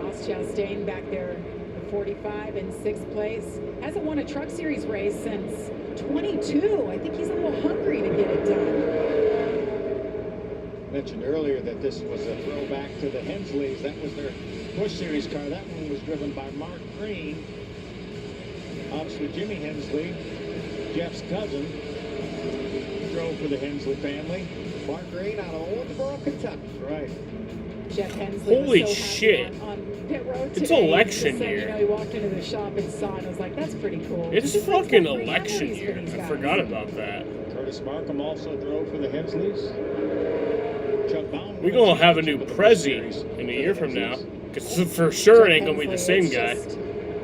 Ross Chastain back there, 45 in 6th place. Hasn't won a Truck Series race since 22. I think he's a little hungry to get it done. Mentioned earlier that this was a throwback to the Hensleys. That was their Busch Series car. That one was driven by Mark Green. Obviously, Jimmy Hensley, Jeff's cousin, drove for the Hensley family. Mark Green out of Owensboro, Kentucky. Right. Jeff Hensley Holy was so shit. happy on pit road It's today. election He said, year. You know, he walked into the shop and saw it and was like, that's pretty cool. It's Just brings fucking back great election memories for year. these I guys. forgot about that. Curtis Markham also drove for the Hensleys. Chuck Bowman We're gonna have a new prezi in a year from now. Because for sure it ain't gonna be the same guy.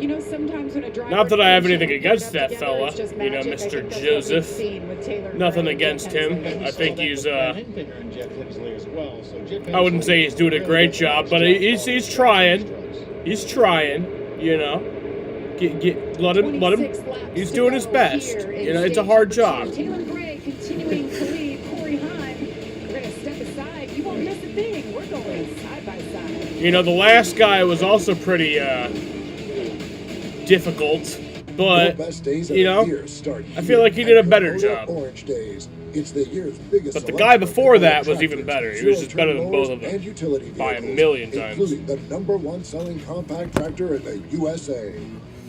You know, sometimes when a driver Not that I have comes anything in against together, that fella, it's just you know, magic. I Mr. think that's what we've Joseph. seen with Taylor Nothing Gray and against Jeff him. Hensley. I think he's Hensley as well. So Jeff I wouldn't say Hensley he's doing a really great does job, a but nice he's job trying. He's trying, you know. Let him. He's doing his best. You know, it's a hard job. Taylor Gray continuing to lead Corey Heim. We're going to step aside. You won't miss a thing. We're going side by side. You know, the last guy was also pretty difficult, but you know, I feel like he did a better job. Orange Days. It's the year's biggest. But the guy before that was even better. He was just better than both of them by a million times. Including the #1 selling compact tractor in the USA.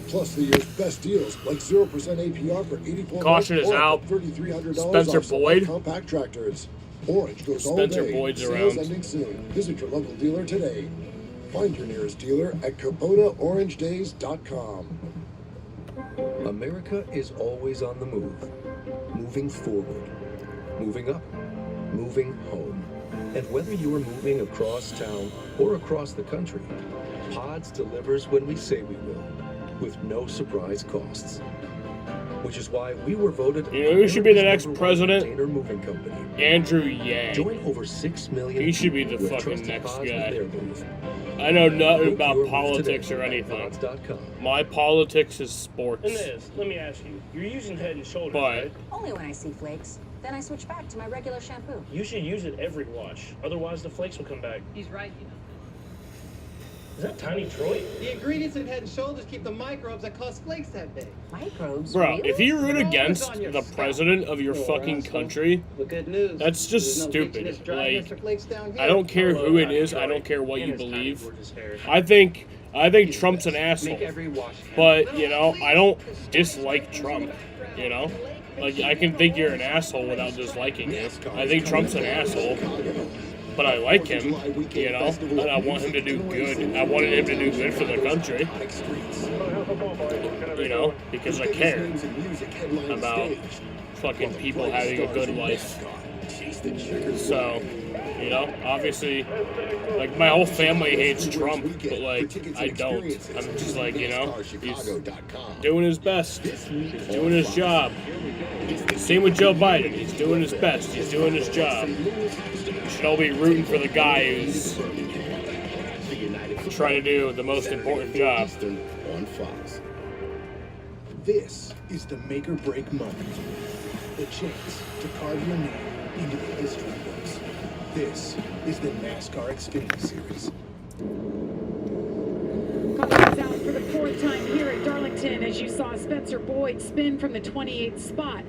Plus the year's best deals, like 0% APR for 84 Caution is out. $3,300 Spencer off select Boyd. compact tractors. Orange goes all Spencer day. Boyd's Sales around. ending soon. Visit your local dealer today. Find your nearest dealer at KubotaOrangeDays.com. America is always on the move, moving forward, moving up, moving home. And whether you are moving across town or across the country, Pods delivers when we say we will, with no surprise costs. Which is why we were voted. You know who should be the next president? Container moving company. Andrew Yang. Join over 6 million. He should be the people who have fucking trusted next Pods with guy. their move. I know nothing Book about your move politics today or at anything. Pods.com. My politics is sports. Inez, let me ask you. You're using Head and Shoulders, But right? Only when I see flakes. Then I switch back to my regular shampoo. You should use it every wash. Otherwise, the flakes will come back. He's right, you know. Is that Tiny Troy? The ingredients in Head & Shoulders keep the microbes that cause flakes that big. Microbes? bro, really? if you root They're against always on your the scalp. president of your fucking country, The good news. that's just there's no stupid. itchiness, dryness, or Like, flakes down here. I don't care who it is. I don't care what you believe. I think Trump's an asshole. But you know, I don't dislike Trump. You know, like I can think you're an asshole without disliking him. I think Trump's an asshole. But I like him, you know, and I want him to do good. I wanted him to do good for the country, you know, because I care about fucking people having a good life. So, you know, obviously, like my whole family hates Trump, but like I don't. I'm just like, you know, he's doing his best. He's doing his job. Same with Joe Biden. He's doing his best. He's doing his job. We should all be rooting for the guy who's trying to do the most important job. On Fox. This is the make or break moment. The chance to carve your name into the history books. This is the NASCAR Xfinity Series. Collins out for the 4th time here at Darlington as you saw Spencer Boyd spin from the 28th spot.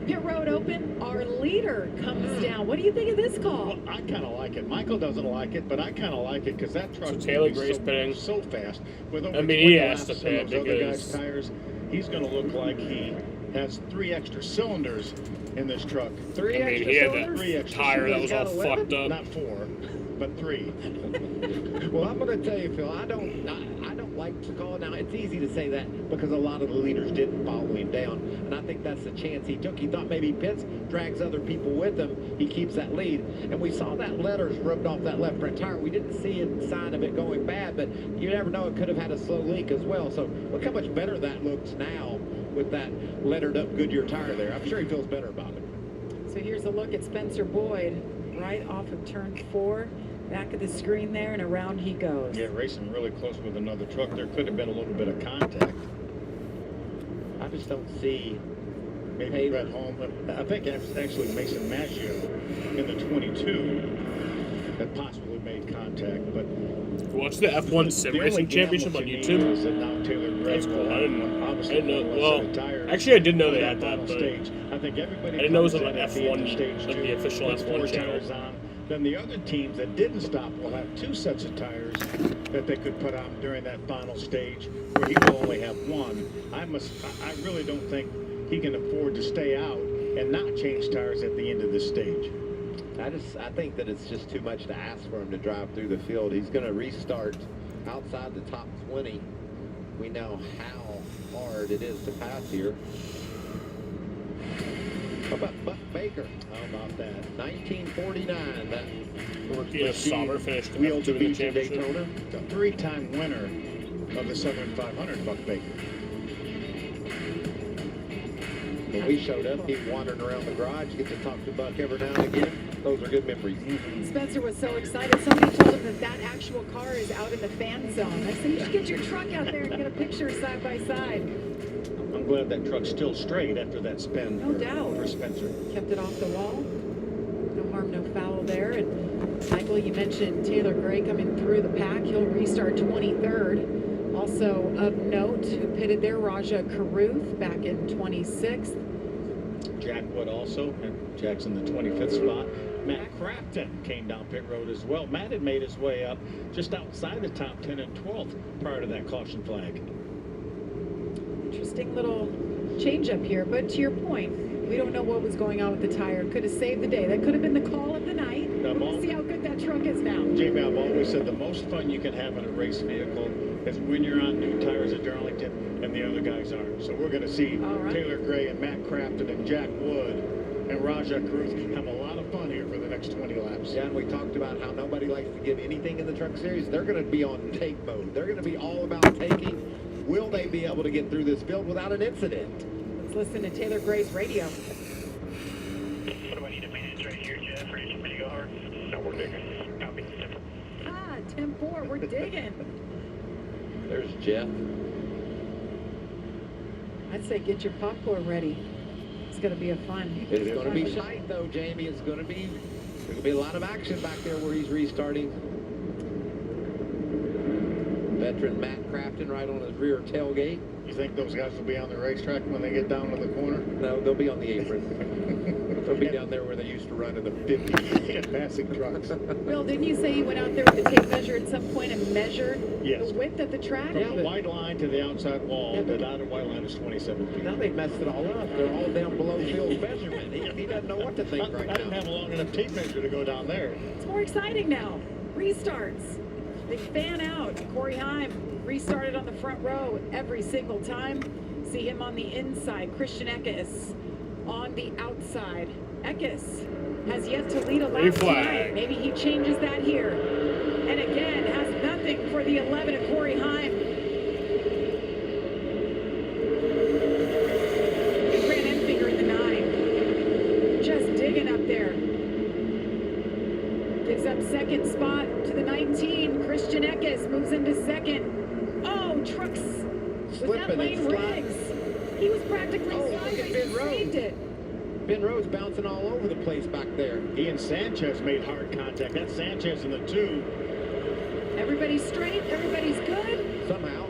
Pit road open, our leader comes down. What do you think of this call? Well, I kind of like it. Michael doesn't like it, but I kind of like it because that truck Taylor Gray's pitting. so fast. With over I mean, 20 he has to laps pit on those other because- guys' tires, he's going to look like he has 3 extra cylinders in this truck. I mean, he had that tire that was all fucked up. Not 4, but 3. Well, I'm going to tell you, Phil, I don't like the call. Now, it's easy to say that because a lot of the leaders didn't follow him down, and I think that's the chance he took. He thought maybe Pitts drags other people with him. He keeps that lead, and we saw that letters rubbed off that left front tire. We didn't see a sign of it going bad, but you never know. It could have had a slow leak as well. So look how much better that looks now with that lettered up Goodyear tire there. I'm sure he feels better about it. So here's a look at Spencer Boyd right off of turn 4. Back of the screen there, and around he goes. Yeah, racing really close with another truck. There could have been a little bit of contact. I just don't see. Maybe Brett Holm. I think actually Mason Maggio in the 22 that possibly made contact. But watch the F1 Sim Racing Championship on YouTube. That's cool. I didn't know. Well, actually, I did know they had that, but I didn't know it was on the F1, like the official F1 channel. Then the other teams that didn't stop will have 2 sets of tires that they could put on during that final stage, where he will only have 1. I really don't think he can afford to stay out and not change tires at the end of the stage. I think that it's just too much to ask for him to drive through the field. He's going to restart outside the top 20. We know how hard it is to pass here. How about Buck Baker? How about that? 1949. That Sauber finished wheel to beach in championship. Daytona. The 3-time winner of the Southern 500, Buck Baker. When we showed up, he wandered around the garage, get to talk to Buck every now and again. Those are good memories. Spencer was so excited. Somebody told him that actual car is out in the fan zone. I said, you should get your truck out there and get a picture side by side. I'm glad that truck's still straight after that spin No doubt. for Spencer. Kept it off the wall. No harm, no foul there. And Michael, you mentioned Taylor Gray coming through the pack. He'll restart 23rd. Also of note, who pitted there, Raja Carruth back in 26th. Jack Wood also, and Jack's in the 25th spot. Matt Crafton came down pit road as well. Matt had made his way up just outside the top 10 and 12th prior to that caution flag. Interesting little change up here, but to your point, we don't know what was going on with the tire. Could have saved the day. That could have been the call of the night. We'll see how good that truck is now. Jamie, I've always said the most fun you can have in a race vehicle is when you're on new tires at Darlington and the other guys aren't. So we're going to see Taylor Gray and Matt Crafton and Jack Wood and Raja Cruz have a lot of fun here for the next 20 laps. Yeah, and we talked about how nobody likes to give anything in the truck series. They're going to be on take mode. They're going to be all about taking. Will they be able to get through this field without an incident? Let's listen to Taylor Gray's radio. What do I need to manage right here, Jeff? Ready to go hard? No, we're digging. Copy. 10-4, we're digging. There's Jeff. I'd say get your popcorn ready. It's going to be a fun. It's going to be tight, though, Jamie. There's going to be a lot of action back there where he's restarting. Veteran Matt Crafton right on his rear tailgate. You think those guys will be on the racetrack when they get down to the corner? No, they'll be on the apron. They'll be down there where they used to run in the 50s. And passing trucks. Bill, didn't you say you went out there with the tape measure at some point and measured the width of the track? From the white line to the outside wall, the dotted white line is 27 feet. Now they messed it all up. They're all down below Phil's measurement. He doesn't know what to think right now. I didn't have a long enough tape measure to go down there. It's more exciting now. Restarts. They fan out. Corey Heim restarted on the front row every single time. See him on the inside. Christian Eckes on the outside. Eckes has yet to lead a lap tonight. Maybe he changes that here. And again, has nothing for the 11 of Corey Heim. Big Grant Enfinger in the 9. Just digging up there. Gives up second spot to the 19. Christian Eckes moves into second. Oh, trucks. Was that Lane Riggs? He was practically sideways and saved it. Ben Rhodes bouncing all over the place back there. He and Sanchez made hard contact. That's Sanchez in the 2. Everybody's straight. Everybody's good. Somehow.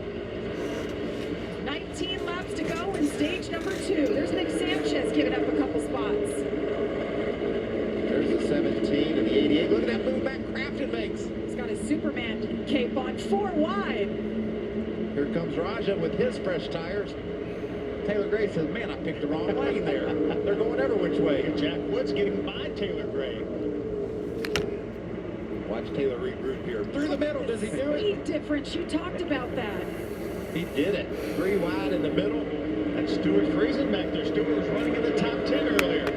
19 laps to go in stage number 2. There's Nick Sanchez giving up a couple spots. There's the 17 and the 88. Look at that move back Crafton makes. He's got his Superman cape on 4 wide. Here comes Raja with his fresh tires. Taylor Gray says, man, I picked the wrong lane there. They're going every which way. Jack Wood's getting by Taylor Gray. Watch Taylor regroup here. Through the middle, does he do it? Speed difference, you talked about that. He did it. 3 wide in the middle. That's Stuart freezing back there. Stuart was running in the top 10 earlier.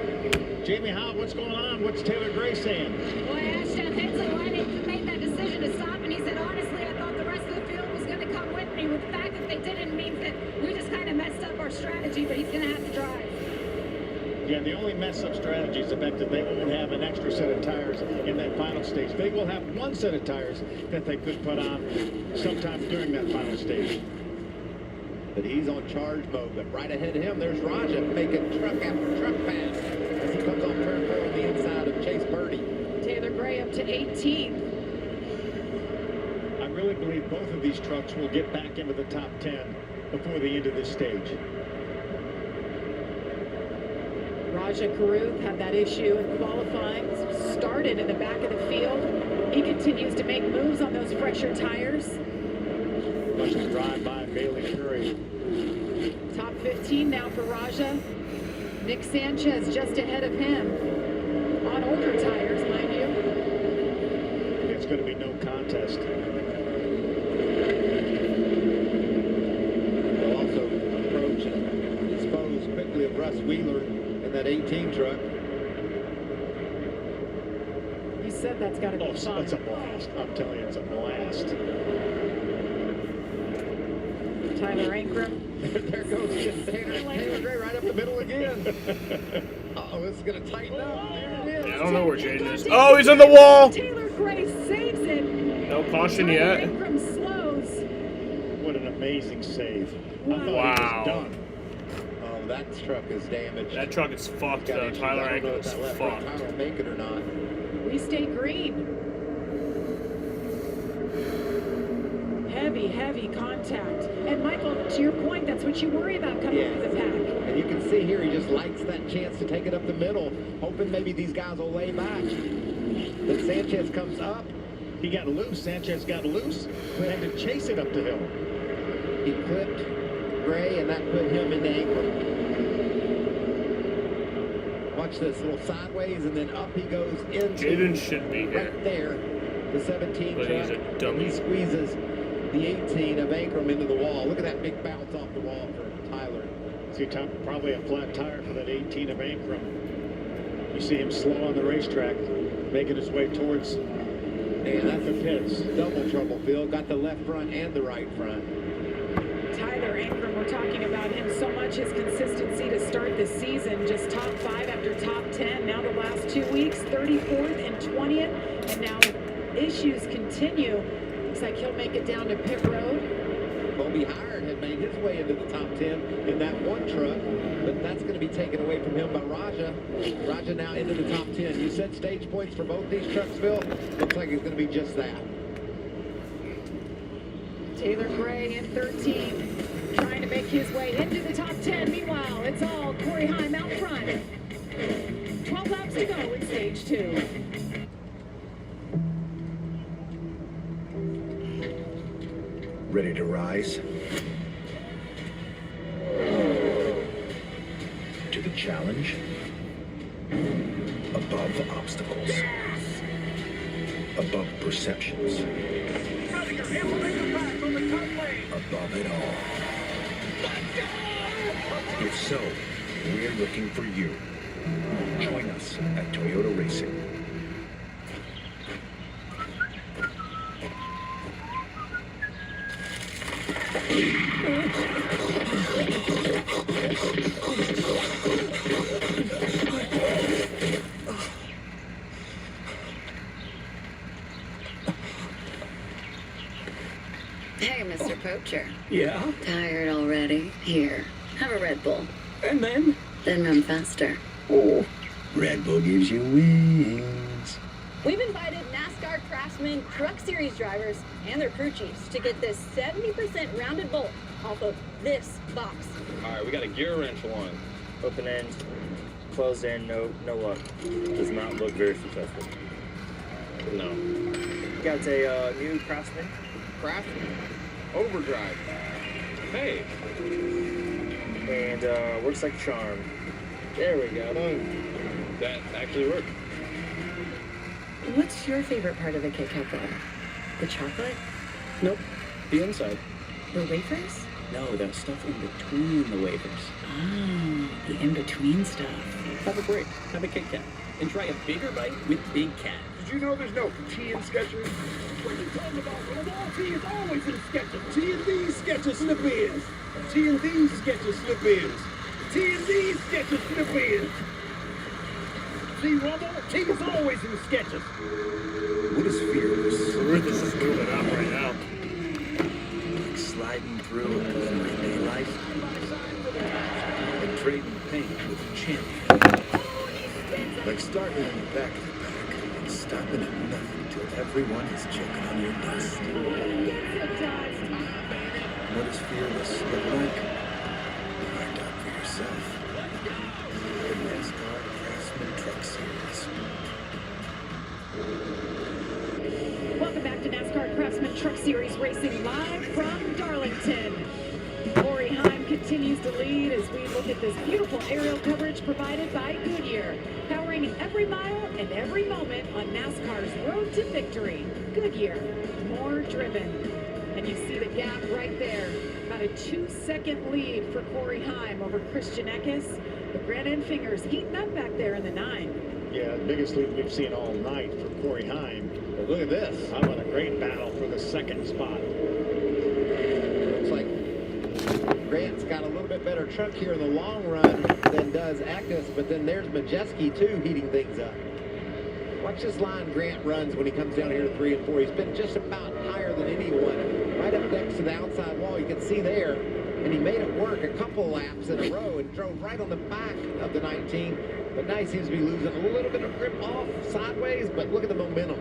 Jamie Howe, what's going on? What's Taylor Gray saying? Well, I asked Jeff Henson why they made that decision to stop, and he said, honestly, I thought the rest of the field was going to come with me. With the fact that they didn't mean that we just kind of messed up our strategy, but he's going to have to drive. Yeah, the only mess-up strategy is the fact that they won't have an extra set of tires in that final stage. They will have one set of tires that they could put on sometime during that final stage. But he's on charge mode. But right ahead of him, there's Raja making truck after truck pass as he comes off turn 4 on the inside of Chase Birdie. Taylor Gray up to 18th. I really believe both of these trucks will get back into the top 10 before the end of this stage. Raja Karuth had that issue in qualifying. Started in the back of the field. He continues to make moves on those fresher tires. Watch the drive by Bailey Curry. Top 15 now for Raja. Nick Sanchez just ahead of him. On older tires, mind you. It's going to be no contest. They'll also approach and dispose quickly of Russ Wheeler in that 18 truck. You said that's got to be fun. That's a blast. I'm telling you, it's a blast. Tyler Ankrum. There goes Taylor Gray right up the middle again. Uh-oh, this is going to tighten up. There it is. I don't know where Jaden is. Oh, he's in the wall. Taylor Gray saves it. No caution yet. Ankrum slows. What an amazing save. I thought he Wow. was done. Oh, that truck is damaged. That truck is fucked though. Tyler Ankrum is fucked. Tyler will make it or not. We stay green. Heavy, heavy contact. And Michael, to your point, that's what you worry about coming through the pack. And you can see here, he just likes that chance to take it up the middle, hoping maybe these guys will lay back. But Sanchez comes up. He got loose. Sanchez got loose. We had to chase it up the hill. He clipped Gray, and that put him in the ankle. Watch this, little sideways, and then up he goes into. Jaden should be here. Right there, the 17 But truck. he's a dummy. He squeezes the 18 of Ankrum into the wall. Look at that big bounce off the wall for Tyler. See, probably a flat tire for that 18 of Ankrum. You see him slow on the racetrack, making his way towards the pits. Double trouble, Phil. Got the left front and the right front. Tyler Ankrum, we're talking about him so much, his consistency to start the season, just top 5 after top 10. Now the last 2 weeks, 34th and 20th, and now issues continue. Looks like he'll make it down to pit road. Bobby Howard had made his way into the top 10 in that one truck, but that's going to be taken away from him by Raja. Raja now into the top 10. You said stage points for both these trucks, Phil. Looks like it's going to be just that. Taylor Gray in 13, trying to make his way into the top 10. Meanwhile, it's all Corey Heim out front. 12 laps to go in stage 2. Ready to rise? To the challenge? Above obstacles. Above perceptions. Above it all. If so, we're looking for you. Join us at Toyota Racing. Hey, Mr. Poacher. Yeah? Tired already? Here, have a Red Bull. And then? Then run faster. Oh, Red Bull gives you wings. We've invited NASCAR Craftsman Truck Series drivers and their crew chiefs to get this 70% rounded bolt off of this box. All right, we got a gear wrench one. Open end, closed end, no luck. Does not look very successful. No. Got a new Craftsman. Craftsman? Overdrive. Hey. And works like a charm. There we go. That actually worked. What's your favorite part of the Kit Kat bar? The chocolate? Nope. The inside. The wafers? No, that stuff in between the wafers. Oh, the in-between stuff. Have a break. Have a Kit Kat. And try a bigger bite with Big Cat. Did you know there's no tea in Skechers? What are you talking about? Well, all tea is always in Skechers. T&D Skechers slip-ins. T&D Skechers slip-ins. T&D Skechers slip-ins. see Rumble? T is always in sketches. What is fearless? Ruth is just moving up right now. Like sliding through a everyday life. Like trading pain with a champion. Like starting in the back of the pack and stopping at nothing till everyone is choking on your dust. What does fearless look like? Find out for yourself. The NASCAR Craftsman Truck Series. Welcome back to NASCAR Craftsman Truck Series racing live from Darlington. Corey Heim continues to lead as we look at this beautiful aerial coverage provided by Goodyear, powering every mile and every moment on NASCAR's road to victory. Goodyear, more driven. And you see the gap right there, about a 2-second lead for Corey Heim over Christian Eckes. The Grant Enfinger's heating up back there in the 9. Yeah, the biggest lead we've seen all night for Corey Heim. But look at this. How about a great battle for the second spot? Looks like Grant's got a little bit better truck here in the long run than does Eckes, but then there's Majeski too heating things up. Watch this line Grant runs when he comes down here to 3 and 4. He's been just about higher than anyone. Right up next to the outside wall, you can see there. And he made it work a couple laps in a row and drove right on the back of the 19. But now he seems to be losing a little bit of grip off sideways, but look at the momentum.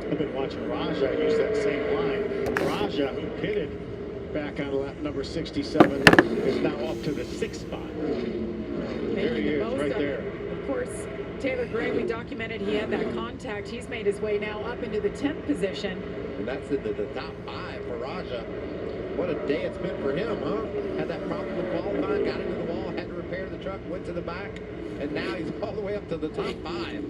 I've been watching Raja use that same line. Raja, who pitted back on lap number 67, is now up to the 6th spot. There he is, right there. Of course, Taylor Gray, we documented he had that contact. He's made his way now up into the 10th position. And that's into the top 5 for Raja. What a day it's been for him, huh? Had that problem with qualifying, got into the wall, had to repair the truck, went to the back, and now he's all the way up to the top 5.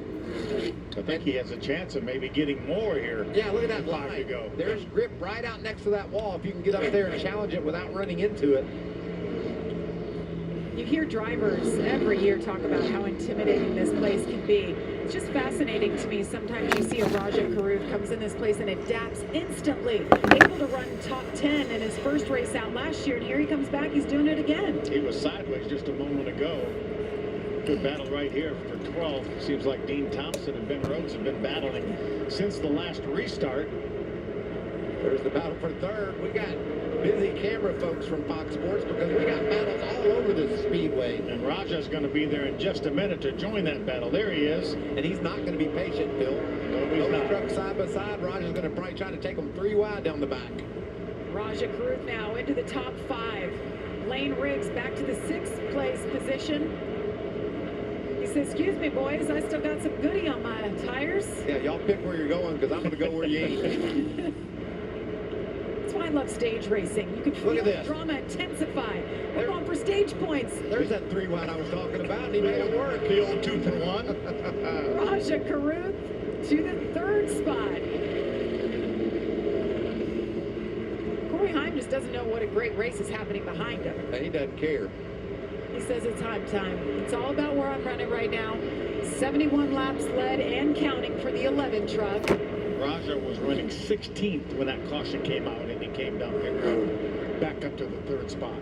I think he has a chance of maybe getting more here. Yeah, look at that 5 line. to go. There's grip right out next to that wall. If you can get up there and challenge it without running into it. You hear drivers every year talk about how intimidating this place can be. It's just fascinating to me. Sometimes you see a Raja Caruth comes in this place and adapts instantly. Able to run top 10 in his first race out last year, and here he comes back. He's doing it again. He was sideways just a moment ago. Good battle right here for 12th. Seems like Dean Thompson and Ben Rhodes have been battling since the last restart. There's the battle for 3rd. We got busy camera folks from Fox Sports because we got battles all over this speedway. And Raja's going to be there in just a minute to join that battle. There he is. And he's not going to be patient, Phil. No, he's not. Truck side by side. Raja's going to probably try to take them 3 wide down the back. Raja Caruth now into the top 5. Lane Riggs back to the 6th place position. He says, excuse me, boys, I still got some goodie on my tires. Yeah, y'all pick where you're going because I'm going to go where you ain't. That's why I love stage racing. You can feel the drama intensify. We're going for stage points. There's that 3 wide I was talking about, and he made it work. The old 2 for 1. Raja Caruth to the 3rd spot. Corey Heim just doesn't know what a great race is happening behind him. He doesn't care. He says it's time. It's all about where I'm running right now. 71 laps led and counting for the 11 truck. Raja was running 16th when that caution came out and he came down pit road back up to the 3rd spot.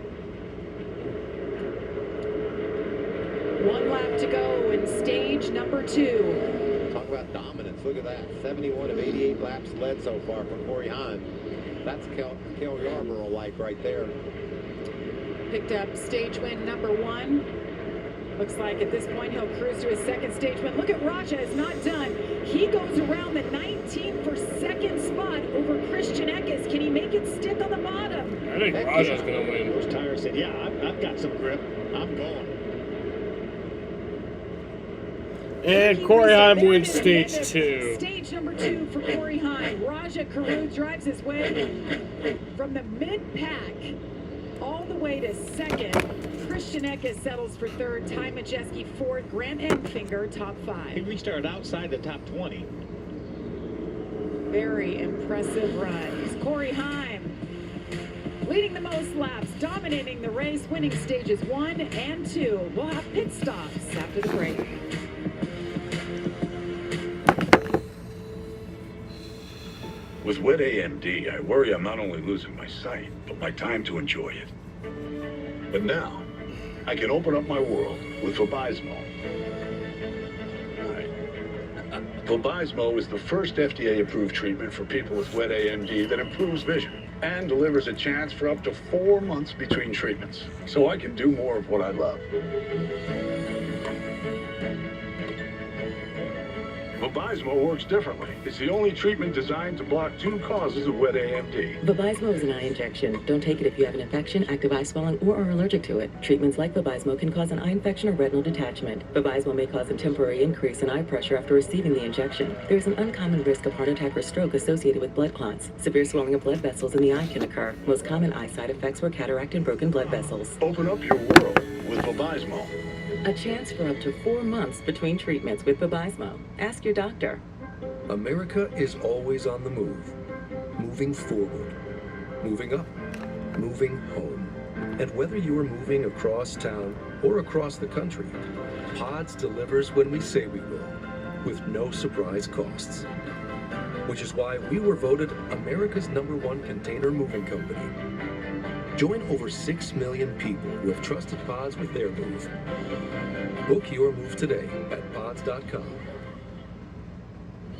1 lap to go in stage number 2. Talk about dominance. Look at that. 71 of 88 laps led so far for Corey Heim. That's Kel Yarborough-like right there. Picked up stage win number 1. Looks like at this point he'll cruise to his 2nd stage win. Look at Raja, is not done. He goes around the 19th for 2nd spot over Christian Eckes. Can he make it stick on the bottom? I think Raja's going to win. Those tires said, yeah, I've got some grip. I'm going. And Corey Heim wins stage 2. Stage number 2 for Corey Heim. Raja Caruth drives his way from the mid-pack all the way to 2nd. Christian Eckes settles for 3rd. Ty Majeski 4th. Grant Enfinger top 5. He restarted outside the top 20. Very impressive runs. Corey Heim leading the most laps, dominating the race, winning stages 1 and 2. We'll have pit stops after the break. With wet AMD, I worry I'm not only losing my sight, but my time to enjoy it. But now, I can open up my world with Vabysmo. Vabysmo is the first FDA-approved treatment for people with wet AMD that improves vision and delivers a chance for up to 4 months between treatments, so I can do more of what I love. Vabysmo works differently. It's the only treatment designed to block 2 causes of wet AMD. Vabysmo is an eye injection. Don't take it if you have an infection, active eye swelling, or are allergic to it. Treatments like Vabysmo can cause an eye infection or retinal detachment. Vabysmo may cause a temporary increase in eye pressure after receiving the injection. There is an uncommon risk of heart attack or stroke associated with blood clots. Severe swelling of blood vessels in the eye can occur. Most common eye side effects were cataract and broken blood vessels. Open up your world with Vabysmo. A chance for up to 4 months between treatments with Vabysmo. Ask your doctor. America is always on the move. Moving forward. Moving up. Moving home. And whether you are moving across town or across the country, Pods delivers when we say we will, with no surprise costs. Which is why we were voted America's #1 container moving company. Join over 6 million people who have trusted Pods with their move. Book your move today at pods.com.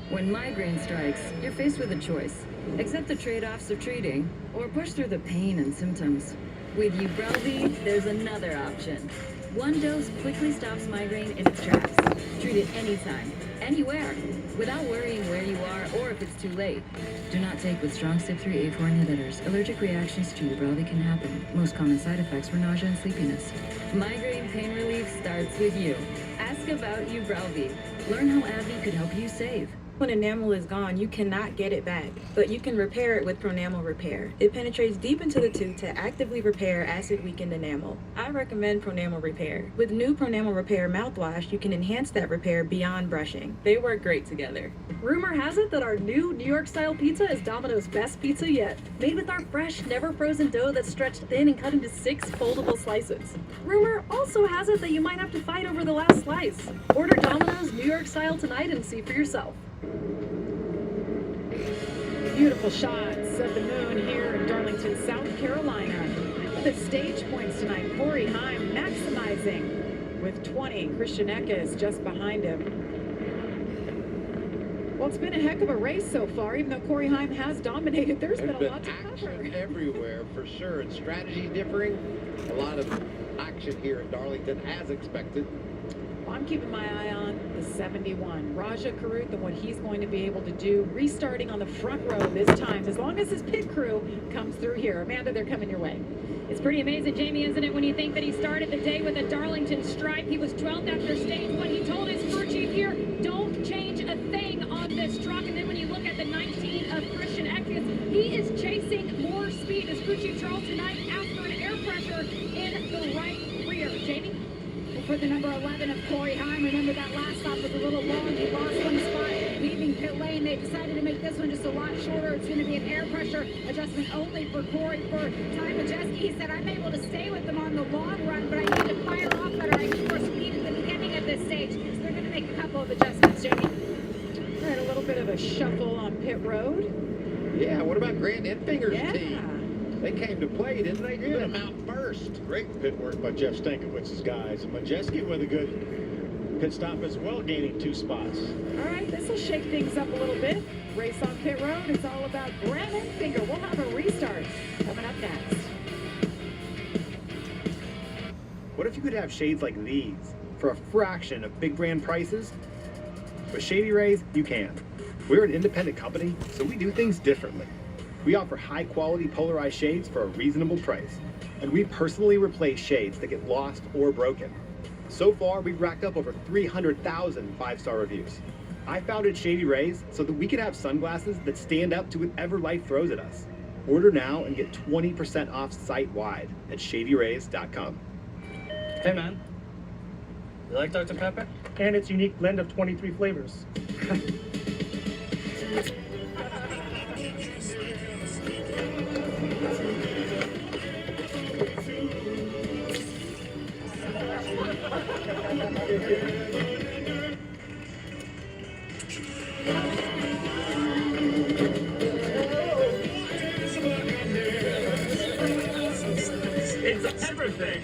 When migraine strikes, you're faced with a choice. Accept the trade-offs of treating, or push through the pain and symptoms. With Ubrelvy, there's another option. One dose quickly stops migraine in its tracks. Treat it anytime, anywhere, without worrying where you are or if it's too late. Do not take with strong CYP3A4 inhibitors. Allergic reactions to Ubrelvy can happen. Most common side effects were nausea and sleepiness. Migraine pain relief starts with you. Ask about Ubrelvy. Learn how AbbVie could help you save. When enamel is gone, you cannot get it back, but you can repair it with Pronamel Repair. It penetrates deep into the tooth to actively repair acid-weakened enamel. I recommend Pronamel Repair. With new Pronamel Repair mouthwash, you can enhance that repair beyond brushing. They work great together. Rumor has it that our new New York-style pizza is Domino's best pizza yet. Made with our fresh, never-frozen dough that's stretched thin and cut into 6 foldable slices. Rumor also has it that you might have to fight over the last slice. Order Domino's New York-style tonight and see for yourself. Beautiful shots of the moon here in Darlington, South Carolina. The stage points tonight, Corey Heim maximizing with 20. Christian Eckes just behind him. Well, it's been a heck of a race so far, even though Corey Heim has dominated. There's been a lot to cover. Everywhere, for sure, and strategy differing. A lot of action here in Darlington, as expected. Well, I'm keeping my eye on the 71. Raja Karuth and what he's going to be able to do, restarting on the front row this time, as long as his pit crew comes through here. Amanda, they're coming your way. It's pretty amazing, Jamie, isn't it, when you think that he started the day with a Darlington stripe. He was 12th after stage one. He told his crew chief here, don't change a thing on this truck. And then when you look at the 19 of Christian Eckes, he is chasing more speed. His crew chief Charles tonight after an air pressure in the right rear. Jamie? For the number 11 of Corey Heim, remember that last stop was a little long. He lost one spot leaving pit lane. They decided to make this one just a lot shorter. It's going to be an air pressure adjustment only for Corey. For Ty Majeski, he said, I'm able to stay with them on the long run, but I need to fire off better. I need more speed at the beginning of this stage. So they're going to make a couple of adjustments, Jamie. All right, a little bit of a shuffle on pit road. Yeah, what about Grant Enfinger's team? They came to play, didn't they? Put them out first. Great pit work by Jeff Stankowitz's guys. And Majeski with a good pit stop as well, gaining 2 spots. All right, this will shake things up a little bit. Race on pit road is all about Grant Enfinger. We'll have a restart coming up next. What if you could have shades like these for a fraction of big brand prices? With Shady Rays, you can. We're an independent company, so we do things differently. We offer high-quality polarized shades for a reasonable price, and we personally replace shades that get lost or broken. So far, we've racked up over 300,000 five-star reviews. I founded Shady Rays so that we can have sunglasses that stand up to whatever life throws at us. Order now and get 20% off site-wide at shadyrays.com. Hey, man. You like Dr. Pepper? And its unique blend of 23 flavors. It's everything.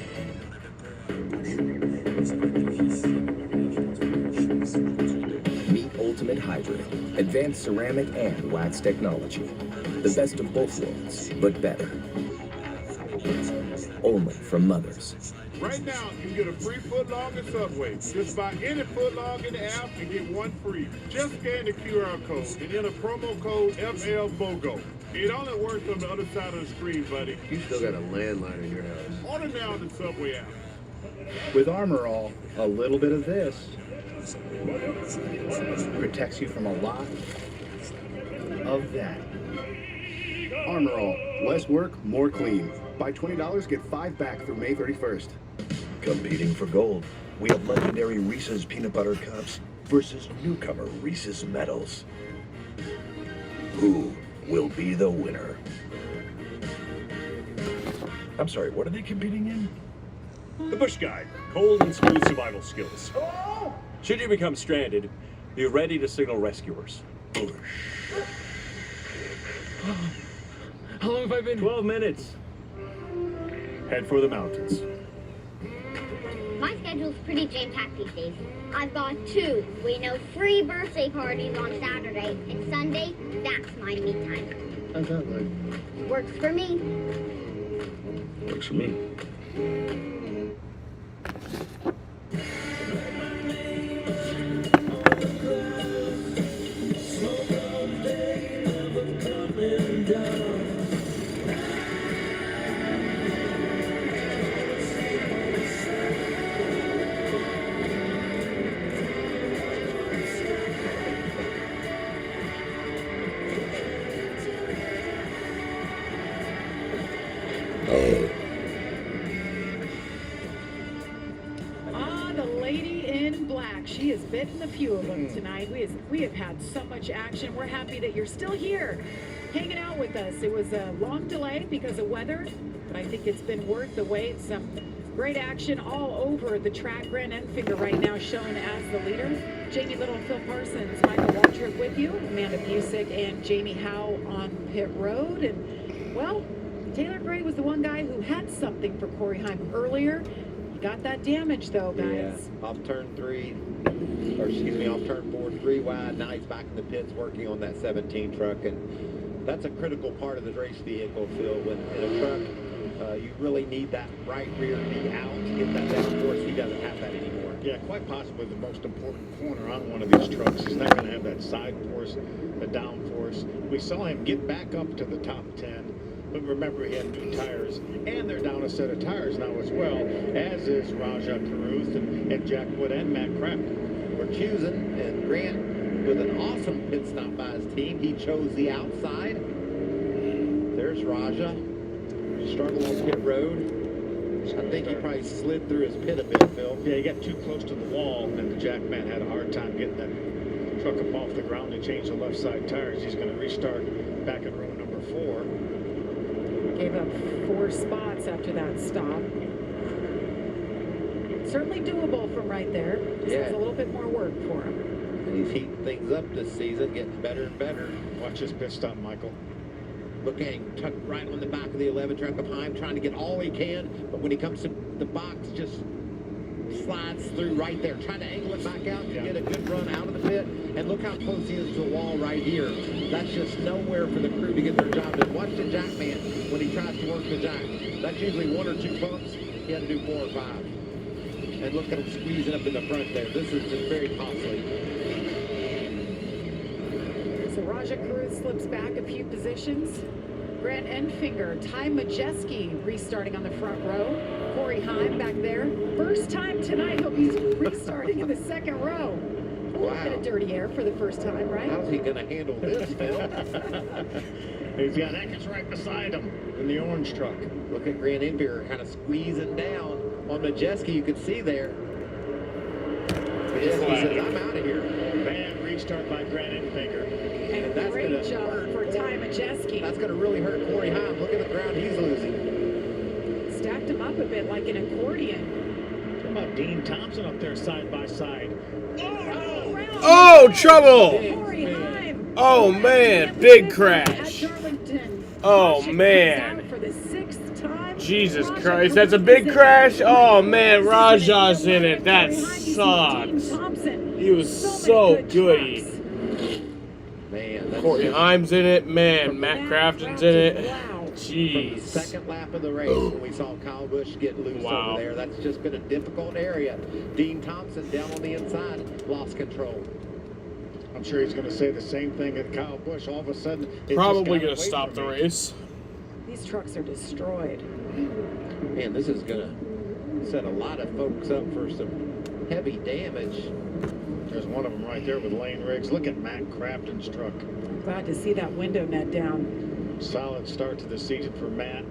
Meet Ultimate High Hybrid. Advanced ceramic and wax technology. The best of both worlds, but better. Only from Mothers. Right now, you get a free footlong at Subway. Just buy any footlong in the app and get one free. Just scan the QR code and enter promo code FLBOGO. It only works on the other side of the screen, buddy. You still got a landline in your house. Order now on the Subway app. With Armor All, a little bit of this protects you from a lot of that. Armor All, less work, more clean. Buy $20, get 5 back through May 31st. Competing for gold, we have legendary Reese's Peanut Butter Cups versus newcomer Reese's Medals. Who will be the winner? I'm sorry, what are they competing in? The Bush Guide, cold and smooth survival skills. Should you become stranded, be ready to signal rescuers. How long have I been? 12 minutes. Head for the mountains. My schedule's pretty jam-packed these days. I've got 2 free birthday parties on Saturday, and Sunday, that's my me time. How's that like? Works for me. Works for me. The lady in black. She has bitten a few of them tonight. We have had so much action. We're happy that you're still here, hanging out with us. It was a long delay because of weather, but I think it's been worth the wait. Some great action all over the track. Grant Enfinger right now shown as the leader. Jamie Little, Phil Parsons, Michael Waltrip with you, Amanda Busick, and Jamie Howe on pit road. And, well, Taylor Gray was the one guy who had something for Corey Heim earlier. He got that damage, though, guys. Yeah, off turn 4, 3 wide. Now he's back in the pits working on that 17 truck. And that's a critical part of the race vehicle, Phil. When in a truck, you really need that right rear knee out to get that downforce. He doesn't have that anymore. Yeah, quite possibly the most important corner on one of these trucks. He's not going to have that side force, the down force. We saw him get back up to the top 10, but remember he had new tires, and they're down a set of tires now as well, as is Raja Caruth and Jack Wood and Matt Kraft. We're choosing, and Grant with an awesome pit stop by his team. He chose the outside. There's Raja. Struggle on pit road. I think he probably slid through his pit a bit, Phil. Yeah, he got too close to the wall, and the Jackman had a hard time getting that truck up off the ground to change the left side tires. He's going to restart back in row number 4. Gave up 4 spots after that stop. Certainly doable from right there. Just has a little bit more work for him. And he's heating things up this season, getting better and better. Watch his pit stop, Michael. Look at him tucked right on the back of the 11 truck of Heim, trying to get all he can, but when he comes to the box, just slides through right there, trying to angle it back out to get a good run out of the pit. And look how close he is to the wall right here. That's just nowhere for the crew to get their job done. Watch the Jackman when he tries to work the jack. That's usually 1 or 2 bumps. He had to do 4 or 5. And look at him squeezing up in the front there. This is just very costly. So Raja Caruth slips back a few positions. Grant Enfinger, Ty Majeski restarting on the front row. Corey Heim back there. First time tonight, he'll be restarting in the second row. A little bit of dirty air for the first time, right? How's he going to handle this, Phil? He's got Eckes right beside him in the orange truck. Look at Grant Enfinger kind of squeezing down on Majeski. You can see there. Majeski says, I'm out of here. Bad restart by Grant Enfinger. And that's great job for Ty Majeski. That's going to really hurt Corey Heim. Look at the ground he's losing. Stacked him up a bit like an accordion. How about Dean Thompson up there side by side? Oh, trouble! Oh, man, big crash. Oh, man. Jesus Christ, that's a big crash? Oh, man, Raja's in it. That sucks. He was so good. Corey Haim's in it. Man, Matt Crafton's in it. From the Jeez. second lap of the race, when we saw Kyle Busch get loose over there, that's just been a difficult area. Dean Thompson down on the inside lost control. I'm sure he's going to say the same thing at Kyle Busch. All of a sudden, it Probably just got going to away stop from the me. race. These trucks are destroyed. Man, this is going to set a lot of folks up for some heavy damage. There's one of them right there with Lane Riggs. Look at Matt Crafton's truck. Glad to see that window net down. Solid start to the season for Matt.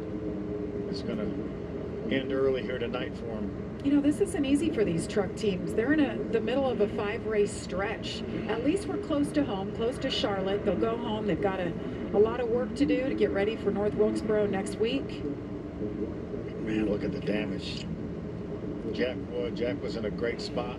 It's going to end early here tonight for him. You know, this isn't easy for these truck teams. They're in the middle of a 5-race stretch. At least we're close to home, close to Charlotte. They'll go home. They've got a lot of work to do to get ready for North Wilkesboro next week. Man, look at the damage. Jack was in a great spot.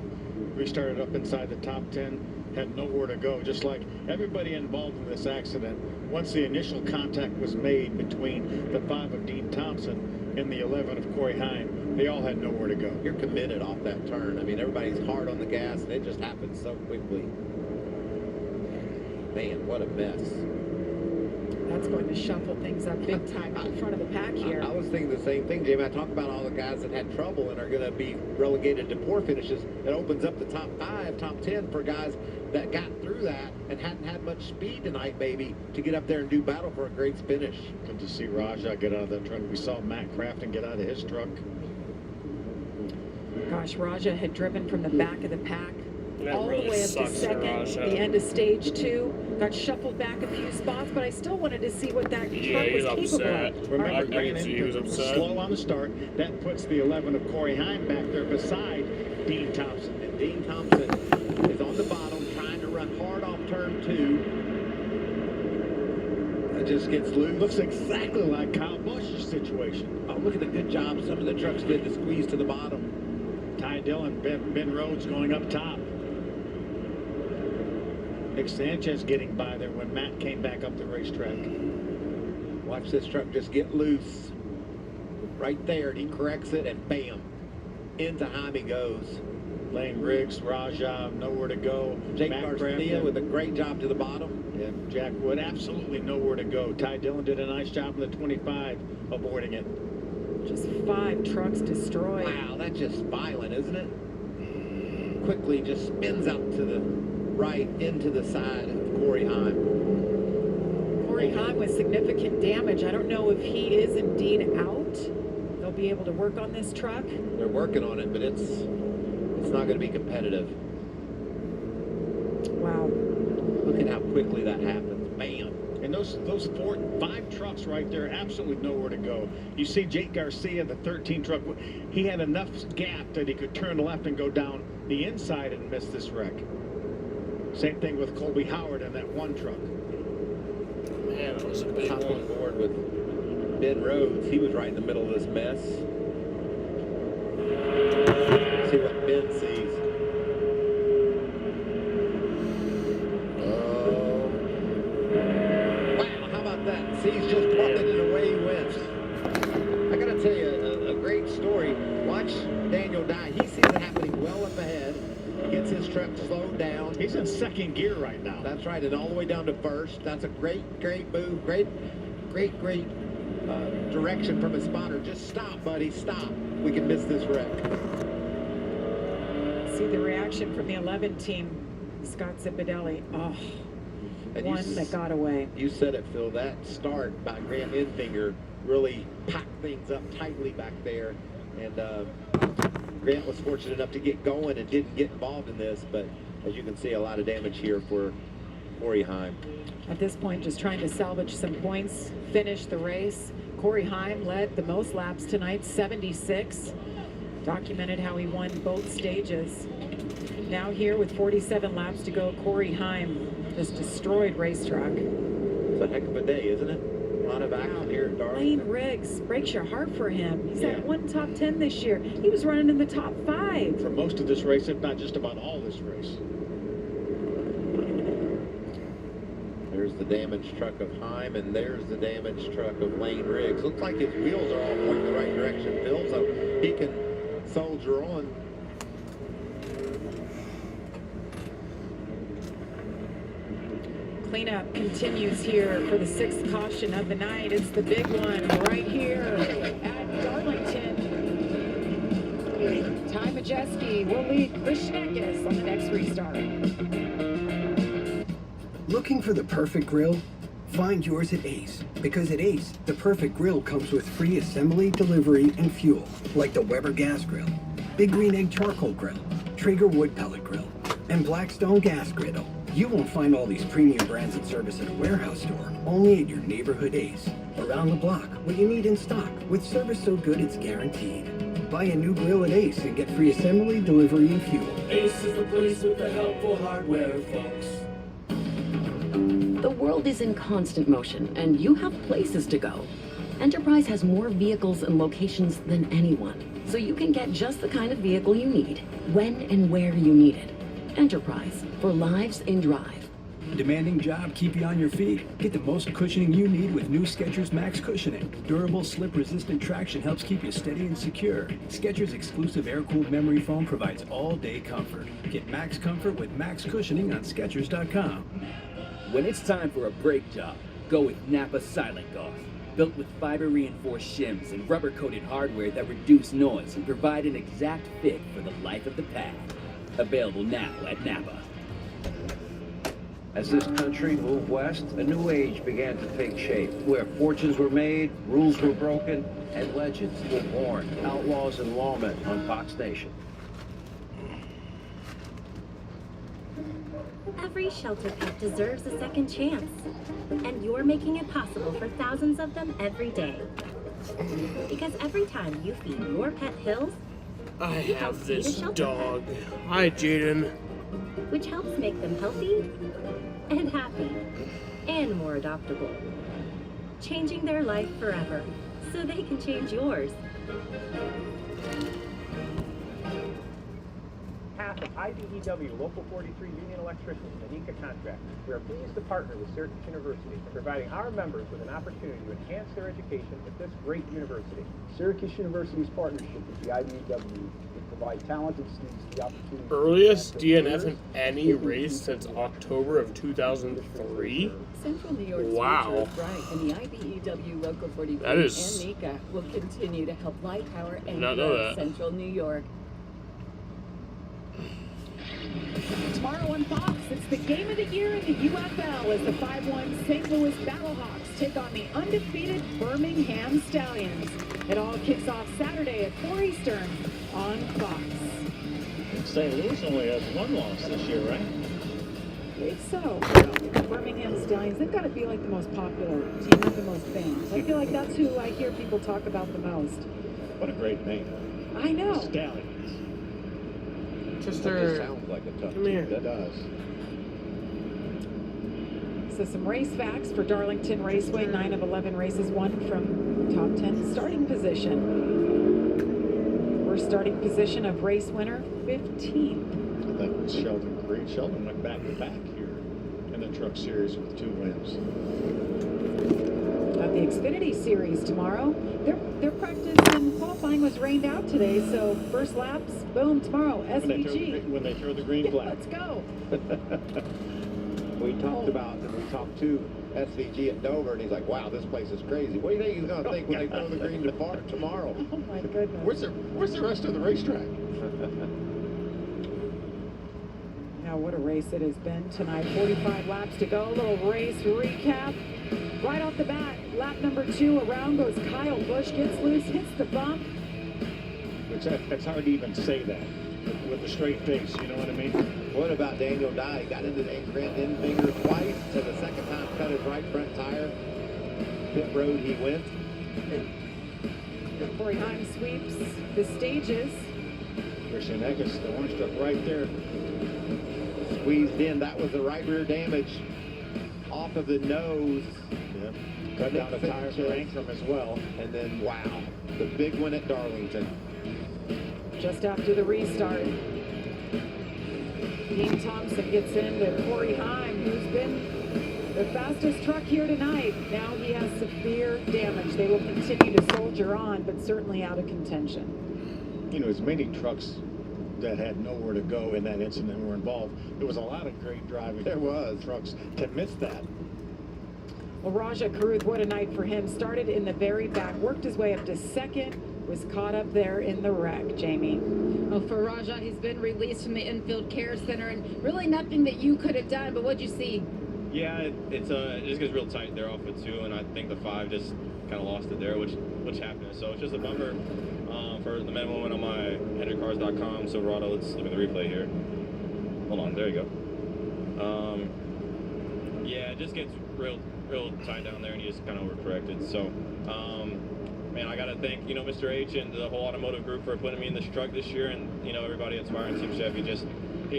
Restarted up inside the top 10. Had nowhere to go, just like everybody involved in this accident. Once the initial contact was made between the 5 of Dean Thompson and the 11 of Corey Haim, they all had nowhere to go. You're committed off that turn. I mean, everybody's hard on the gas, and it just happened so quickly. Man, what a mess. That's going to shuffle things up big time in front of the pack here. I was thinking the same thing, Jamie. I talked about all the guys that had trouble and are going to be relegated to poor finishes. It opens up the top 5, top 10 for guys that got through that and hadn't had much speed tonight, maybe, to get up there and do battle for a great finish. Good to see Raja get out of that truck. We saw Matt Crafton get out of his truck. Gosh, Raja had driven from the back of the pack That all really the way up to sucks for second, Raja. the end of stage 2, got shuffled back a few spots, but I still wanted to see what that Yeah, truck he's was capable upset. of. Remember, I can see he was upset. slow on the start. That puts the 11 of Corey Haim back there beside Dean Thompson. And Dean Thompson is on the bottom trying to run hard off turn 2. It just gets loose. Looks exactly like Kyle Busch's situation. Oh, look at the good job some of the trucks did to squeeze to the bottom. Ty Dillon, Ben Rhodes going up top. Nick Sanchez getting by there when Matt came back up the racetrack. Watch this truck just get loose. Right there, and he corrects it, and bam. Into Haim he goes. Lane Riggs, Raja, nowhere to go. Jake Matt Garcia Crafton with a great job to the bottom. Yeah, Jack Wood, absolutely nowhere to go. Ty Dillon did a nice job in the 25, avoiding it. Just 5 trucks destroyed. Wow, that's just violent, isn't it? Quickly just spins out to the right into the side of Corey Haim. Corey Haim with significant damage. I don't know if he is indeed out. They'll be able to work on this truck. They're working on it, but it's not going to be competitive. Wow. Look at how quickly that happens. Bam. And those 5 trucks right there, absolutely nowhere to go. You see Jake Garcia, the 13 truck, he had enough gap that he could turn left and go down the inside and miss this wreck. Same thing with Colby Howard and that 1 truck. Man, that was a big Hop one. on board with Ben Rhodes. He was right in the middle of this mess. See what Ben sees. Wow, how about that? See, he's just parted and away he went. I got to tell you a great story. Watch Daniel Dye. He sees it happening well up ahead. He gets his truck slowed down. He's in second gear right now. That's right, and all the way down to first. That's a great move. Great direction from his spotter. Just stop, buddy, stop. We can miss this wreck. See the reaction from the 11 team. Scott Zipadelli. Oh, And one that got away. You said it, Phil. That start by Grant Enfinger really packed things up tightly back there. And Grant was fortunate enough to get going and didn't get involved in this. But as you can see, a lot of damage here for Corey Haim. At this point, just trying to salvage some points, finish the race. Corey Haim led the most laps tonight, 76. Documented how he won both stages. Now here with 47 laps to go, Corey Haim just destroyed racetrack. It's a heck of a day, isn't it? A lot of action here at Darlington. Lane Riggs, breaks your heart for him. He's had 1 top 10 this year. He was running in the top 5. For most of this race, if not just about all this race. There's the damaged truck of Haim, and there's the damaged truck of Lane Riggs. Looks like his wheels are all pointing the right direction, Phil, so he can soldier on. cleanup continues here for the 6th caution of the night. It's the big one right here at Darlington. Ty Majeski will lead Chris Schneckis on the next restart. Looking for the perfect grill? Find yours at Ace. Because at Ace, the perfect grill comes with free assembly, delivery, and fuel. Like the Weber Gas Grill, Big Green Egg Charcoal Grill, Traeger Wood Pellet Grill, and Blackstone Gas Griddle. You won't find all these premium brands and service at a warehouse store, only at your neighborhood Ace. Around the block, what you need in stock, with service so good it's guaranteed. Buy a new grill at Ace and get free assembly, delivery, and fuel. Ace is the place with the helpful hardware, folks. The world is in constant motion, and you have places to go. Enterprise has more vehicles and locations than anyone, so you can get just the kind of vehicle you need, when and where you need it. Enterprise, for lives in drive. Demanding job keep you on your feet? Get the most cushioning you need with new Skechers Max Cushioning. Durable, slip-resistant traction helps keep you steady and secure. Skechers' exclusive air-cooled memory foam provides all-day comfort. Get Max Comfort with Max Cushioning on Skechers.com. When it's time for a brake job, go with Napa Silent Golf. Built with fiber-reinforced shims and rubber-coated hardware that reduce noise and provide an exact fit for the life of the pad. Available now at Napa. As this country moved west, a new age began to take shape, where fortunes were made, rules were broken, and legends were born. Outlaws and lawmen on Fox Nation. Every shelter pet deserves a second chance, and you're making it possible for thousands of them every day. Because every time you feed your pet Hills, I you help have feed a this shelter dog. pet, Hi, Jaden. which helps make them healthy and happy and more adoptable, changing their life forever so they can change yours. Half of IBEW Local 43 Union Electricians and Anika Contract. We are pleased to partner with Syracuse University in providing our members with an opportunity to enhance their education at this great university. Syracuse University's partnership with the IBEW will provide talented students the opportunity Earliest DNF in any race since October of 2003? Central New York's Wow. future is bright, and the IBEW Local 43 That is- and Nika will continue to help light power and Not know grow that. Central New York. Tomorrow on Fox, it's the game of the year in the UFL as the 5-1 St. Louis Battlehawks take on the undefeated Birmingham Stallions. It all kicks off Saturday at 4 Eastern on Fox. St. Louis only has one loss this year, right? I think so. Birmingham Stallions, they've got to be like the most popular team with the most fans. I feel like that's who I hear people talk about the most. What a great name. I know. Stallions. Just That sounds like a tough Come here. team. That does. So some race facts for Darlington Raceway. 9 of 11 races won from top 10 starting position. Worst starting position of race winner, 15th. I think Sheldon Green. Sheldon went back to back here in the Truck Series with 2 wins. At the Xfinity Series tomorrow, their practice and qualifying was rained out today, so first laps, boom, tomorrow, SVG. When they throw the green flag. Let's go. We talked to SVG at Dover, and he's like, wow, this place is crazy. What do you think he's going to think when they throw the green depart tomorrow? Oh, my goodness. Where's the rest of the racetrack? Now, what a race it has been tonight. 45 laps to go. A little race recap. Right off the bat, lap number 2, around goes Kyle Busch, gets loose, hits the bump. It's hard to even say that with a straight face, you know what I mean? What about Daniel Dye? He got into the end finger twice, to the second time cut his right front tire. Pit road he went. Corey Heim sweeps the stages. Christian Eckes, the orange truck right there. Squeezed in. That was the right rear damage off of the nose. Yeah. Cut down the tire for Ankrum as well. And then, wow, the big one at Darlington. Just after the restart, Dean Thompson gets into Corey Heim, who's been the fastest truck here tonight. Now he has severe damage. They will continue to soldier on, but certainly out of contention. You know, as many trucks that had nowhere to go in that incident were involved. There was a lot of great driving. There was trucks to miss that. Well, Raja Karuth, what a night for him. Started in the very back, worked his way up to second, was caught up there in the wreck. Jamie. Well, for Raja, he's been released from the infield care center, and really nothing that you could have done. But what'd you see? Yeah, it just gets real tight there off of 2, and I think the 5 just kind of lost it there, which happened. So it's just a bummer for the men and women on my HendrickCars.com. Silverado, let's look at the replay here. Hold on, there you go. Yeah, it just gets real tight down there, and he just kind of overcorrected. So, man, I got to thank, Mr. H and the whole automotive group for putting me in this truck this year, and, everybody at Smart and Team Chevy.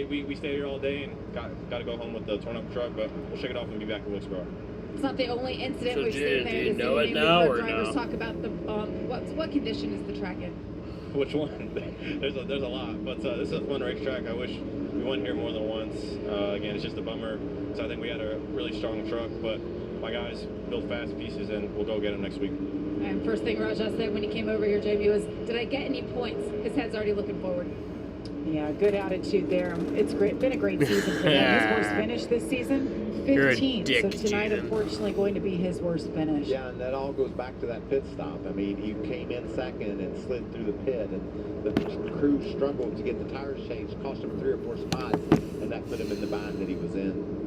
We stayed here all day and got to go home with the torn up truck, but we'll shake it off and be back in Wilkesboro. It's not the only incident So we've seen there. do you this know it evening. now We've or heard drivers no? talk about the what condition is the track in? Which one? there's a lot, but this is a fun racetrack. I wish we went here more than once. Again, it's just a bummer. So I think we had a really strong truck, but my guys built fast pieces, and we'll go get them next week. And first thing Raja said when he came over here, Jamie, was, "Did I get any points?" His head's already looking forward. Yeah, good attitude there. It's been a great season for him. His worst finish this season, 15. You're a dick, So tonight, Jaden. unfortunately, going to be his worst finish. Yeah, and that all goes back to that pit stop. I mean, he came in second and slid through the pit, and the crew struggled to get the tires changed, cost him 3 or 4 spots, and that put him in the bind that he was in.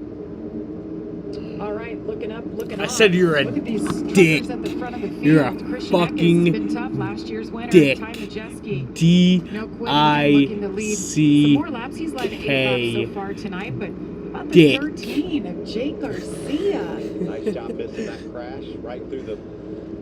All right, looking up. I said you're a Look at these dick. truckers at the front of the field. You're a Christian Eckes fucking has been tough. Last year's winner, dick. Ty Majeski. D-I-C-K. Looking to lead. Some more laps. He's led 8 laps so far tonight, but about the Dick. 13 of Jake Garcia. Nice job missing that crash right through the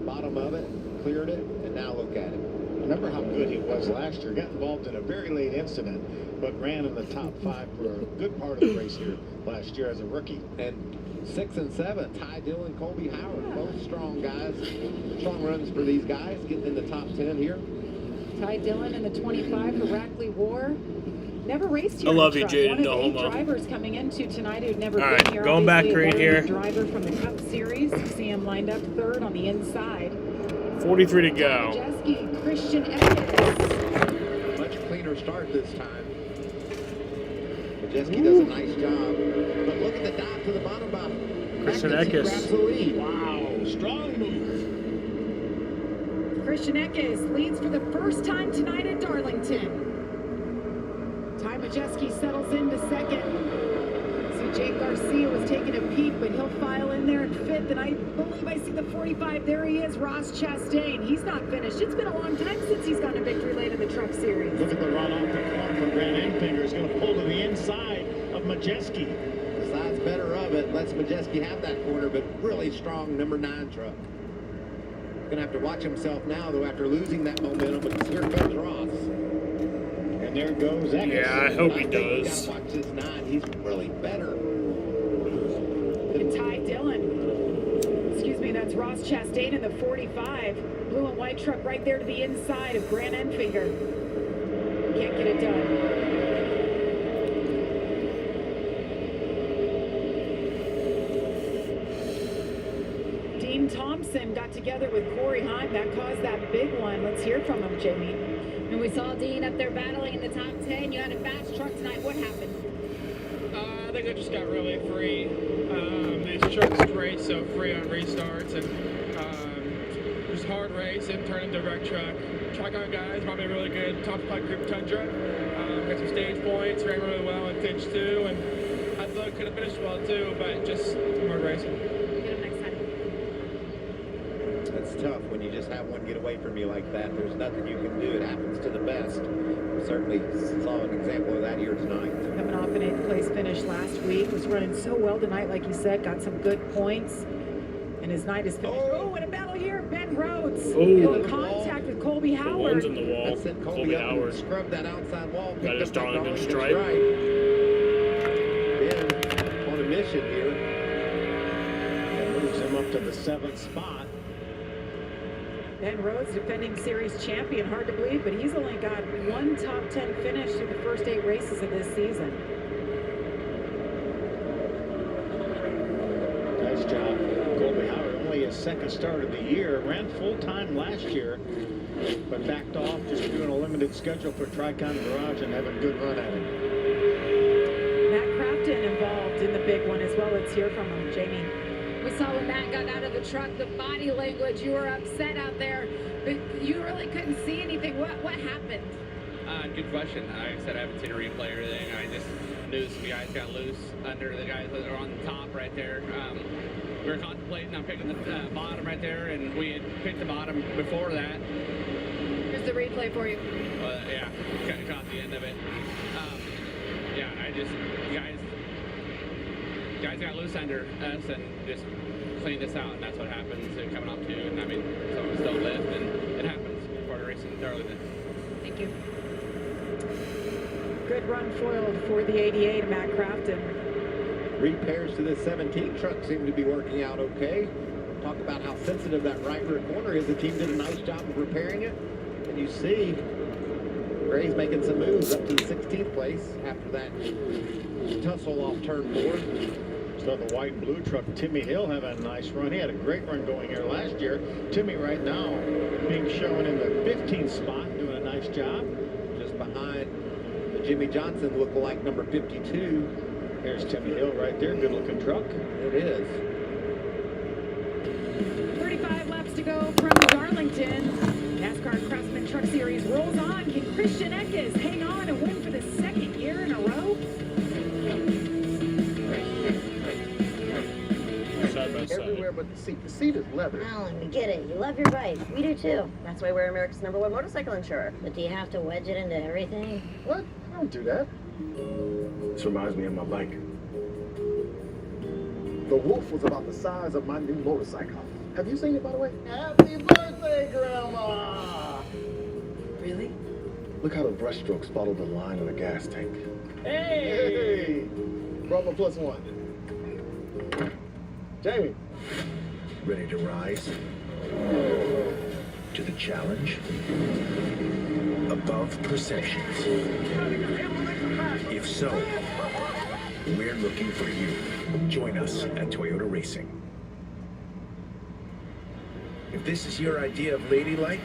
bottom of it, cleared it, and now look at him. Remember how good he was last year. Got involved in a very late incident, but ran in the top 5 for a good part of the race here last year as a rookie. And 6 and 7, Ty Dillon, Colby Howard, both strong guys. Strong runs for these guys, getting in the top 10 here. Ty Dillon in the 25 for Rackley War. Never raced here. I love in you, truck. Jaden, One of no 8 homo. drivers coming into tonight who'd never All been right, here. going back Obviously, a right here. Driver from the Cup Series. You see him lined up 3rd on the inside. 43 to go. Majeski, Christian Eckes. Much cleaner start this time. Majeski does a nice job. But look at the dive to the bottom by Christian Eckes. He Eckes. grabs the lead. Wow, strong move. Christian Eckes leads for the first time tonight at Darlington. Ty Majeski settles into second. See, Jake Garcia was taking a peek, but he'll file in there in 5th. And I believe I see the 45. There he is, Ross Chastain. He's not finished. It's been a long time since he's gotten a victory lane in the Truck Series. Look at the run off the corner from Grant Enfinger. He's going to pull to the inside of Majeski. Decides better of it. Lets Majeski have that corner, but really strong number 9 truck. Gonna have to watch himself now, though, after losing that momentum. But here comes Ross. And there goes Eckes. Yeah, I hope he I think you does. gotta watch this 9. He's really better. And Ty Dillon. Excuse me, that's Ross Chastain in the 45. Blue and white truck right there to the inside of Grant Enfinger. Can't get it done. Dean Thompson got together with Corey Heim. That caused that big one. Let's hear from him, Jamie. And we saw Dean up there battling in the top 10. You had a fast truck tonight. What happened? I think I just got really free. These trucks race so free on restarts, and just hard race and turn into a wreck truck. Shotgun guys, probably a really good top 5 group Tundra. Got some stage points, ran really well in stage 2, and I thought I could have finished well too, but just hard racing. Get him next time. It's tough when you just have one get away from you like that. There's nothing you can do. It happens to the best. We certainly saw an example of that here tonight. Coming off an 8th place finish last week. Was running so well tonight, like you said. Got some good points. And his night is finished. Oh, and a battle here. Ben Rhodes. Oh. Contact with Colby The Howard. one's in the wall. That sent Colby up Howard. and scrubbed that outside wall. That Picked is up that Darlington Darlington stripe. Ben on a mission here. And moves him up to the 7th spot. Ben Rhodes, defending series champion. Hard to believe, but he's only got one top 10 finish through the first 8 races of this season. Nice job, Colby Howard. Only his 2nd start of the year. Ran full time last year. but backed off, just doing a limited schedule for Tricon Garage and having a good run at it. Matt Crafton involved in the big one as well. Let's hear from him, Jamie. We saw when Matt got out of the truck, the body language. You were upset out there, but you really couldn't see anything. What happened? Good question. I said I haven't seen a replay or anything. I just knew some guys got loose under the guys that are on the top right there. We were contemplating on picking the bottom right there, and we had picked the bottom before that. Here's the replay for you. Yeah, kind of caught the end of it. Yeah, guys got loose under us and just cleaned us out, and that's what happens coming up to. And I mean, some of us don't lift, and it happens before the race in Darlington. Thank you. Good run foiled for the 88, Matt Crafton. Repairs to the 17 truck seem to be working out okay. Talk about how sensitive that right rear corner is. The team did a nice job of repairing it. And you see Gray's making some moves up to the 16th place after that tussle off turn 4. So the white and blue truck, Timmy Hill, having a nice run. He had a great run going here last year. Timmy right now being shown in the 15th spot, doing a nice job. Just behind the Jimmy Johnson lookalike number 52. There's Timmy Hill right there. Good looking truck. It is. 35 laps to go from Darlington. NASCAR Craftsman Truck Series rolls on. Can Christian Eckes hang on and win for the second year in a row? Side by side. Everywhere but the seat. The seat is leather. Alan, we get it. You love your bike. We do too. That's why we're America's #1 motorcycle insurer. But do you have to wedge it into everything? What? I don't do that. This reminds me of my bike. The Wolf was about the size of my new motorcycle. Have you seen it, by the way? Happy birthday, Grandma! Really? Look how the brushstrokes follow the line on a gas tank. Hey! Brother +1. Jamie. Ready to rise to the challenge? Above perceptions. If so, we're looking for you. Join us at Toyota Racing. If this is your idea of ladylike,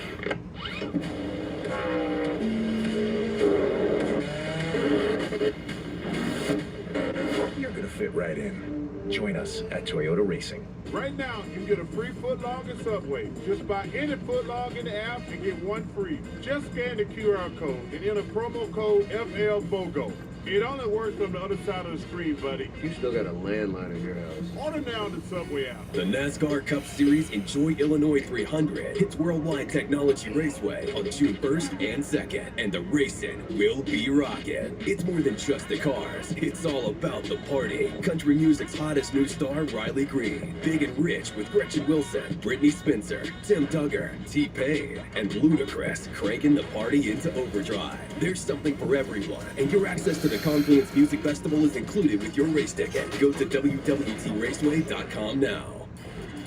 you're gonna fit right in. Join us at Toyota Racing. Right now, you get a free footlong at Subway. Just buy any footlong in the app and get one free. Just scan the QR code and enter promo code FLBOGO. It only works on the other side of the screen, buddy. You still got a landline in your house. Order now on the Subway app. The NASCAR Cup Series Enjoy Illinois 300 hits Worldwide Technology Raceway on June 1st and 2nd, and the racing will be rocking. It's more than just the cars, it's all about the party. Country music's hottest new star, Riley Green, Big and Rich with Gretchen Wilson, Brittany Spencer, Tim Duggar, T-Pain, and Ludacris cranking the party into overdrive. There's something for everyone, and your access to the Confluence Music Festival is included with your race ticket. Go to WWTRaceway.com now.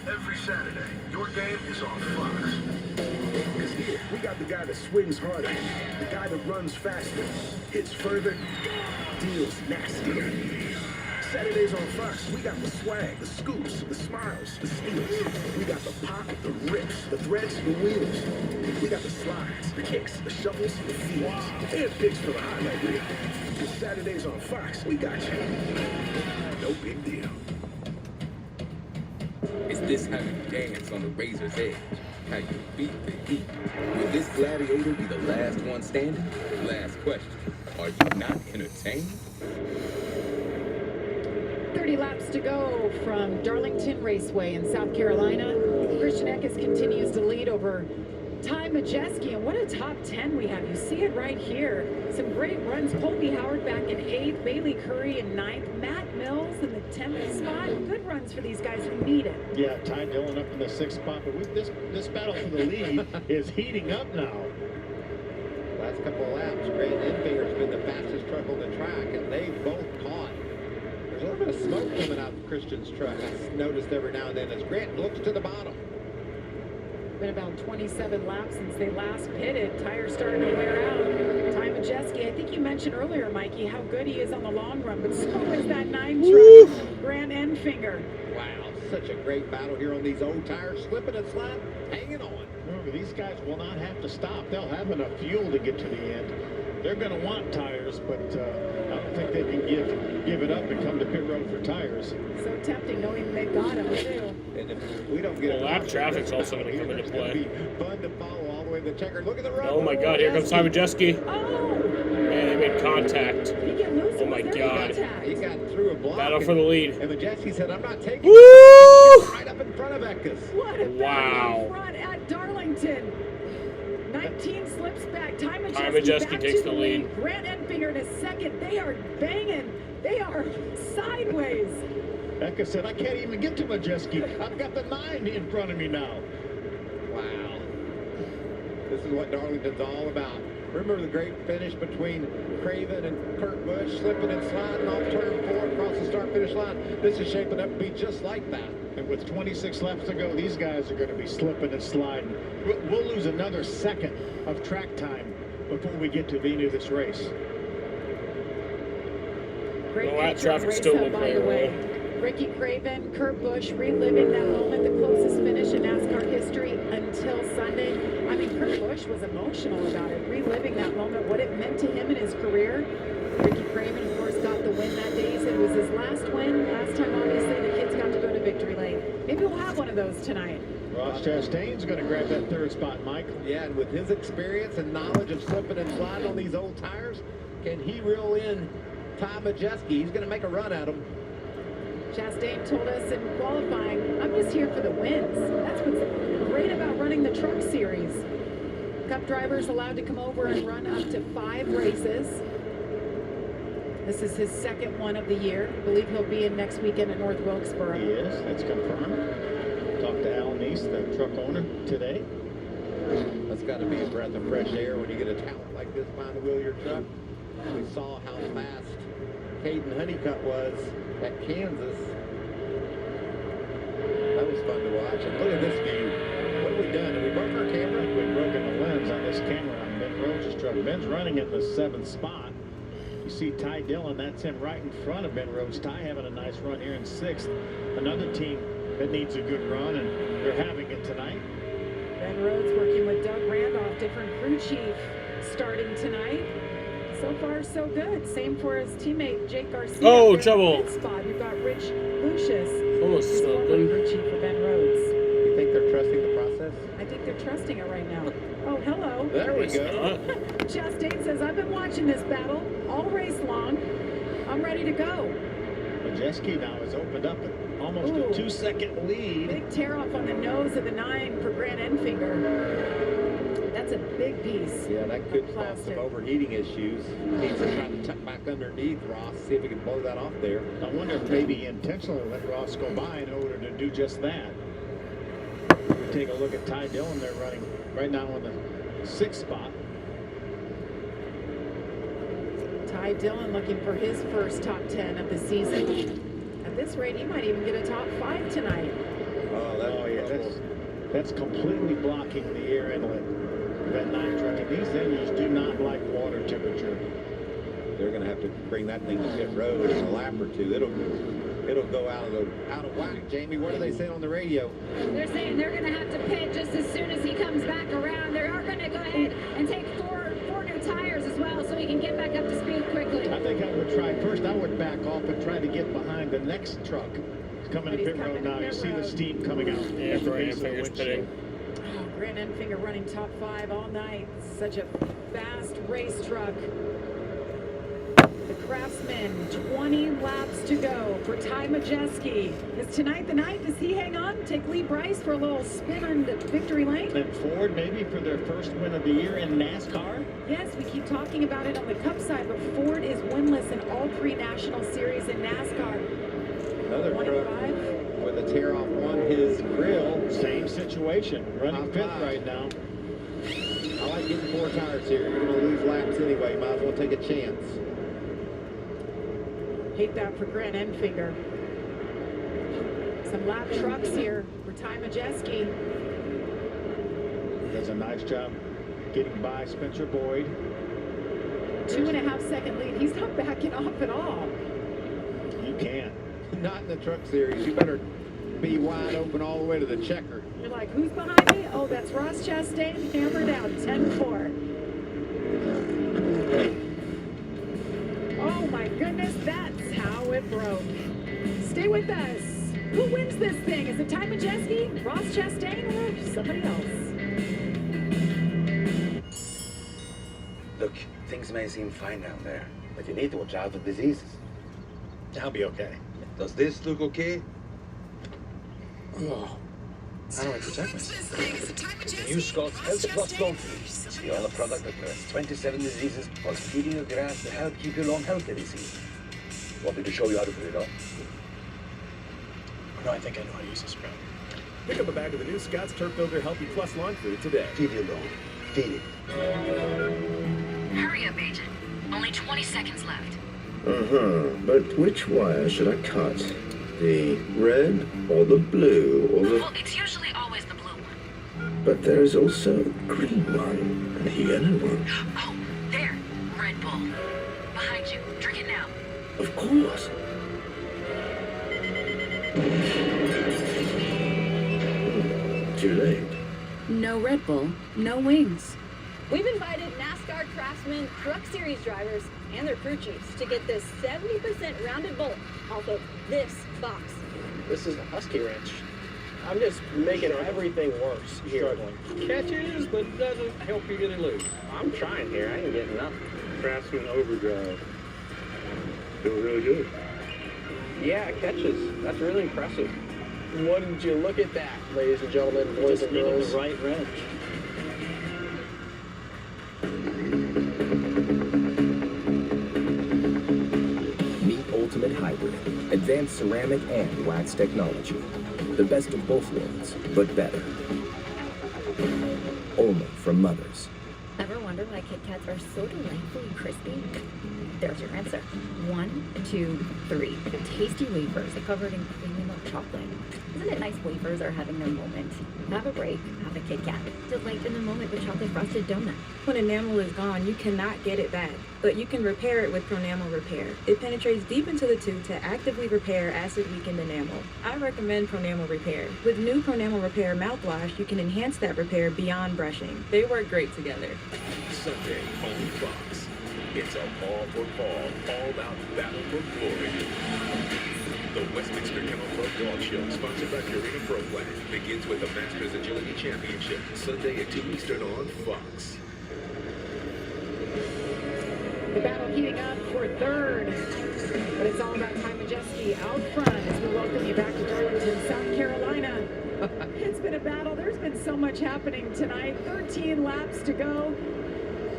Every Saturday, your game is on Fox. Because here, we got the guy that swings harder, the guy that runs faster, hits further, deals nastier. Saturdays on Fox, we got the swag, the scoops, the smiles, the steals. We got the pop, the rips, the threads, the wheels. We got the slides, the kicks, the shovels, the feels, and picks for the highlight reel. Saturdays on Fox, we got you. No big deal. Is this how you dance on the razor's edge? How you beat the heat? Will this gladiator be the last one standing? Last question. Are you not entertained? 30 laps to go from Darlington Raceway in South Carolina. Christian Eckes continues to lead over Ty Majeski, and what a top 10 we have. You see it right here. Some great runs. Colby Howard back in 8th, Bailey Curry in 9th, Matt Mills in the 10th spot. Good runs for these guys who need it. Yeah, Ty Dillon up in the 6th spot, but this battle for the lead is heating up now. Last couple of laps, Grant Enfinger's been the fastest truck on the track, and they've both caught. There's a little bit of smoke coming out of Christian's truck. I've noticed every now and then as Grant looks to the bottom. Been about 27 laps since they last pitted. Tires starting to wear out. Ty Majeski, I think you mentioned earlier, Mikey, how good he is on the long run, but so is that 9 truck, Grant Enfinger. Wow, such a great battle here on these old tires, slipping and sliding, hanging on. Remember, these guys will not have to stop. They'll have enough fuel to get to the end. They're going to want tires, but I don't think they can give it up and come to pit road for tires. So tempting, knowing they've got them too. And if we don't get lap traffic's also going to come into play. Fun to follow all the way to the checker. Look at the run. Oh my God! Here comes Simon Jeske. Oh! Man, they made contact. Did he get loose? Oh my God! He got through a block. Battle for the lead. And Majeski said, "I'm not taking Woo! it." Right up in front of Eckes. What a Wow. battle in front at Darlington. 19 slips back. Ty Majeski Majeski takes the lead. Grant Enfinger in a second. They are banging. They are sideways. Eckes said, I can't even get to Majeski. I've got the 9 in front of me now. Wow. This is what Darlington's all about. Remember the great finish between Craven and Kurt Busch, slipping and sliding off turn 4 across the start-finish line. This is shaping up to be just like that. And with 26 laps to go, these guys are going to be slipping and sliding. We'll lose another second of track time before we get to the end of this race. Great Well, that picture of traffic race still up, will by play the a way. role. Ricky Craven, Kurt Busch reliving that moment, the closest finish in NASCAR history until Sunday. I mean, Kurt Busch was emotional about it, reliving that moment, what it meant to him in his career. Ricky Craven, of course, got the win that day. He said it was his last win. Last time, obviously, the kids got to go to victory lane. Maybe we'll have one of those tonight. Ross Chastain's going to grab that 3rd spot, Mike. Yeah, and with his experience and knowledge of slipping and sliding on these old tires, can he reel in Ty Majeski? He's going to make a run at him. Chastain told us in qualifying, I'm just here for the wins. That's what's great about running the Truck Series. Cup drivers allowed to come over and run up to 5 races. This is his 2nd one of the year. I believe he'll be in next weekend at North Wilkesboro. He is. That's confirmed. Talked to Al Neese, the truck owner, today. That's got to be a breath of fresh air when you get a talent like this behind the wheel of your truck. We saw how fast Caden Honeycutt was at Kansas. That was fun to watch. And look at this view. What have we done? Have we broke our camera? We've broken the lens on this camera on Ben Rhodes' truck. Ben's running in the 7th spot. You see Ty Dillon, that's him right in front of Ben Rhodes. Ty having a nice run here in 6th. Another team that needs a good run, and they're having it tonight. Ben Rhodes working with Doug Randolph, different crew chief, starting tonight. So far, so good. Same for his teammate, Jake Garcia. Oh, trouble. Spot. We've got Rich Lucius. Almost He's former something. crew chief for Ben Rhodes. You think they're trusting the process? I think they're trusting it right now. Oh, hello. There we go. Chastain says, I've been watching this battle all race long. I'm ready to go. Majeski now has opened up almost a 2-second lead. Big tear off on the nose of the 9 for Grant Enfinger. That's a big piece. Yeah, that could cause some overheating issues. Needs to try to tuck back underneath Ross, see if he can blow that off there. I wonder if maybe he intentionally let Ross go by in order to do just that. Take a look at Ty Dillon. They're running right now in the 6th spot. Ty Dillon looking for his first top 10 of the season. At this rate, he might even get a top 5 tonight. Oh, yeah, that's completely blocking the air inlet. That 9 truck, and these engines do not like water temperature. They're going to have to bring that thing to pit road in a lap or 2. It'll go out of whack. Jamie, what are they saying on the radio? They're saying they're going to have to pit just as soon as he comes back around. They are going to go ahead and take four new tires as well so he can get back up to speed quickly. I think I would try first. I would back off and try to get behind the next truck. It's coming to pit road now. You see the steam coming out. Yeah, Grant Enfinger's pitting. Oh, Grant Enfinger running top 5 all night. Such a fast race truck. The Craftsman, 20 laps to go for Ty Majeski. Is tonight the night? Does he hang on? Take Lee Bryce for a little spin on the victory lane? And Ford maybe for their first win of the year in NASCAR? Yes, we keep talking about it on the Cup side, but Ford is winless in all 3 National Series in NASCAR. Another truck with a tear off on his grill. Same situation. Running 5th right now. I like getting 4 tires here. You're going to lose laps anyway. Might as well take a chance. Hate that for Grant Enfinger. Some lap trucks here for Ty Majeski. Does a nice job getting by Spencer Boyd. 2.5 second lead. He's not backing off at all. You can't. Not in the Truck Series. You better be wide open all the way to the checker. You're like, who's behind me? Oh, that's Ross Chastain. Hammer down, 10-4. Oh my goodness, that's how it broke. Stay with us. Who wins this thing? Is it Ty Majeski, Ross Chastain, or somebody else? Look, things may seem fine down there, but you need to watch out for diseases. I'll be okay. Does this look okay? Oh, how do I protect myself? The new Scott's Health Plus Long Food. The other product that prevents 27 diseases while feeding you grass to help keep you long healthy this season. Want me to show you how to put it on? No, I think I know how to use this sprout. Pick up a bag of the new Scott's Turf Builder Healthy Plus Lawn Food today. Feed your lawn. Feed it. Hurry up, Agent. Only 20 seconds left. But which wire should I cut? The red or the blue or the... Well, it's usually always the blue one. But there is also a green one and a yellow one. Oh, there. Red Bull. Behind you. Drink it now. Of course. Too late. No Red Bull, no wings. We've invited NASCAR craftsmen, truck series drivers, and their crew chiefs to get this 70% rounded bullet off of this box. This is a Husky Ranch. I'm just making everything worse here. Catches, but doesn't help you really lose. I'm trying here. I ain't getting nothing. Craftsman overdrive. Feels really good. Yeah, it catches. That's really impressive. Wouldn't you look at that, ladies and gentlemen, boys and girls? The right wrench. Meet Ultimate Hybrid, advanced ceramic and wax technology. The best of both worlds, but better. Only from Mothers. Ever wonder why Kit Kats are so delightfully crispy? There's your answer. 1, 2, 3. Tasty wafers covered in creamy milk chocolate. Isn't it nice wafers are having their moment? Have a break, have a Kit Kat. Delight in the moment with chocolate frosted donut. When enamel is gone, you cannot get it back, but you can repair it with Pronamel Repair. It penetrates deep into the tooth to actively repair acid-weakened enamel. I recommend Pronamel Repair. With new Pronamel Repair mouthwash, you can enhance that repair beyond brushing. They work great together. Sunday on Fox. It's a ball for fall, all-out battle for glory. The Westminster Kennel Club Dog Show, sponsored by Purina Pro Plan, begins with the Masters Agility Championship, Sunday at 2 Eastern on Fox. The battle heating up for third, but it's all about Ty Majeski out front as we welcome you back to Darlington, South Carolina. It's been a battle. There's been so much happening tonight. 13 laps to go.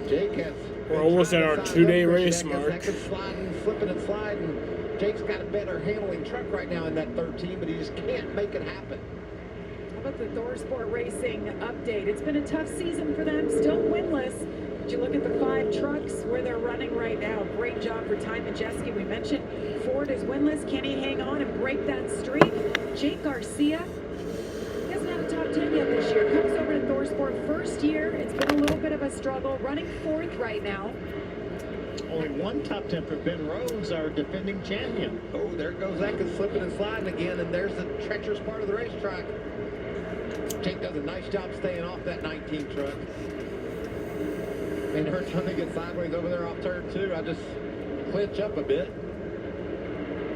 Jake has... We're almost at our 2-day race mark. Sliding, slipping and sliding. Jake's got a better handling truck right now in that 13, but he just can't make it happen. How about the Thor Sport Racing update? It's been a tough season for them, still winless. But you look at the 5 trucks where they're running right now. Great job for Ty Majeski. We mentioned Ford is winless. Can he hang on and break that streak? Jake Garcia, he hasn't had a top 10 yet this year. Comes over to Thor Sport first year. It's been a little bit of a struggle. Running 4th right now. Only one top 10 for Ben Rhodes, our defending champion. Oh, there goes Eckes slipping and sliding again, and there's the treacherous part of the racetrack. Jake does a nice job staying off that 19 truck. And her trying to get sideways over there off turn 2. I just clinch up a bit.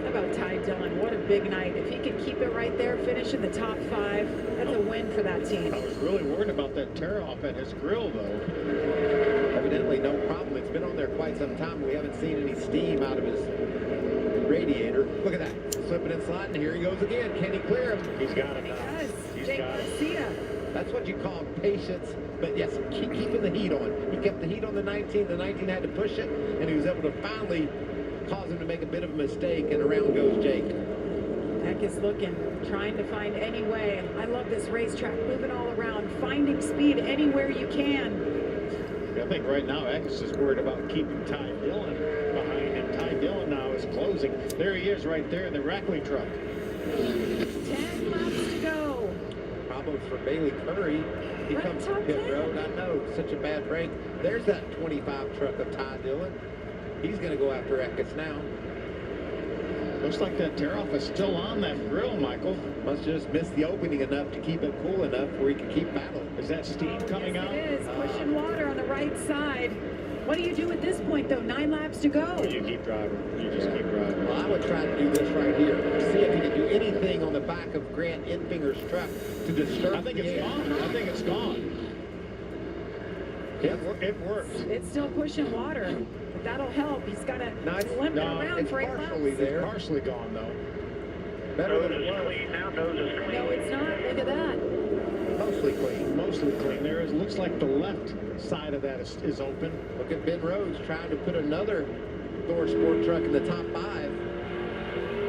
How about Ty Dillon? What a big night. If he can keep it right there, finish in the top 5, that's a win for that team. I was really worried about that tear off at his grill, though. Evidently no problem. It's been on there quite some time. We haven't seen any steam out of his radiator. Look at that. Slipping and sliding. Here he goes again. Can he clear him? He's got it. He does. He's Jake got Garcia. That's what you call patience. But yes, keep keeping the heat on. He kept the heat on the 19. The 19 had to push it, and he was able to finally cause him to make a bit of a mistake, and around goes Jake. Heck is looking, trying to find any way. I love this racetrack, moving all around, finding speed anywhere you can. I think right now Eckes is worried about keeping Ty Dillon behind him. Ty Dillon now is closing. There he is right there in the Rackley truck. 10 laps to go. Problems for Bailey Curry. He comes to pit road. I know, such a bad break. There's that 25 truck of Ty Dillon. He's going to go after Eckes now. Looks like that tear-off is still on that grill, Michael. Must just miss the opening enough to keep it cool enough where he can keep battling. Is that steam coming out? It is. Pushing water on the right side. What do you do at this point, though? 9 laps to go. You keep driving. You just keep driving. Well, I would try to do this right here. See if he can do anything on the back of Grant Infinger's truck to disturb. I think it's gone. I think it's gone. It works. It's still pushing water, but that'll help. He's got to limp it around for 8 laps. It's partially gone, though. Better than it was. No, it's not. Look at that. Mostly clean. Mostly clean. There is. Looks like the left side of that is open. Look at Ben Rhodes trying to put another Thor Sport truck in the top 5.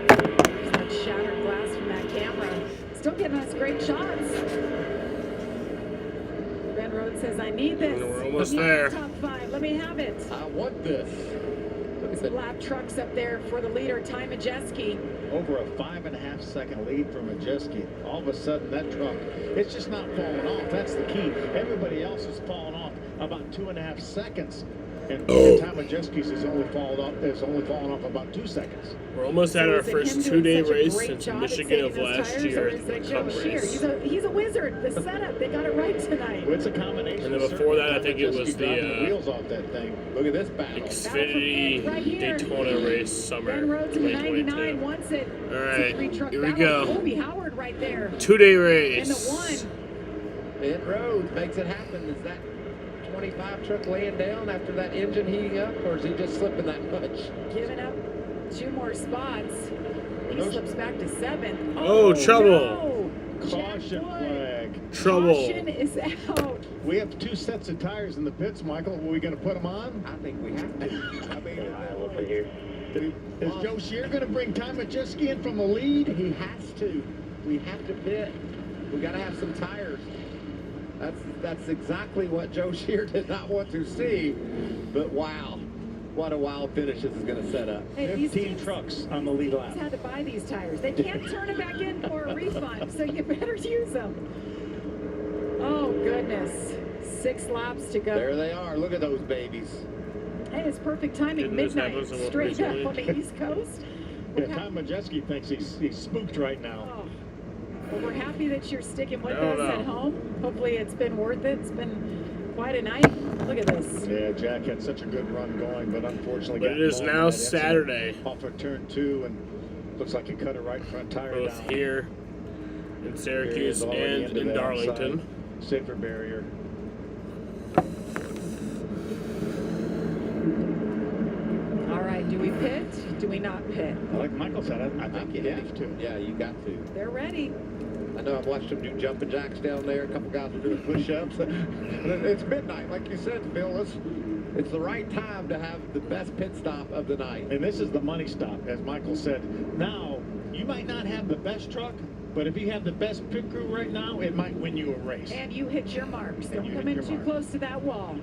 There's that shattered glass from that camera. Still giving us great shots. Ben Rhodes says, I need this. We're almost there. Top 5. Let me have it. I want this. Some lap trucks up there for the leader, Ty Majeski. Over a 5.5 second lead from Majeski. All of a sudden, that truck, it's just not falling off. That's the key. Everybody else is falling off about 2.5 seconds. And Ty Majeski's is only fallen off about 2 seconds. We're almost at our first 2-day race since Michigan of last year. He's a wizard. The setup, they got it right tonight. Well, it's a combination. And then before that, I think it was the wheels off that thing. Look at this battle. Xfinity Daytona race summer 2022. Wants it. All right, here we go. Colby Howard right there. 2-day race. And the 1. Ben Rhodes makes it happen. Is that 25 truck laying down after that engine heating up, or is he just slipping that much? Giving up 2 more spots. He slips back to 7th. Oh, trouble. No. Caution flag. Trouble. Caution is out. We have 2 sets of tires in the pits, Michael. Are we going to put them on? I think we have to. I mean, is Joe Shear going to bring Ty Majeski in from the lead? He has to. We have to pit. We got to have some tires. That's exactly what Joe Shear did not want to see. But wow, what a wild finish this is going to set up. Hey, 15 trucks on the lead lap. Had to buy these tires. They can't turn them back in for a refund, so you better use them. Oh goodness, 6 laps to go. There they are. Look at those babies. Hey, it's perfect timing. Midnight, straight up on the East Coast. Yeah, Ty Majeski thinks he's spooked right now. Oh. Well, we're happy that you're sticking with us at home. Hopefully it's been worth it. It's been quite a night. Look at this. Yeah, Jack had such a good run going, but unfortunately it is now Saturday. Off of turn 2, and looks like he cut a right front tire both down. Here in Syracuse and in Darlington. Safer barrier. All right, do we pit? Do we not pit? Like Michael said, I think you have to. Yeah, you got to. They're ready. I know I've watched them do jumping jacks down there. A couple guys are doing push-ups. It's midnight, like you said, Phil. It's the right time to have the best pit stop of the night. And this is the money stop, as Michael said. Now, you might not have the best truck, but if you have the best pit crew right now, it might win you a race. And you hit your marks. Don't come in too close to that wall.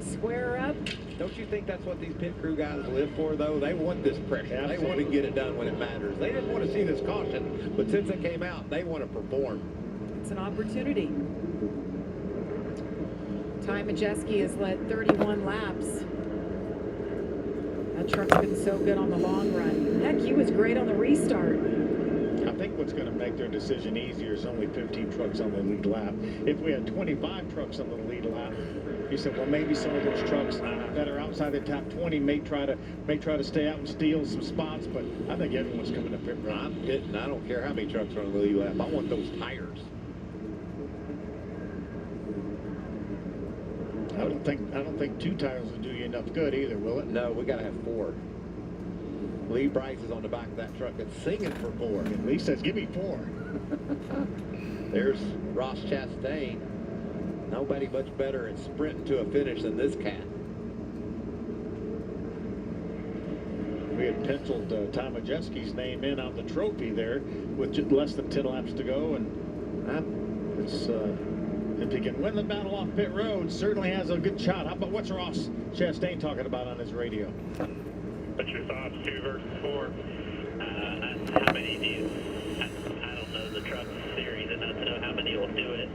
Square up. Don't you think that's what these pit crew guys live for, though? They want this pressure. Absolutely. They want to get it done when it matters. They didn't want to see this caution, but since it came out, they want to perform. It's an opportunity. Ty Majeski has led 31 laps. That truck's been so good on the long run. Heck, he was great on the restart. I think what's going to make their decision easier is only 15 trucks on the lead lap. If we had 25 trucks on the lead lap, you said, well, maybe some of those trucks that are outside the top 20 may try to stay out and steal some spots, but I think everyone's coming to pit road. I'm pitting. I don't care how many trucks are on the lead lap. I want those tires. I don't think 2 tires will do you enough good either, will it? No, we got to have 4. Lee Bryce is on the back of that truck and singing for 4. And Lee says, give me 4. There's Ross Chastain. Nobody much better at sprinting to a finish than this cat. We had penciled Ty Majeski's name in on the trophy there with just less than 10 laps to go, and it's if he can win the battle off pit road, certainly has a good shot. How about what's Ross Chastain talking about on his radio? What's your thoughts, 2 versus 4? How many do you? I don't know the truck series enough to know how many will do it.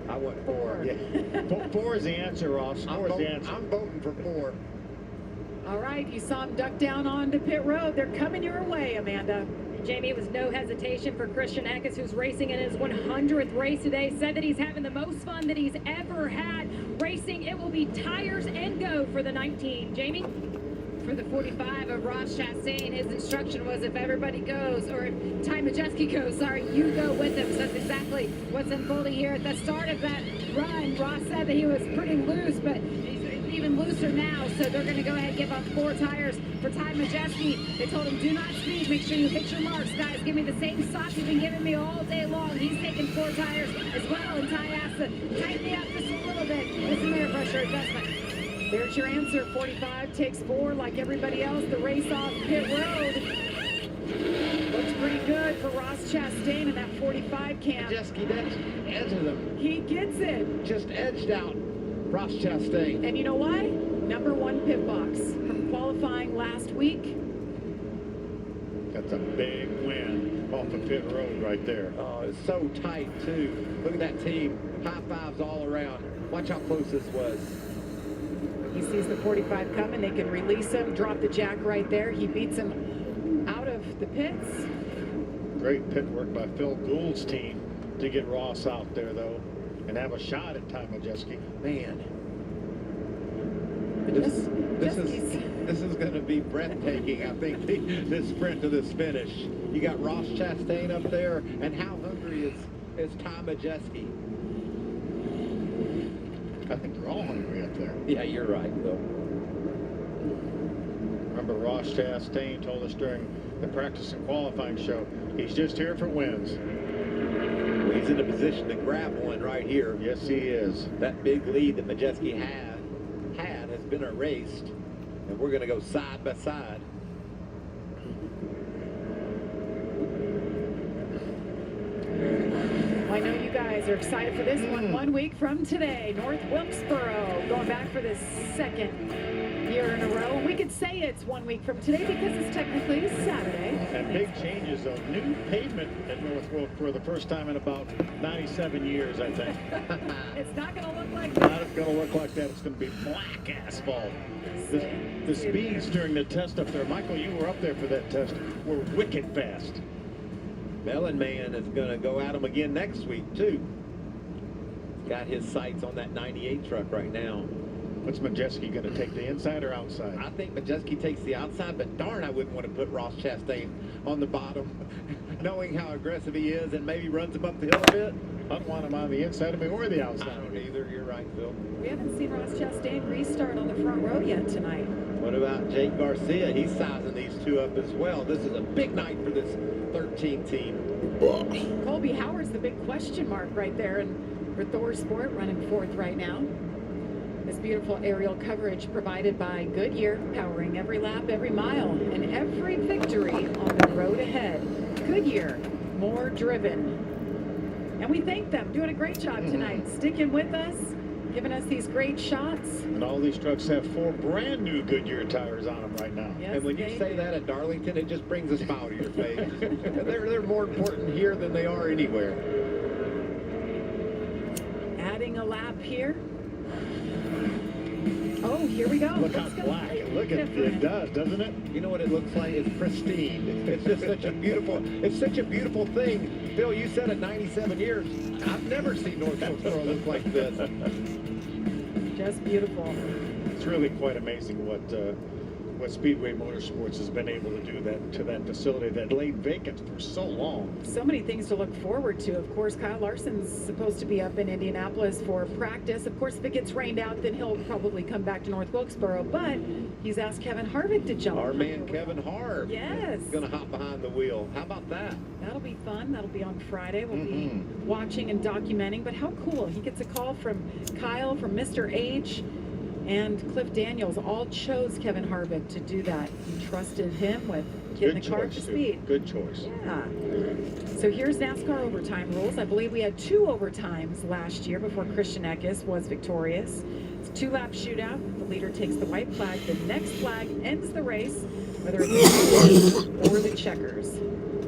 I want 4. Yeah. 4 is the answer, Ross. 4 is the answer. I'm voting for 4. All right, you saw him duck down onto pit road. They're coming your way, Amanda. Jamie, it was no hesitation for Christian Eckes, who's racing in his 100th race today. Said that he's having the most fun that he's ever had racing. It will be tires and go for the 19. Jamie? For the 45 of Ross Chastain, his instruction was if everybody goes, or if Ty Majeski goes, you go with him. So that's exactly what's unfolding here at the start of that run. Ross said that he was pretty loose, but he's even looser now. So they're going to go ahead and give up 4 tires for Ty Majeski. They told him, do not speed. Make sure you hit your marks, guys. Give me the same socks you've been giving me all day long. He's taking 4 tires as well, and Ty has to tighten me up just a little bit with some air pressure adjustment. There's your answer. 45 takes 4 like everybody else. The race off pit road. Looks pretty good for Ross Chastain in that 45 cam. Majeski, that's edges him. He gets it. Just edged out Ross Chastain. And you know why? Number 1 pit box from qualifying last week. That's a big win off the pit road right there. Oh, it's so tight, too. Look at that team. High fives all around. Watch how close this was. He sees the 45 coming. They can release him, drop the jack right there. He beats him out of the pits. Great pit work by Phil Gould's team to get Ross out there, though, and have a shot at Ty Majeski. Man. This is going to be breathtaking, I think, this sprint to this finish. You got Ross Chastain up there, and how hungry is Ty Majeski? I think they're all hungry up there. Yeah, you're right, Phil. Remember, Ross Chastain told us during the practice and qualifying show, he's just here for wins. Well, he's in a position to grab one right here. Yes, he is. That big lead that Majeski has been erased, and we're going to go side by side. I know you guys are excited for this one. 1 week from today, North Wilkesboro going back for the 2nd year in a row. We could say it's 1 week from today because it's technically Saturday. And big changes of new pavement at North Wilkesboro for the first time in about 97 years, I think. It's not going to look like that. Not going to look like that. It's going to be black asphalt. The speeds during the test up there, Michael, you were up there for that test, were wicked fast. Mellon Man is going to go at him again next week, too. Got his sights on that 98 truck right now. What's Majeski going to take, the inside or outside? I think Majeski takes the outside, but darn, I wouldn't want to put Ross Chastain on the bottom, knowing how aggressive he is, and maybe runs him up the hill a bit. I don't want him on the inside of me or the outside. I don't either. You're right, Phil. We haven't seen Ross Chastain restart on the front row yet tonight. What about Jake Garcia? He's sizing these two up as well. This is a big night for this 13 team. Colby Howard's the big question mark right there, and for Thor Sport running 4th right now. This beautiful aerial coverage provided by Goodyear, powering every lap, every mile, and every victory on the road ahead. Goodyear, more driven. And we thank them, doing a great job tonight, sticking with us, giving us these great shots. And all these trucks have 4 brand new Goodyear tires on them right now. Yes, and when you say that at Darlington, it just brings a smile to your face. they're more important here than they are anywhere. Adding a lap here. Oh, here we go. Look how black. Look at it does, doesn't it? You know what it looks like? It's pristine. It's just such a beautiful thing. Phil, you said it 97 years. I've never seen North Wilkesboro look like this. Just beautiful. It's really quite amazing what Speedway Motorsports has been able to do to that facility that laid vacant for so long. So many things to look forward to. Of course, Kyle Larson's supposed to be up in Indianapolis for practice. Of course, if it gets rained out, then he'll probably come back to North Wilkesboro. But he's asked Kevin Harvick to jump. Our man Kevin Harvick. Yes. Is going to hop behind the wheel. How about that? That'll be fun. That'll be on Friday. We'll be watching and documenting. But how cool. He gets a call from Kyle, from Mr. H, and Cliff Daniels all chose Kevin Harvick to do that. He trusted him with getting the car up to speed. Good choice. Yeah. So here's NASCAR overtime rules. I believe we had 2 overtimes last year before Christian Eckes was victorious. It's a 2-lap shootout. The leader takes the white flag. The next flag ends the race, whether it's or the checkers.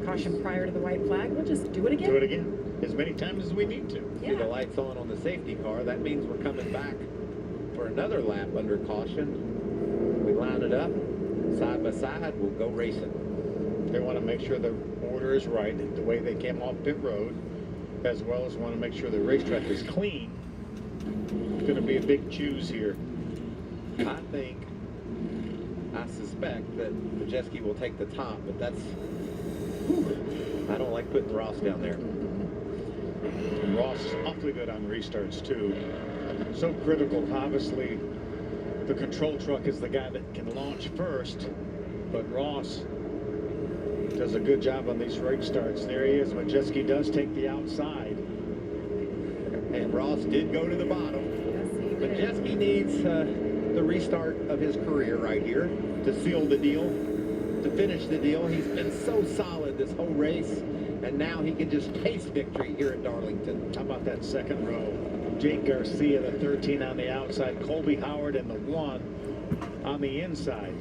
Caution prior to the white flag. We'll just do it again. Do it again. As many times as we need to. Yeah. See the lights on the safety car. That means we're coming back for another lap under caution. we line it up, side by side, we'll go racing. They want to make sure the order is right, the way they came off pit road, as well as want to make sure the racetrack is clean. It's going to be a big choose here. I suspect that Majeski will take the top, but that's, I don't like putting Ross down there. And Ross is awfully good on restarts too. So critical. Obviously, the control truck is the guy that can launch first, but Ross does a good job on these restarts. There he is. Majeski does take the outside. And Ross did go to the bottom. Majeski needs the restart of his career right here to seal the deal, to finish the deal. He's been so solid this whole race, and now he can just taste victory here at Darlington. How about that second row? Jake Garcia, the 13 on the outside, Colby Howard, and the 1 on the inside.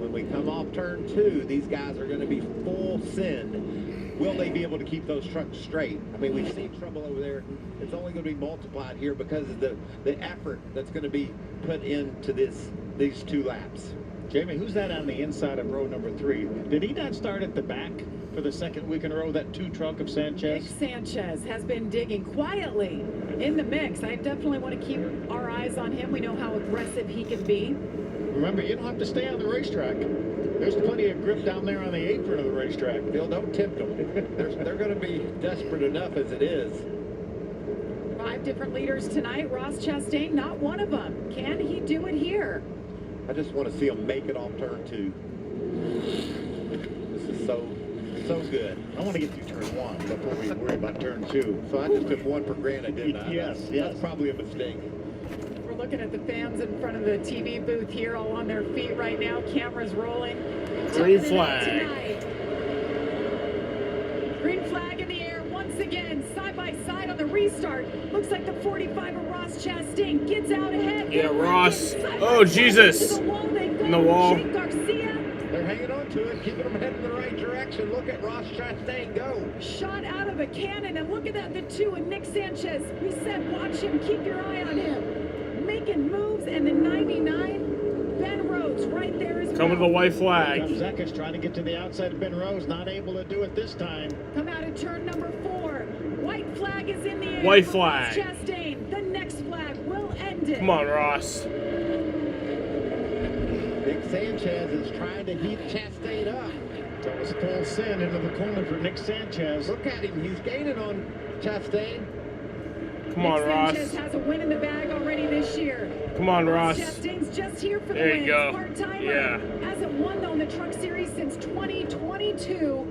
When we come off turn 2, these guys are going to be full send. Will they be able to keep those trucks straight? I mean, we've seen trouble over there. It's only going to be multiplied here because of the effort that's going to be put into these 2 laps. Jamie, who's that on the inside of row number 3? Did he not start at the back for the second week in a row, that 2 truck of Sanchez? Nick Sanchez has been digging quietly in the mix. I definitely want to keep our eyes on him. We know how aggressive he can be. Remember, you don't have to stay on the racetrack. There's plenty of grip down there on the apron of the racetrack. Bill, don't tempt them. They're going to be desperate enough as it is. 5 different leaders tonight. Ross Chastain, not one of them. Can he do it here? I just want to see him make it off turn 2. This is so good. I want to get through turn 1 before we worry about turn 2. So I just took 1 for granted, didn't I? Yes. That's probably a mistake. We're looking at the fans in front of the TV booth here, all on their feet right now. Cameras rolling. Green flag. Green flag in the air once again, side by side on the restart. Looks like the 45 of Ross Chastain gets out ahead. Yeah, Ross. Oh, Jesus. In the wall. Jake Garcia. They're hanging on to it, keeping them heading in the right direction. Look at Ross Chastain go. Shot out of a cannon, and look at that, the 2 and Nick Sanchez. We said watch him, keep your eye on him. Making moves, and the 99, Ben Rhodes right there as well. Come with the white flag. Zekis trying to get to the outside of Ben Rhodes, not able to do it this time. Come out of turn number 4. White flag is in the air. White flag. Ross Chastain. The next flag will end it. Come on, Ross. Nick Sanchez is trying to heat Chastain up. That was full send into the corner for Nick Sanchez. Look at him. He's gaining on Chastain. Come on, Ross. Sanchez has a win in the bag already this year. Come on, Ross. Chastain's just here for the There you win. go. Part-timer. Yeah. Hasn't won, though, in the Truck Series since 2022.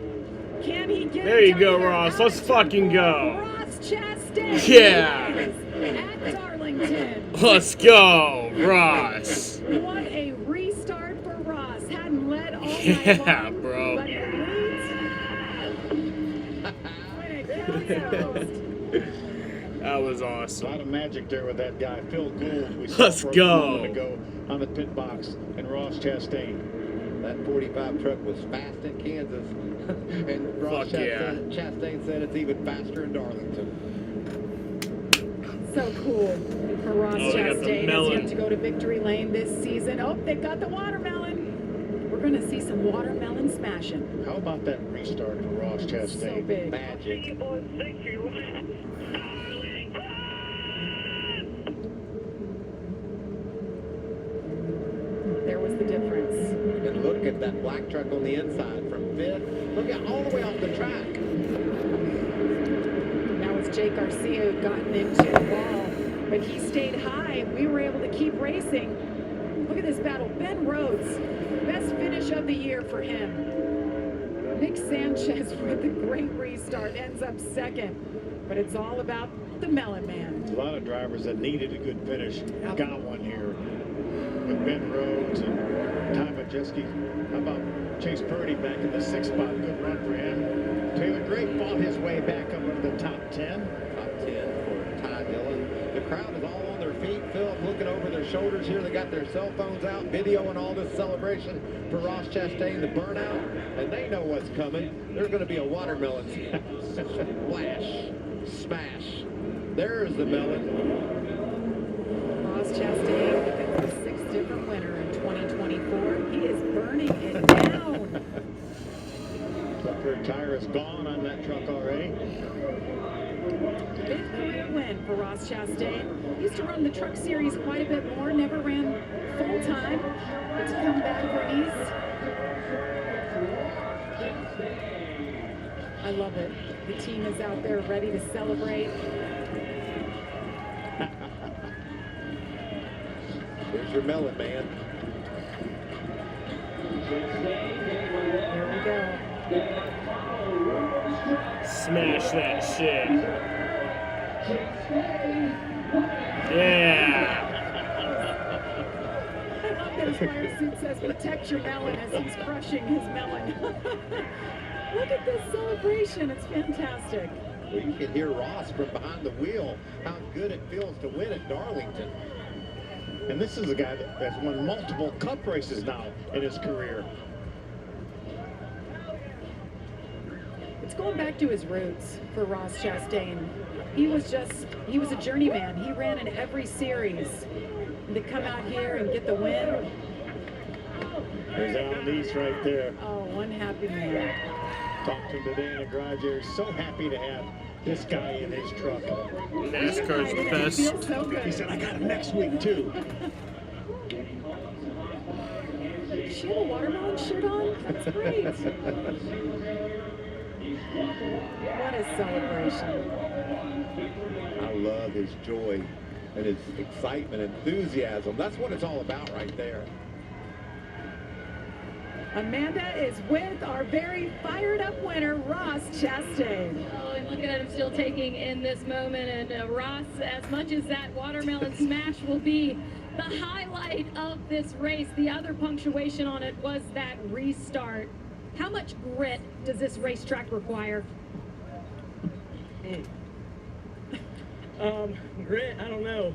Can he get There it you done go, here? Ross. Out Let's of fucking go. Ross Chastain. Yeah. At Darlington. Let's go, Ross. What a restart for Ross. Hadn't led all night Yeah, long, bro. but it leads. That was awesome. A lot of magic there with that guy, Phil Gould. We Let's saw go. a moment ago on the pit box, and Ross Chastain. That 45 truck was fast in Kansas, and Ross Fuck yeah. Chastain said it's even faster in Darlington. So cool for Ross Oh, they got the Chastain. As melon. he has to go to victory lane this season. Oh, they've got the watermelon. We're going to see some watermelon smashing. How about that restart for Ross Chastain? So big. Magic. There was the difference. And look at that black truck on the inside from 5th. Look at all the way off the track. Now it's Jake Garcia who gotten into the wall, but he stayed high. We were able to keep racing. Look at this battle. Ben Rhodes, best finish of the year for him. Nick Sanchez with a great restart, ends up second. But it's all about the Melon Man. A lot of drivers that needed a good finish got one here. With Ben Rhodes and Ty Majeski. How about Chase Purdy back in the 6th spot? Good run for him. Taylor Drake fought his way back up into the top 10. Top 10 for Ty Dillon. The crowd is all on their feet. Phil, looking over their shoulders here. They got their cell phones out, videoing all this celebration for Ross Chastain, the burnout. And they know what's coming. There's going to be a watermelon splash, smash. There's the melon. Ross Chastain becomes the 6th different winner in 2024. is gone on that truck already. Fifth career win for Ross Chastain. Used to run the truck series quite a bit more, never ran full time. But to come back for Nice, I love it. The team is out there ready to celebrate. Here's your melon, man. Here we go. Smash that shit. Yeah. I love that his fire suit says protect your melon as he's crushing his melon. Look at this celebration. It's fantastic. Well, you can hear Ross from behind the wheel, how good it feels to win at Darlington. And this is a guy that has won multiple cup races now in his career. It's going back to his roots for Ross Chastain. He was a journeyman. He ran in every series. And to come out here and get the win. There's Alan East right there. Oh, one happy man. Talked to him today in the garage there. He's so happy to have this guy in his truck. NASCAR's the best. Feels so good. He said, I got him next week too. Does she have a watermelon shirt on? That's great. What a celebration. I love his joy and his excitement, enthusiasm. That's what it's all about right there. Amanda is with our very fired up winner, Ross Chastain. Oh, and look at him still taking in this moment. And Ross, as much as that watermelon smash will be the highlight of this race, the other punctuation on it was that restart. How much grit does this racetrack require? Grit, I don't know.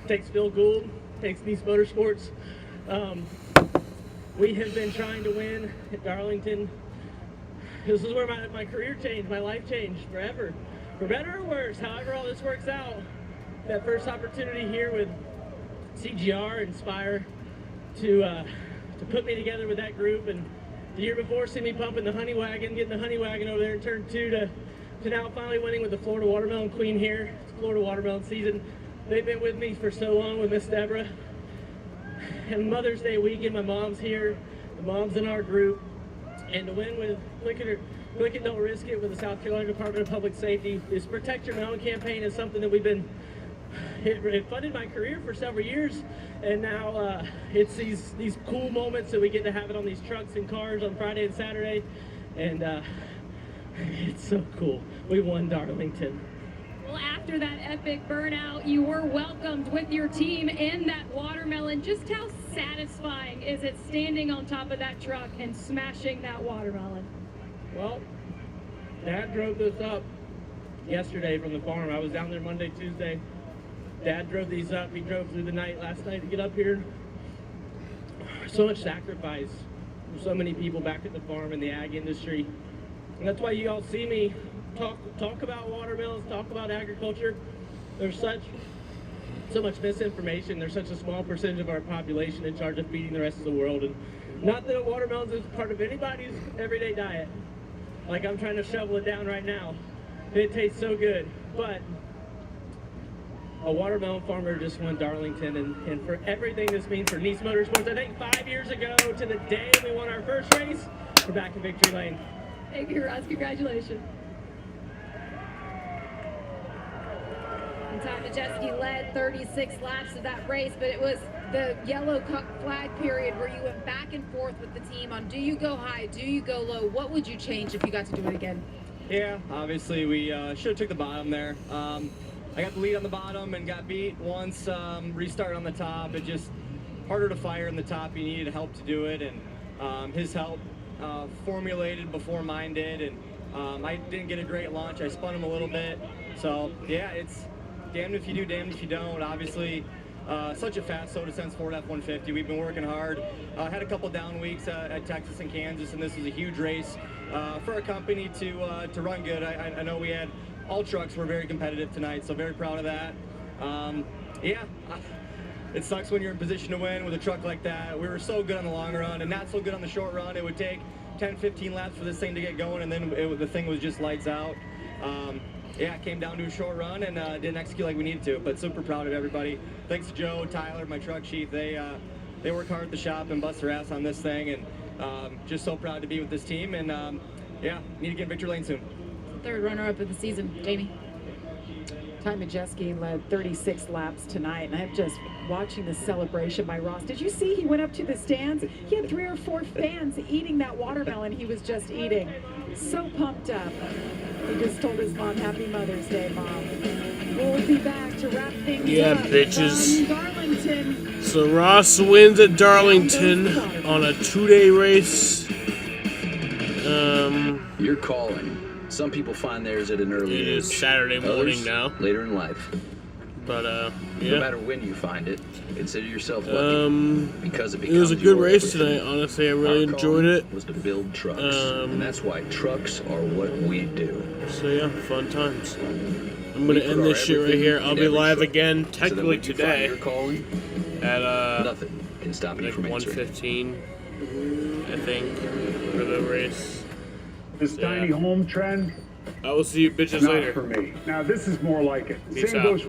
Takes Phil Gould, takes Nice Motorsports. We have been trying to win at Darlington. This is where my career changed, my life changed forever. For better or worse, however all this works out. That first opportunity here with CGR and Spire to put me together with that group, and the year before see me pumping the honey wagon, getting the honey wagon over there in turn 2 to now finally winning with the Florida Watermelon Queen here. It's Florida Watermelon season. They've been with me for so long with Miss Deborah. And Mother's Day weekend, my mom's here, the mom's in our group, and to win with Click It, Don't Risk It with the South Carolina Department of Public Safety. This Protect Your Melon campaign is something that we've been, it funded my career for several years, and now it's these cool moments that we get to have it on these trucks and cars on Friday and Saturday, and it's so cool. We won Darlington. Well, after that epic burnout, you were welcomed with your team in that watermelon. Just how satisfying is it standing on top of that truck and smashing that watermelon? Well, Dad drove this up yesterday from the farm. I was down there Monday, Tuesday. Dad drove these up. He drove through the night last night to get up here. So much sacrifice from so many people back at the farm in the ag industry. And that's why you all see me talk about watermelons, talk about agriculture. There's so much misinformation. There's such a small percentage of our population in charge of feeding the rest of the world. And not that watermelons is part of anybody's everyday diet. Like I'm trying to shovel it down right now. It tastes so good. But a watermelon farmer just won Darlington, and for everything this means for Nice Motorsports, I think 5 years ago to the day we won our first race, we're back in victory lane. Thank you, Ross. Congratulations. And Ty Majeski led 36 laps of that race, but it was the yellow flag period where you went back and forth with the team on do you go high, do you go low? What would you change if you got to do it again? Yeah, obviously we should have took the bottom there. I got the lead on the bottom and got beat once, restart on the top. It just harder to fire in the top. You needed help to do it, and his help formulated before mine did, and I didn't get a great launch. I spun him a little bit. So yeah, it's damned if you do, damned if you don't. Obviously, such a fast Soda Sense Ford F-150. We've been working hard. Had a couple down weeks at Texas and Kansas, and this was a huge race for a company to run good. I know we had all trucks were very competitive tonight, so very proud of that. Yeah, it sucks when you're in position to win with a truck like that. We were so good on the long run and not so good on the short run. It would take 10, 15 laps for this thing to get going, and then the thing was just lights out. Yeah, it came down to a short run and didn't execute like we needed to, but super proud of everybody. Thanks to Joe, Tyler, my truck chief. They work hard at the shop and bust their ass on this thing, and just so proud to be with this team, and yeah, need to get in victory lane soon. Third runner-up of the season, Jamie. Ty Majeski led 36 laps tonight, and I'm just watching the celebration by Ross. Did you see he went up to the stands? He had 3 or 4 fans eating that watermelon he was just eating. So pumped up. He just told his mom, Happy Mother's Day, Mom. We'll be back to wrap things up. Bitches. Darlington. So Ross wins at Darlington on a 2-day race. You're calling. Some people find theirs at an early age. It is Saturday morning Others, now. Later in life. But yeah. No matter when you find it, consider yourself lucky. Because it was a good race everything. tonight. Honestly, I really Our enjoyed it. Was to build trucks, and that's why trucks are what we do. So yeah, fun times. I'm gonna end this shit right here. I'll be live again, technically today, at nothing can stop you from 1:15, I think, for the race. This tiny home trend. I will see you bitches not later. for me. Now this is more like it. Peace Same out. goes